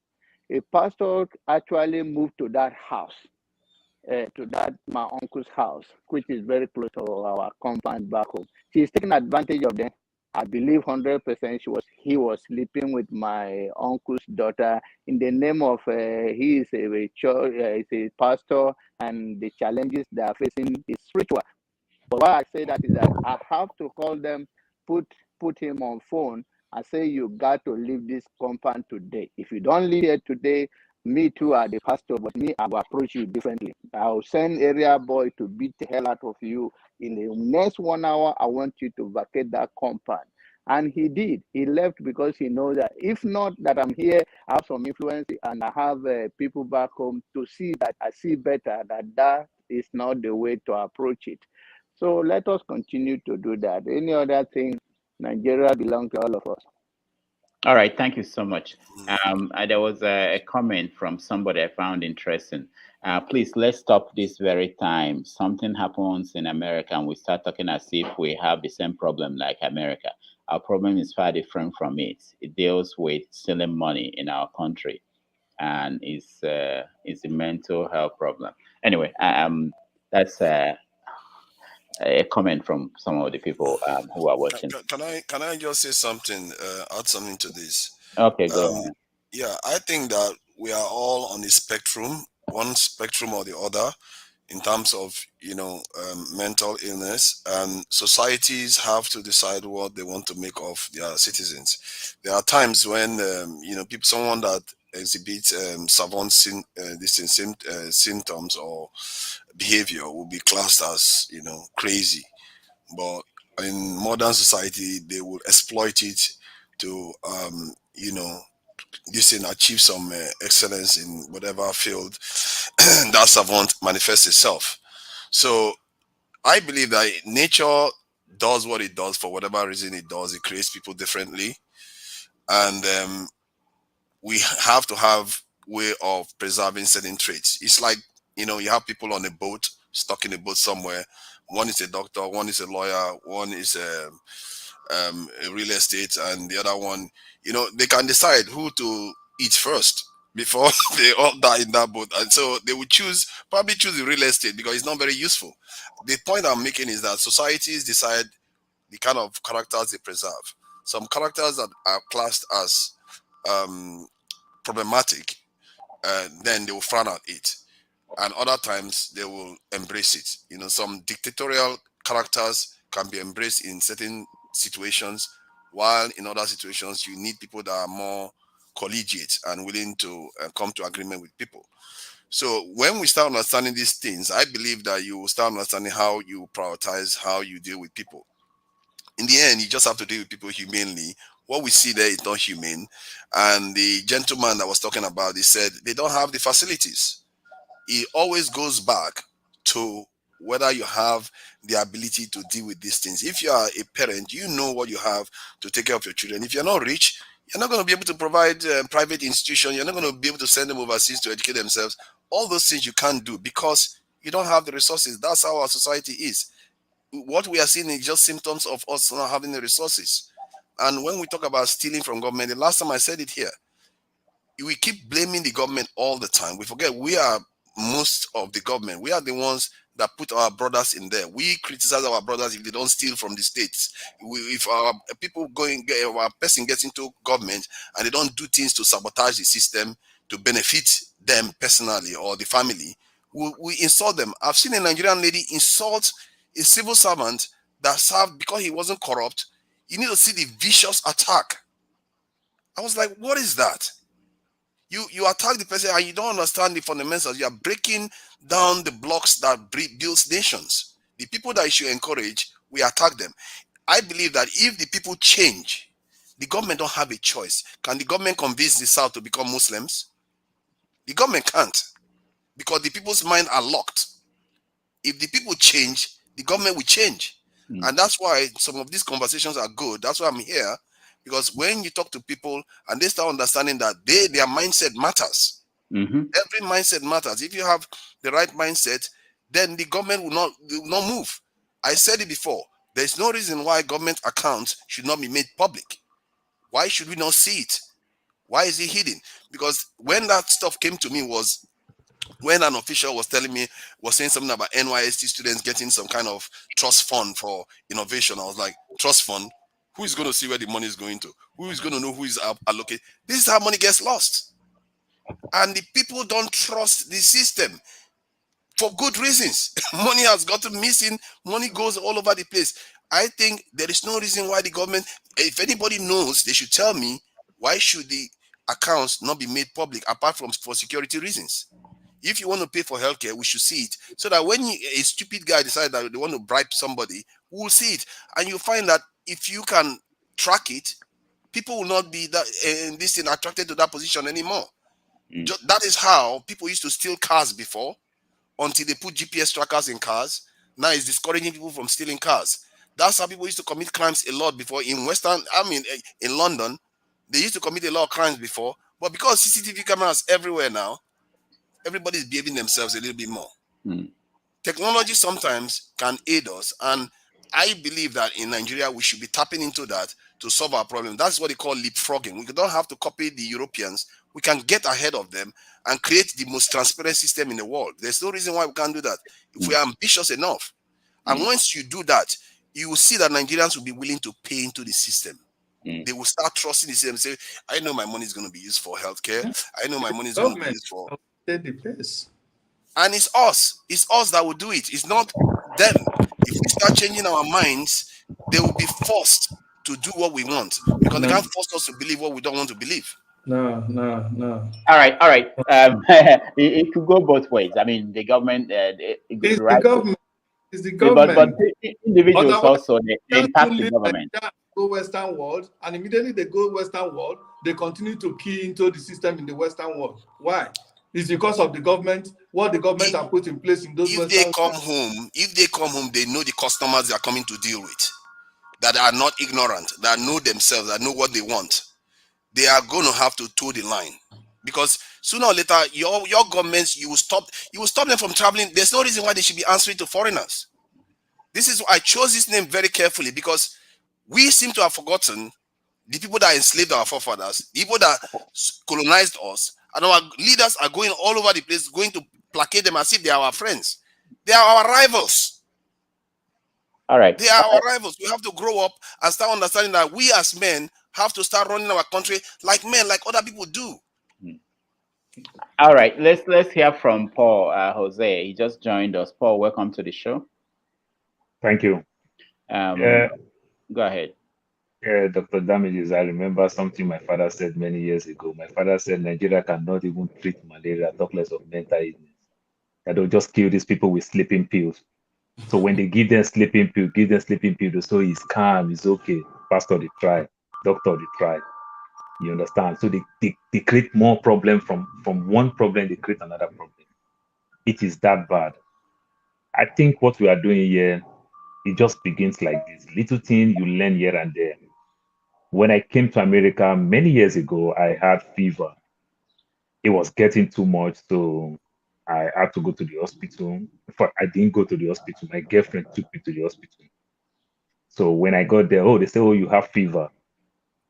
A pastor actually moved to that house, my uncle's house, which is very close to our compound back home. She's taking advantage of them. I believe 100% he was sleeping with my uncle's daughter in the name of he is a church, is a pastor, and the challenges they are facing is spiritual. But why I say that is that I have to call them, put him on phone, and say you got to leave this compound today. If you don't leave here today, me too are the pastor, but me, I will approach you differently. I'll send area boy to beat the hell out of you. In the next 1 hour, I want you to vacate that compound. And he did. He left because he knows that if not that I'm here, I have some influence and I have people back home to see that I see better, that is not the way to approach it. So let us continue to do that. Any other thing, Nigeria belongs to all of us. All right, thank you so much. There was a comment from somebody I found interesting. Please, let's stop this very time. Something happens in America and we start talking as if we have the same problem like America. Our problem is far different from it. It deals with stealing money in our country, and it's a mental health problem. Anyway, that's a comment from some of the people who are watching. Can I just say something? Add something to this. Okay, go ahead. Yeah, I think that we are all on the spectrum, one spectrum or the other, in terms of mental illness, and societies have to decide what they want to make of their citizens. There are times when someone that exhibits savant symptoms or behavior will be classed as crazy, but in modern society they will exploit it to achieve some excellence in whatever field that savant manifests itself. So I believe that nature does what it does for whatever reason it does. It creates people differently, and we have to have way of preserving certain traits. It's like you have people on a boat, stuck in a boat somewhere. One is a doctor, one is a lawyer, one is a real estate, and the other one, they can decide who to eat first before they all die in that boat, and so they would probably choose the real estate because it's not very useful. The point I'm making is that societies decide the kind of characters they preserve. Some characters that are classed as problematic, then they will frown at it, and other times they will embrace it. Some dictatorial characters can be embraced in certain situations, while in other situations you need people that are more collegiate and willing to come to agreement with people. So when we start understanding these things, I believe that you will start understanding how you prioritize, how you deal with people. In the end, you just have to deal with people humanely. What we see there is not humane. And the gentleman that was talking about, he said they don't have the facilities. It always goes back to whether you have the ability to deal with these things. If you are a parent, you know what you have to take care of your children. If you're not rich, you're not going to be able to provide private institution. You're not going to be able to send them overseas to educate themselves. All those things you can't do because you don't have the resources. That's how our society is. What we are seeing is just symptoms of us not having the resources. And when we talk about stealing from government, the last time I said it here, we keep blaming the government all the time. We forget we are most of the government. We are the ones that put our brothers in there. We criticize our brothers if they don't steal from the states. If our people our person gets into government and they don't do things to sabotage the system to benefit them personally or the family, we insult them. I've seen a Nigerian lady insult a civil servant that served because he wasn't corrupt. You need to see the vicious attack. I was like, what is that? You attack the person and you don't understand the fundamentals. You are breaking down the blocks that builds nations. The people that you should encourage, we attack them. I believe that if the people change, the government don't have a choice. Can the government convince the South to become Muslims? The government can't, because the people's mind are locked. If the people change, the government will change. And that's why some of these conversations are good. That's why I'm here. Because when you talk to people and they start understanding that their mindset matters, every mindset matters. If you have the right mindset, then the government will not move. I said it before. There's no reason why government accounts should not be made public. Why should we not see it? Why is it hidden? Because when that stuff came to me was when an official was saying something about NYST students getting some kind of trust fund for innovation. I was like, trust fund? Who is going to see where the money is going to? Who is going to know who is allocated? This is how money gets lost. And the people don't trust the system for good reasons. Money has gotten missing. Money goes all over the place. I think there is no reason why the government, if anybody knows, they should tell me, why should the accounts not be made public apart from for security reasons? If you want to pay for healthcare, we should see it, so that when a stupid guy decides that they want to bribe somebody, we will see it. And you find that if you can track it, people will not be attracted to that position anymore. That is how people used to steal cars before, until they put GPS trackers in cars. Now it's discouraging people from stealing cars. That's how people used to commit crimes a lot before in in London. They used to commit a lot of crimes before, but because CCTV cameras everywhere now, everybody's behaving themselves a little bit more. Technology sometimes can aid us, and I believe that in Nigeria we should be tapping into that to solve our problem. That's what they call leapfrogging. We don't have to copy the Europeans. We can get ahead of them and create the most transparent system in the world. There's no reason why we can't do that if we are ambitious enough. And once you do that, you will see that Nigerians will be willing to pay into the system. They will start trusting the system. Say, I know my money is going to be used for healthcare. I know my money is going to be used for. The pace. And it's us. It's us that will do it. It's not them. If we start changing our minds, they will be forced to do what we want because they can't force us to believe what we don't want to believe. No. All right. It could go both ways. I mean, the government, It's the government. It's the government. But individuals Otherwise, also they impact the leave government. Nigeria, go Western world, and immediately they go Western world, they continue to key into the system in the Western world. Why? It's because of the government, what the government have put in place in those If Western they come home, they know the customers they are coming to deal with, that are not ignorant, that know themselves, that know what they want. They are going to have to toe the line, because sooner or later, your governments, you will stop them from traveling. There's no reason why they should be answering to foreigners. This is why I chose this name very carefully, because we seem to have forgotten the people that enslaved our forefathers, the people that colonized us, and our leaders are going all over the place, going to placate them as if they are our friends. They are our rivals. All right. They are our rivals. We have to grow up and start understanding that we as men have to start running our country like men, like other people do. All right. Let's hear from Paul Jose. He just joined us. Paul, welcome to the show. Thank you. Go ahead. Dr. Damages, I remember something my father said many years ago. My father said Nigeria cannot even treat malaria, talk less of mental illness. That they'll just kill these people with sleeping pills. So when they give them sleeping pill, so he's calm, he's okay. Pastor, they try. Doctor, they try. You understand? So they create more problem from one problem, they create another problem. It is that bad. I think what we are doing here, it just begins like this. Little thing you learn here and there. When I came to America many years ago, I had fever. It was getting too much, so I had to go to the hospital. In fact, I didn't go to the hospital. My girlfriend took me to the hospital. So when I got there, they say, you have fever.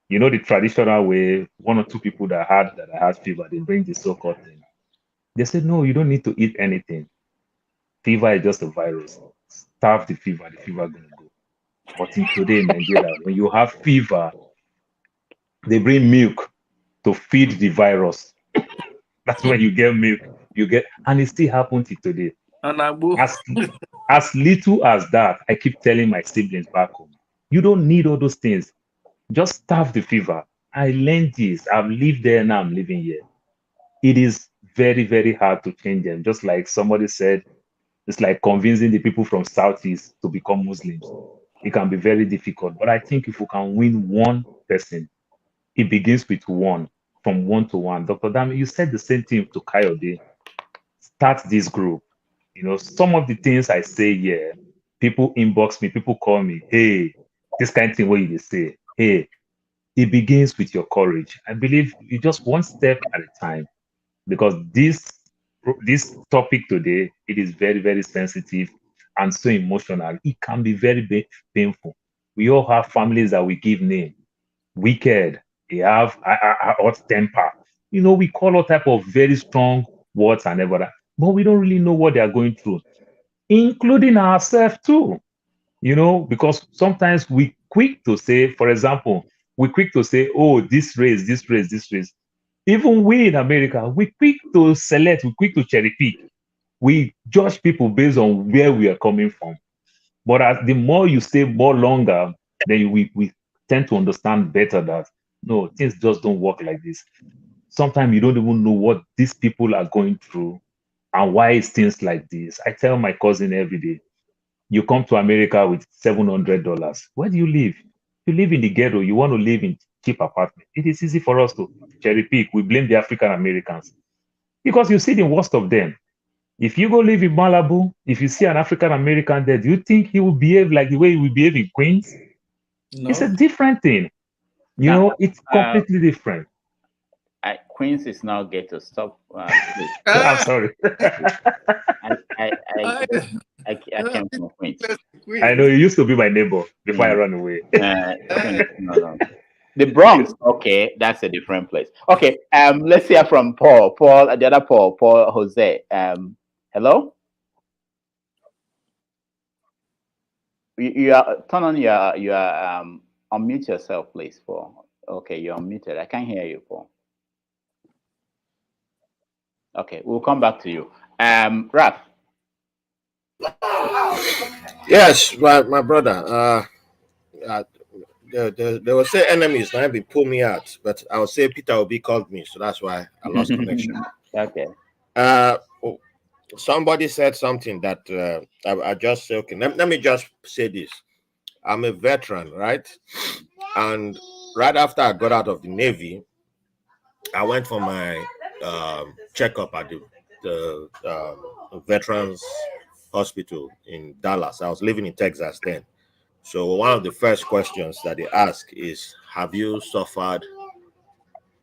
You know, the traditional way, one or two people that had fever, they bring the so-called thing. They said, no, you don't need to eat anything. Fever is just a virus. Starve the fever gonna go. But in today in Nigeria, when you have fever, they bring milk to feed the virus. That's when you get milk. And it still happens till today. As little as that, I keep telling my siblings back home, you don't need all those things. Just starve the fever. I learned this. I've lived there, now I'm living here. It is very, very hard to change them. Just like somebody said, it's like convincing the people from Southeast to become Muslims. It can be very difficult. But I think if we can win one person, it begins with one, from one to one. Dr. Dami, you said the same thing to Kayode. Start this group. You know, some of the things I say here, people inbox me, people call me, hey, this kind of thing where you say, hey, it begins with your courage. I believe you just one step at a time, because this topic today, it is very, very sensitive and so emotional. It can be very painful. We all have families that we give name. Wicked, they have a hot temper. You know, we call all type of very strong words and everything, but we don't really know what they are going through, including ourselves too. You know, because sometimes we quick to say, for example, oh, this race. Even we in America, we quick to select, we quick to cherry pick. We judge people based on where we are coming from. But as the more you stay more longer, then we tend to understand better that no, things just don't work like this. Sometimes you don't even know what these people are going through and why it's things like this. I tell my cousin every day, you come to America with $700. Where do you live? You live in the ghetto. You want to live in cheap apartment. It is easy for us to cherry pick. We blame the African Americans because you see the worst of them. If you go live in Malibu, if you see an African American there, do you think he will behave like the way he will behave in Queens? No. It's a different thing. You know, it's completely different. Queens is now ghetto. Stop. I'm sorry. I came from Queens. I know, you used to be my neighbor before I ran away. No. The Bronx, okay, that's a different place. Okay, let's hear from Paul, the other Paul Jose. Hello? You are turn on your unmute yourself, please. Okay, you're unmuted. I can't hear you, Paul. Okay, we'll come back to you. Raf. Yes, my brother. They will say enemies now they pull me out, but I will say Peter Obi called me, so that's why I lost connection. Okay. Somebody said something that I just say, okay, let me just say this. I'm a veteran, right? And right after I got out of the Navy, I went for my checkup at the Veterans Hospital in Dallas. I was living in Texas then. So one of the first questions that they ask is, have you suffered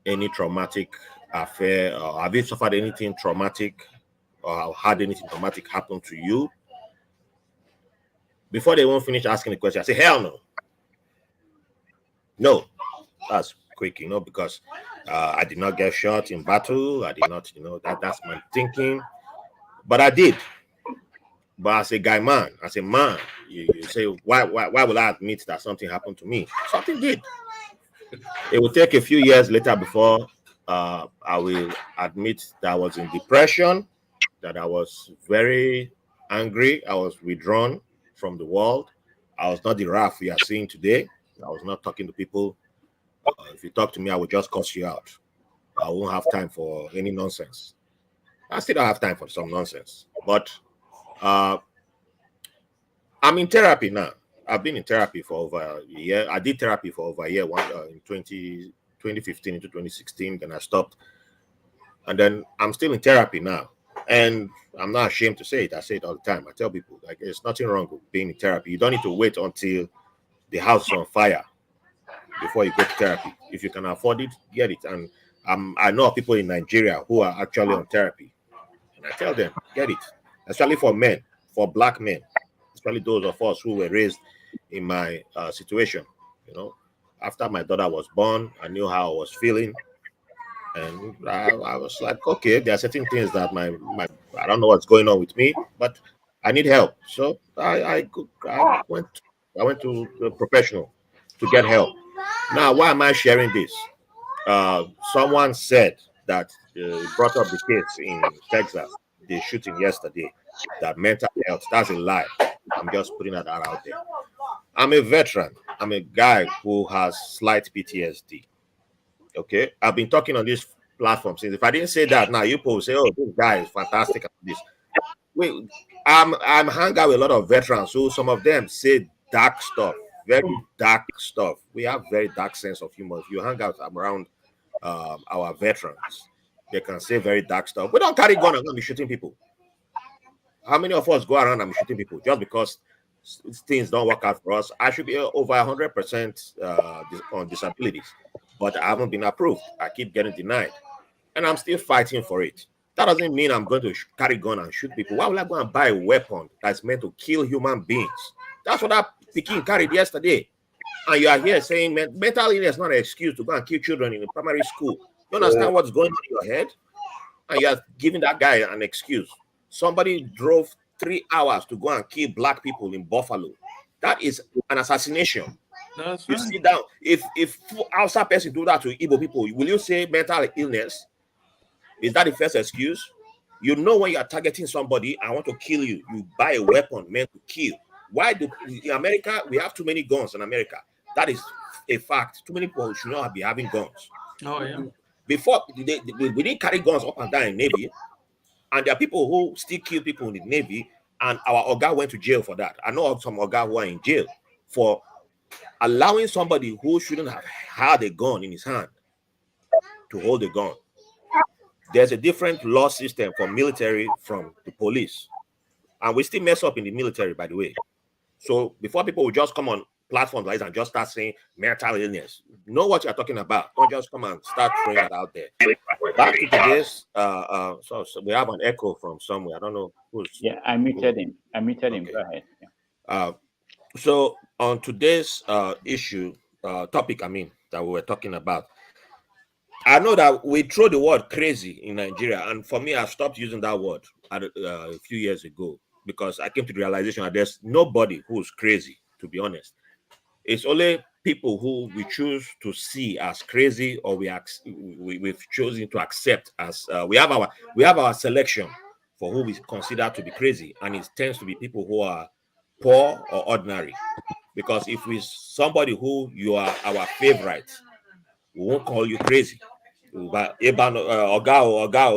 any traumatic affair, or have you suffered anything traumatic, or had anything traumatic happen to you? Before they won't finish asking the question, I say, hell no. No, that's quick, because I did not get shot in battle. I did not, that's my thinking. But I did. But as a guy man, as a man, you say, why will I admit that something happened to me? Something did. It will take a few years later before I will admit that I was in depression, that I was very angry. I was withdrawn from the world. I was not the Raf we are seeing today. I was not talking to people. If you talk to me, I will just cuss you out. I won't have time for any nonsense. I still don't have time for some nonsense. But I'm in therapy now. I've been in therapy for over a year. I did therapy for over a year, in 2015 into 2016. Then I stopped. And then I'm still in therapy now. And I'm not ashamed to say it. I say it all the time. I tell people, like, there's nothing wrong with being in therapy. You don't need to wait until the house is on fire before you go to therapy. If you can afford it, get it. And I know of people in Nigeria who are actually on therapy. And I tell them, get it. Especially for men, for black men, especially those of us who were raised in my situation. After my daughter was born, I knew how I was feeling. And I was like, okay, there are certain things that I don't know what's going on with me, but I need help. So I went to a professional to get help. Now, why am I sharing this? Someone said that brought up the case in Texas, the shooting yesterday, that mental health, that's a lie. I'm just putting that out there. I'm a veteran. I'm a guy who has slight PTSD. Okay, I've been talking on this platform since. If I didn't say that, now you people say, "Oh, this guy is fantastic at this." Wait, I'm hang out with a lot of veterans who some of them say dark stuff, very dark stuff. We have very dark sense of humor. If you hang out around our veterans, they can say very dark stuff. We don't carry gun and be shooting people. How many of us go around and be shooting people just because things don't work out for us? I should be over 100% on disabilities, but I haven't been approved. I keep getting denied, and I'm still fighting for it. That doesn't mean I'm going to carry gun and shoot people. Why would I go and buy a weapon that's meant to kill human beings? That's what that Peking carried yesterday. And you are here saying mental illness is not an excuse to go and kill children in a primary school. You understand what's going on in your head? And you are giving that guy an excuse. Somebody drove 3 hours to go and kill black people in Buffalo. That is an assassination. That's You right. sit down. If outside person do that to Igbo people, will you say mental illness? Is that the first excuse? You know when you are targeting somebody, I want to kill you. You buy a weapon meant to kill. Why do in America we have too many guns in America? That is a fact. Too many people should not be having guns. Oh, yeah. Before we didn't carry guns up and down in Navy, and there are people who still kill people in the Navy, and our Oga went to jail for that. I know of some Oga who are in jail for allowing somebody who shouldn't have had a gun in his hand to hold a gun. There's a different law system for military from the police. And we still mess up in the military, by the way. So before people will just come on platforms like this and just start saying mental illness, know what you're talking about. Don't just come and start throwing that out there. Back to today's, so we have an echo from somewhere. I don't know who's. Yeah, I muted him. Go ahead. Yeah. So on today's topic, that we were talking about, I know that we throw the word crazy in Nigeria, and for me, I stopped using that word a few years ago because I came to the realization that there's nobody who's crazy. to be honest. It's only people who we choose to see as crazy, or we've chosen to accept as we have our selection for who we consider to be crazy, and it tends to be people who are poor or ordinary. Because if we somebody who you are our favorite, we won't call you crazy. But Ogao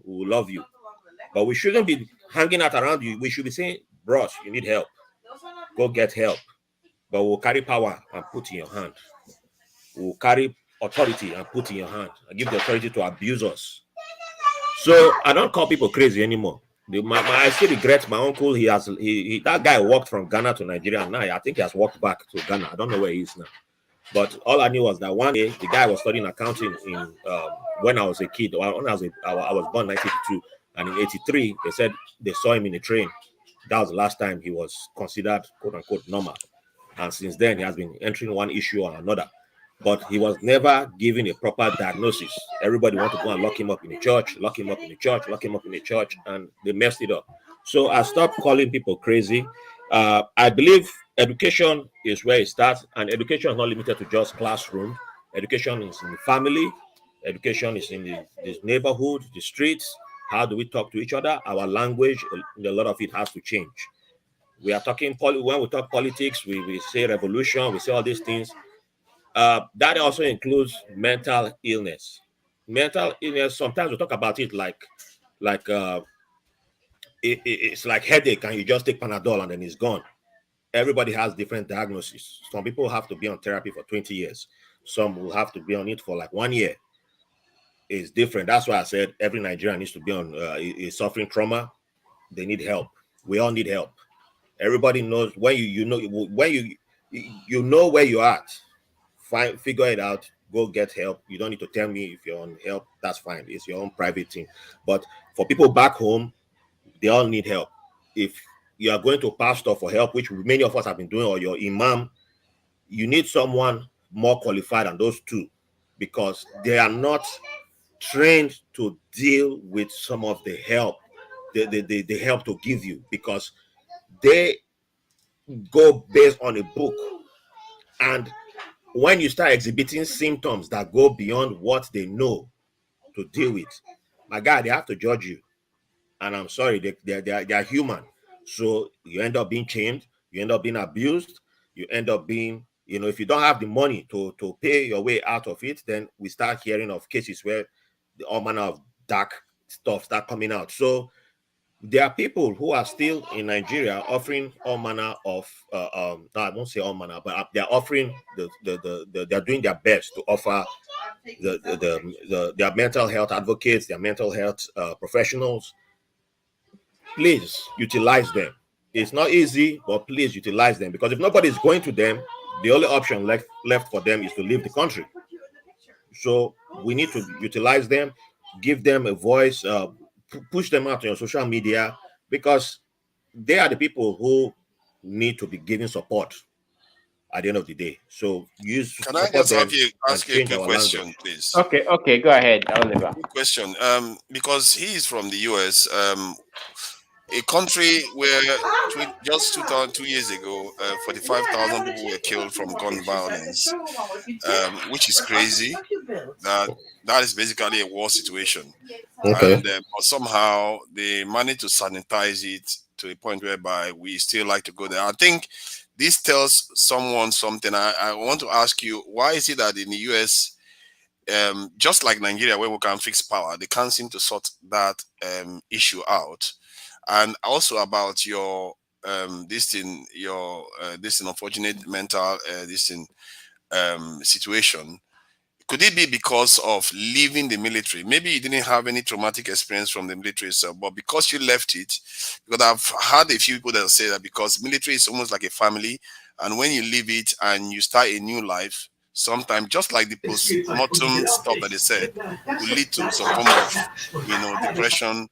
will love you. But we shouldn't be hanging out around you. We should be saying, bros, you need help. Go get help. But we'll carry power and put in your hand. We'll carry authority and put in your hand and give the authority to abuse us. So I don't call people crazy anymore. I still regret my uncle. That guy walked from Ghana to Nigeria, and now I think he has walked back to Ghana. I don't know where he is now. But all I knew was that one day the guy was studying accounting in when I was a kid. When I was born in 1982, and in 83 they said they saw him in a train. That was the last time he was considered quote unquote normal. And since then he has been entering one issue or another. But he was never given a proper diagnosis. Everybody wanted to go and lock him up in a church, lock him up in a church, lock him up in a church, and they messed it up. So I stopped calling people crazy. I believe education is where it starts, and education is not limited to just classroom. Education is in the family. Education is in the neighborhood, the streets. How do we talk to each other? Our language, a lot of it has to change. We are talking, when we talk politics, we say revolution, we say all these things. That also includes mental illness. Mental illness, sometimes we talk about it like it's like headache, and you just take Panadol and then it's gone. Everybody has different diagnoses. Some people have to be on therapy for 20 years. Some will have to be on it for like 1 year. It's different. That's why I said every Nigerian needs to be on is suffering trauma. They need help. We all need help. Everybody knows when you know where you're at. Figure it out. Go get help. You don't need to tell me if you're on help. That's fine. It's your own private thing. But for people back home, they all need help. If you are going to pastor for help, which many of us have been doing, or your imam, you need someone more qualified than those two, because they are not trained to deal with some of the help, the help to give you, because they go based on a book. And when you start exhibiting symptoms that go beyond what they know to deal with, my guy, they have to judge you. And I'm sorry, they are human. So you end up being chained, you end up being abused, you end up being, if you don't have the money to pay your way out of it, then we start hearing of cases where all manner of dark stuff start coming out. So there are people who are still in Nigeria offering all manner of no, I won't say all manner, but they're offering they're doing their best to offer their mental health advocates, their mental health professionals. Please utilize them. It's not easy, but please utilize them, because if nobody's going to them, the only option left for them is to leave the country. So we need to utilize them, give them a voice, push them out on your social media, because they are the people who need to be given support at the end of the day. So Can I just ask you a quick question, please? Okay, go ahead, Oliver. Quick question. Because he is from the US, a country where just 2 years ago, 45,000 people were killed from gun violence, which is crazy. That is basically a war situation. Okay. And but somehow they managed to sanitize it to a point whereby we still like to go there. I think this tells someone something. I want to ask you, why is it that in the US, just like Nigeria, where we can fix power, they can't seem to sort that issue out? And also about your this unfortunate mental situation. Could it be because of leaving the military? Maybe you didn't have any traumatic experience from the military itself, but because you left it, because I've had a few people that say that because military is almost like a family, and when you leave it and you start a new life, sometimes just like the post-mortem stuff that they said, will lead to some form of depression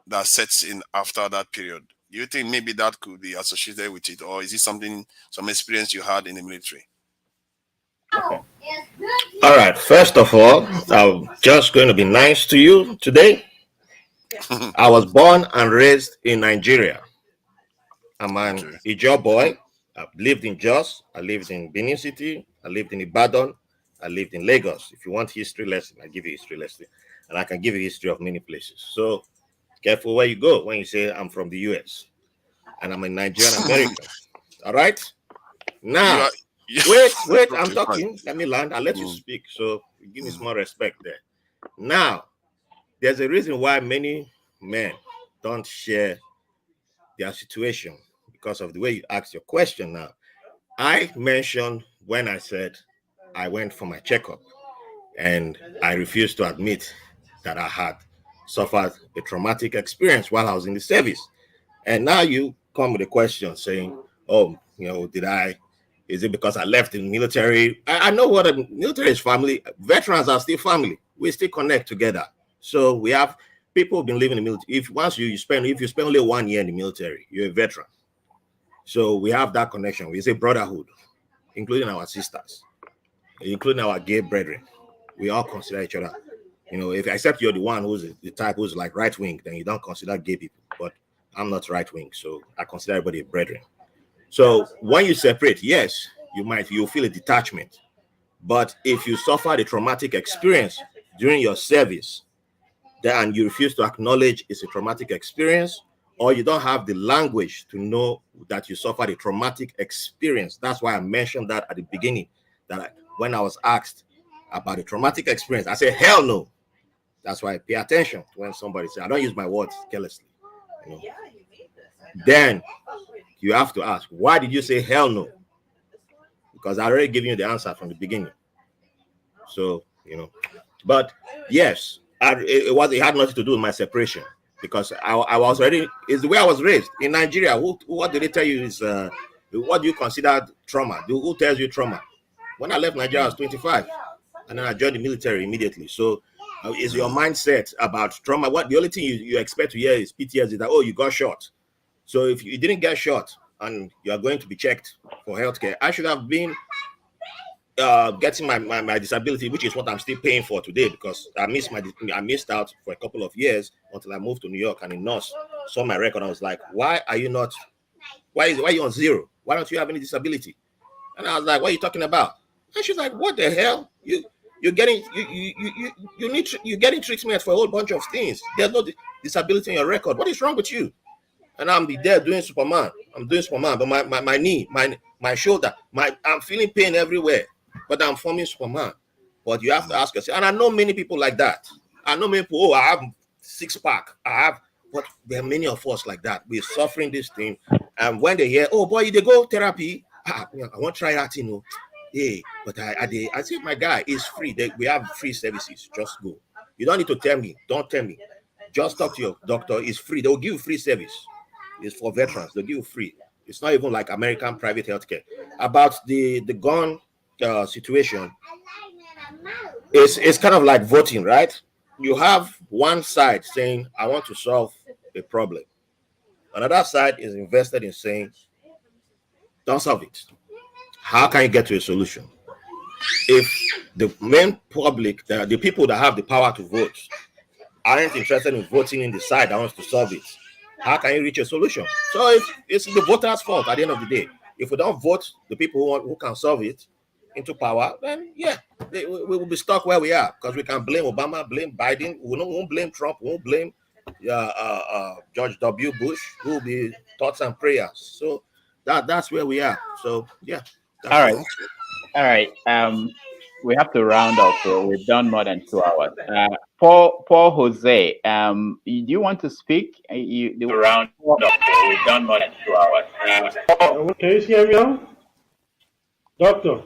that sets in after that period. Do you think maybe that could be associated with it, or is it some experience you had in the military? Okay. All right. First of all, I'm just going to be nice to you today. I was born and raised in Nigeria. I'm an Ijaw boy. I've lived in Jos, I lived in Benin City, I lived in Ibadan, I lived in Lagos. If you want history lesson, I give you history lesson. And I can give you history of many places. So careful where you go when you say I'm from the US and I'm a Nigerian American. All right? Now, wait, I'm Okay, fine. talking. Let me land. I'll let you speak. So give me some more respect there. Now, there's a reason why many men don't share their situation because of the way you asked your question now. I mentioned when I said I went for my checkup and I refused to admit that I had suffered a traumatic experience while I was in the service. And now you come with a question saying, oh, is it because I left the military? I know what a military is family. Veterans are still family. We still connect together. So we have people who've been living in the military. If you spend only 1 year in the military, you're a veteran. So we have that connection. We say brotherhood, including our sisters, including our gay brethren. We all consider each other. If except you're the one who's the type who's like right wing, then you don't consider gay people. But I'm not right wing, so I consider everybody a brethren. So when you separate, yes, you'll feel a detachment. But if you suffer a traumatic experience during your service, then you refuse to acknowledge it's a traumatic experience, or you don't have the language to know that you suffered a traumatic experience. That's why I mentioned that at the beginning, that when I was asked about a traumatic experience, I said, hell no. That's why I pay attention when somebody says, I don't use my words carelessly. Then you have to ask, why did you say hell no? Because I already given you the answer from the beginning. So, but yes, it had nothing to do with my separation, because I was already, it's the way I was raised in Nigeria. What do they tell you is, what do you consider trauma? Who tells you trauma? When I left Nigeria, I was 25, and then I joined the military immediately. So is your mindset about trauma? What the only thing you expect to hear is PTSD, that, oh, you got shot. So if you didn't get shot and you are going to be checked for healthcare, I should have been getting my disability, which is what I'm still paying for today, because I missed out for a couple of years until I moved to New York, and a nurse saw my record. I was like, why are you on zero? Why don't you have any disability? And I was like, what are you talking about? And she's like, what the hell? You're getting treatment for a whole bunch of things. There's no disability in your record. What is wrong with you? And I'm there doing Superman. I'm doing Superman, but my knee, my shoulder, I'm feeling pain everywhere, but I'm forming Superman. But you have to ask yourself, and I know many people like that. I know many people, I have 6-pack. But there are many of us like that. We're suffering this thing. And when they hear, oh boy, they go therapy, I want to try that, Hey, but I say, my guy, it's free. We have free services. Just go. You don't need to tell me. Don't tell me. Just talk to your doctor. It's free. They'll give you free service. It's for veterans. They'll give you free. It's not even like American private healthcare. About the gun situation, it's kind of like voting, right? You have one side saying, I want to solve a problem. Another side is invested in saying, don't solve it. How can you get to a solution? If the main public, the people that have the power to vote, aren't interested in voting in the side that wants to solve it, how can you reach a solution? So it's the voters' fault at the end of the day. If we don't vote the people who can solve it into power, then we will be stuck where we are, because we can blame Obama, blame Biden, we won't blame Trump, we won't blame George W. Bush, who will be thoughts and prayers. So that's where we are. So All right. We have to round up. We've done more than 2 hours. Paul Jose, do you want to speak? The round up. We've done more than 2 hours. Can you hear me now, Doctor?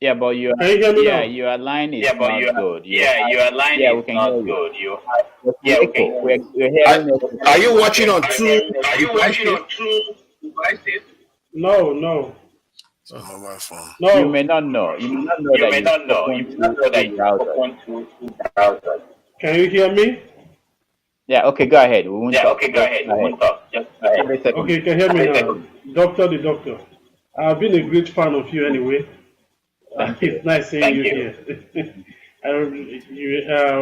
Yeah, but your line is not good. Your line is not good. We're hearing it. Are you watching on two devices? No. My phone. No. You may not know. You may not know that you open to browser. Can you hear me? Yeah. Okay. Go ahead. We won't talk. Go ahead. We won't talk. Just go ahead. Okay. You can hear me now. The doctor. I've been a great fan of you anyway. It's nice seeing you here.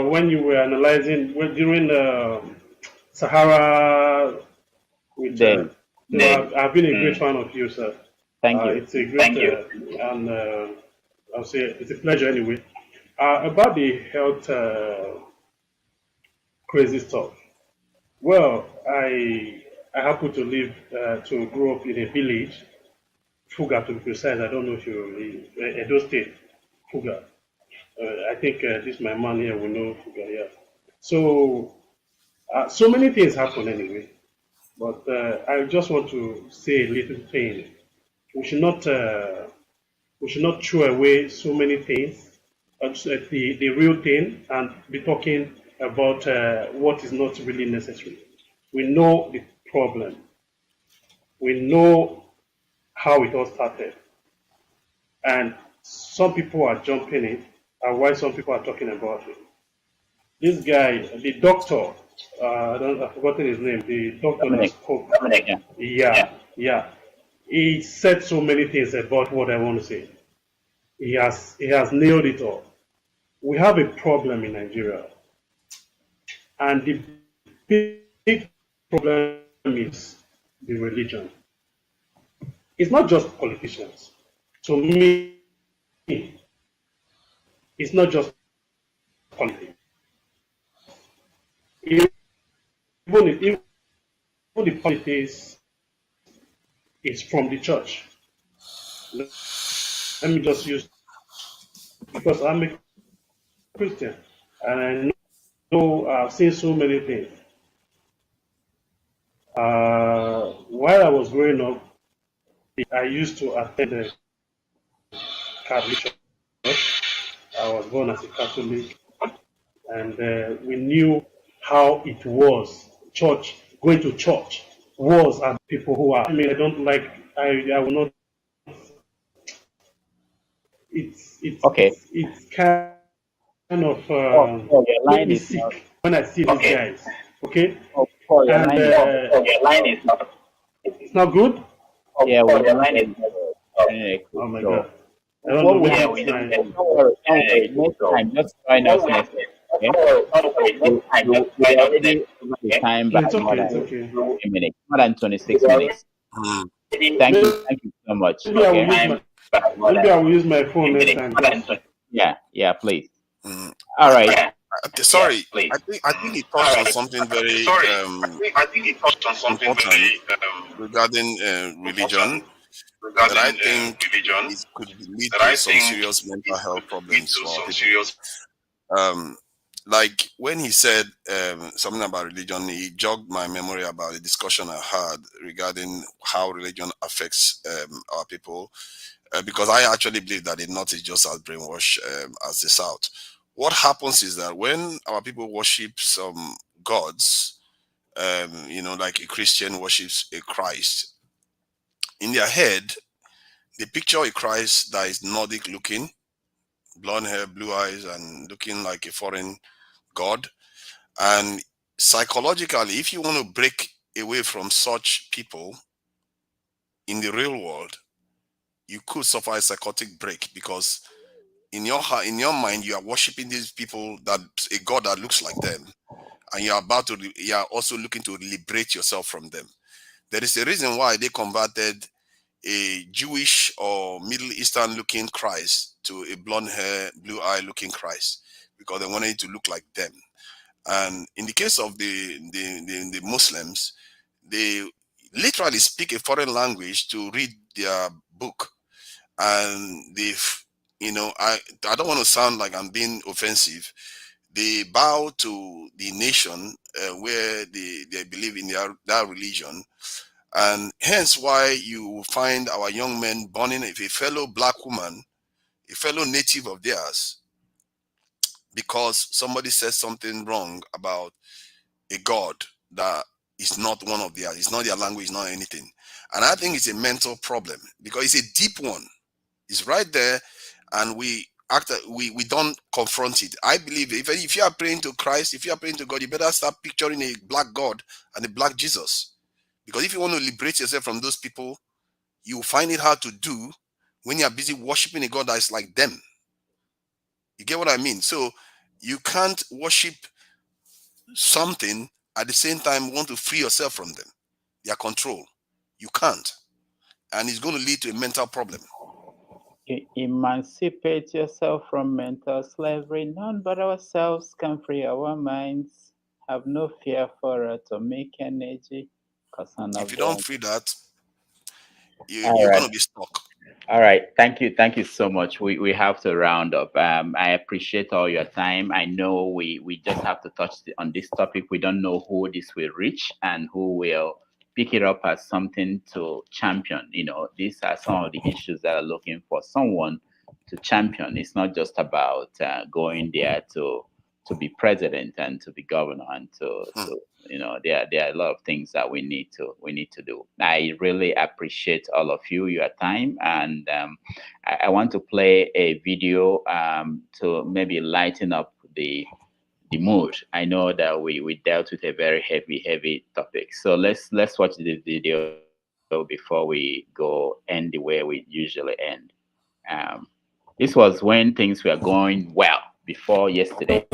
When you were analyzing during Sahara with So I've been a great fan of you, sir. Thank you. It's a great and I'll say it's a pleasure anyway. About the health crazy stuff. Well, I happen to live to grow up in a village, Fuga to be precise. I don't know if you Edo State, Fuga. I think this my man here will know Fuga. Yeah. So so many things happen anyway. But I just want to say a little thing. We should not throw away so many things, the real thing, and be talking about what is not really necessary. We know the problem. We know how it all started, and some people are jumping it, and why some people are talking about it. This guy, the doctor, I've forgotten his name. The doctor that spoke. Dominic, Yeah. He said so many things about what I want to say. He has nailed it all. We have a problem in Nigeria, and the big problem is the religion. It's not just politicians. To me, it's not just politics. Even even the politics is from the church. Let me just use, because I'm a Christian and I know I've seen so many things. While I was growing up, I used to attend the Catholic church. I was born as a Catholic, and we knew how it was. Going to church was, and people who are. I mean, I don't like. I will not. It's kind of your line make me is not. sick when I see these guys. Okay, Your and line is not. it's not good. Yeah, well, your line is not. Oh my So, god. I don't know. yeah, Maybe it's my. don't worry. Next time, just join us next week. Okay? We're already over the time by It's more okay. It's than okay. 20 minutes, more than 26 minutes. Thank you so much. Maybe I will use Okay? maybe I will use my phone next time. Yeah, please. All right. Sorry, I think he touched on something very important regarding religion that I think it could lead to some serious mental health problems for our people. Like when he said something about religion, he jogged my memory about a discussion I had regarding how religion affects our people. Because I actually believe that the North is just as brainwashed as the South. What happens is that when our people worship some gods, like a Christian worships a Christ, in their head, they picture a Christ that is Nordic looking, blonde hair, blue eyes, and looking like a foreign god. And psychologically, if you want to break away from such people in the real world, you could suffer a psychotic break, because in your heart, in your mind, you are worshiping these people, that a god that looks like them, and you are also looking to liberate yourself from them. There is a reason why they converted a Jewish or Middle Eastern looking Christ to a blonde hair, blue eye looking Christ, because they wanted it to look like them. And in the case of the Muslims, they literally speak a foreign language to read their book, and I don't want to sound like I'm being offensive. They bow to the nation where they believe in that religion, and hence why you find our young men burning if a fellow black woman, a fellow native of theirs, because somebody says something wrong about a god that is not one of theirs, it's not their language, it's not anything. And I think it's a mental problem, because it's a deep one. It's right there, and we don't confront it. I believe if you are praying to Christ, if you are praying to God, you better start picturing a black God and a black Jesus. Because if you want to liberate yourself from those people, you find it hard to do when you are busy worshiping a God that is like them. You get what I mean? So you can't worship something at the same time want to free yourself from them, their control. You can't. And it's going to lead to a mental problem. Emancipate yourself from mental slavery. None but ourselves can free our minds. Have no fear for atomic energy. If you don't free that, All you're right. going to be stuck. All right. Thank you so much. We have to round up. I appreciate all your time. I know we just have to touch on this topic. We don't know who this will reach and who will pick it up as something to champion. These are some of the issues that are looking for someone to champion. It's not just about going there to be president and to be governor and to there are a lot of things that we need to do. I really appreciate all of your time, and I want to play a video to maybe lighten up the mood. I know that we dealt with a very heavy topic, so let's watch this video before we go end the way we usually end. This was when things were going well before yesterday.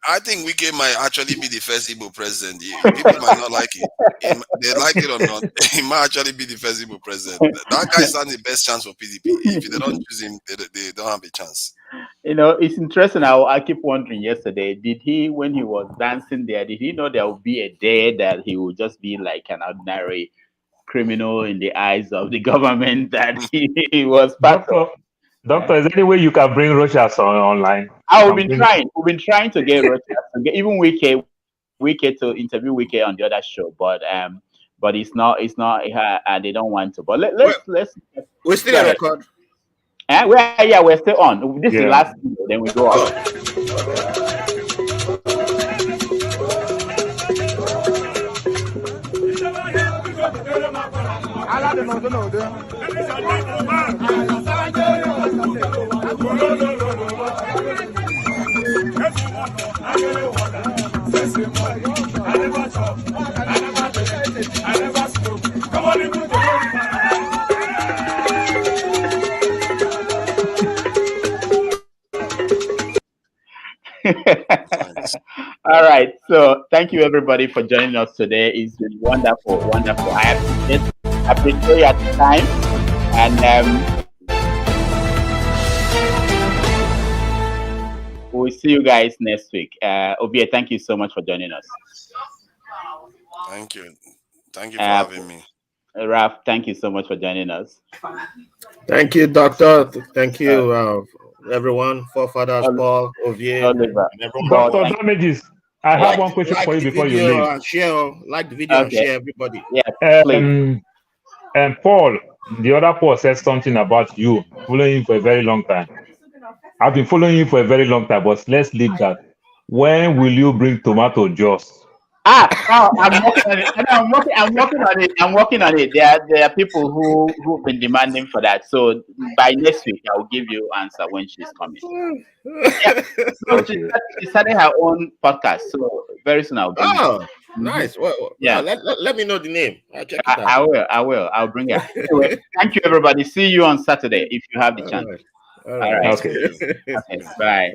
I think Wike might actually be the first Igbo president. People might not like it. They like it or not, he might actually be the first Igbo president. That guy stands the best chance for PDP. If they don't choose him, they don't have a chance. It's interesting. I keep wondering yesterday, did he, when he was dancing there, did he know there would be a day that he would just be like an ordinary criminal in the eyes of the government that he was part of? Doctor, is there any way you can bring Rochas online? We've been trying to get Rochas, even Wike to interview Wike on the other show, but it's not. They don't want to. But let's. We still a record. We're still on. This is the last video, then we go on. All right. So thank you everybody for joining us today. It's been wonderful. I appreciate your time, and we'll see you guys next week. Obie, thank you so much for joining us. Thank you for having me. Raf, thank you so much for joining us. Thank you, Doctor. Thank you, everyone. Forefathers, Paul, Ovie, Oliver. Dr. Damages, I have one question for you before you leave. And share, like the video and share, everybody. Yeah, please. And Paul, the other Paul said something about you following him for a very long time. I've been following you for a very long time, but let's leave that. When will you bring tomato juice? I'm working on it. I'm working on it. There are people who've been demanding for that. So by next week, I will give you answer when she's coming. Yeah. So she started her own podcast. So very soon I'll bring it. Nice. Well, yeah. Let me know the name. I'll check it out. I will. I'll bring it. Anyway, thank you, everybody. See you on Saturday if you have the chance. All right. Okay. Bye.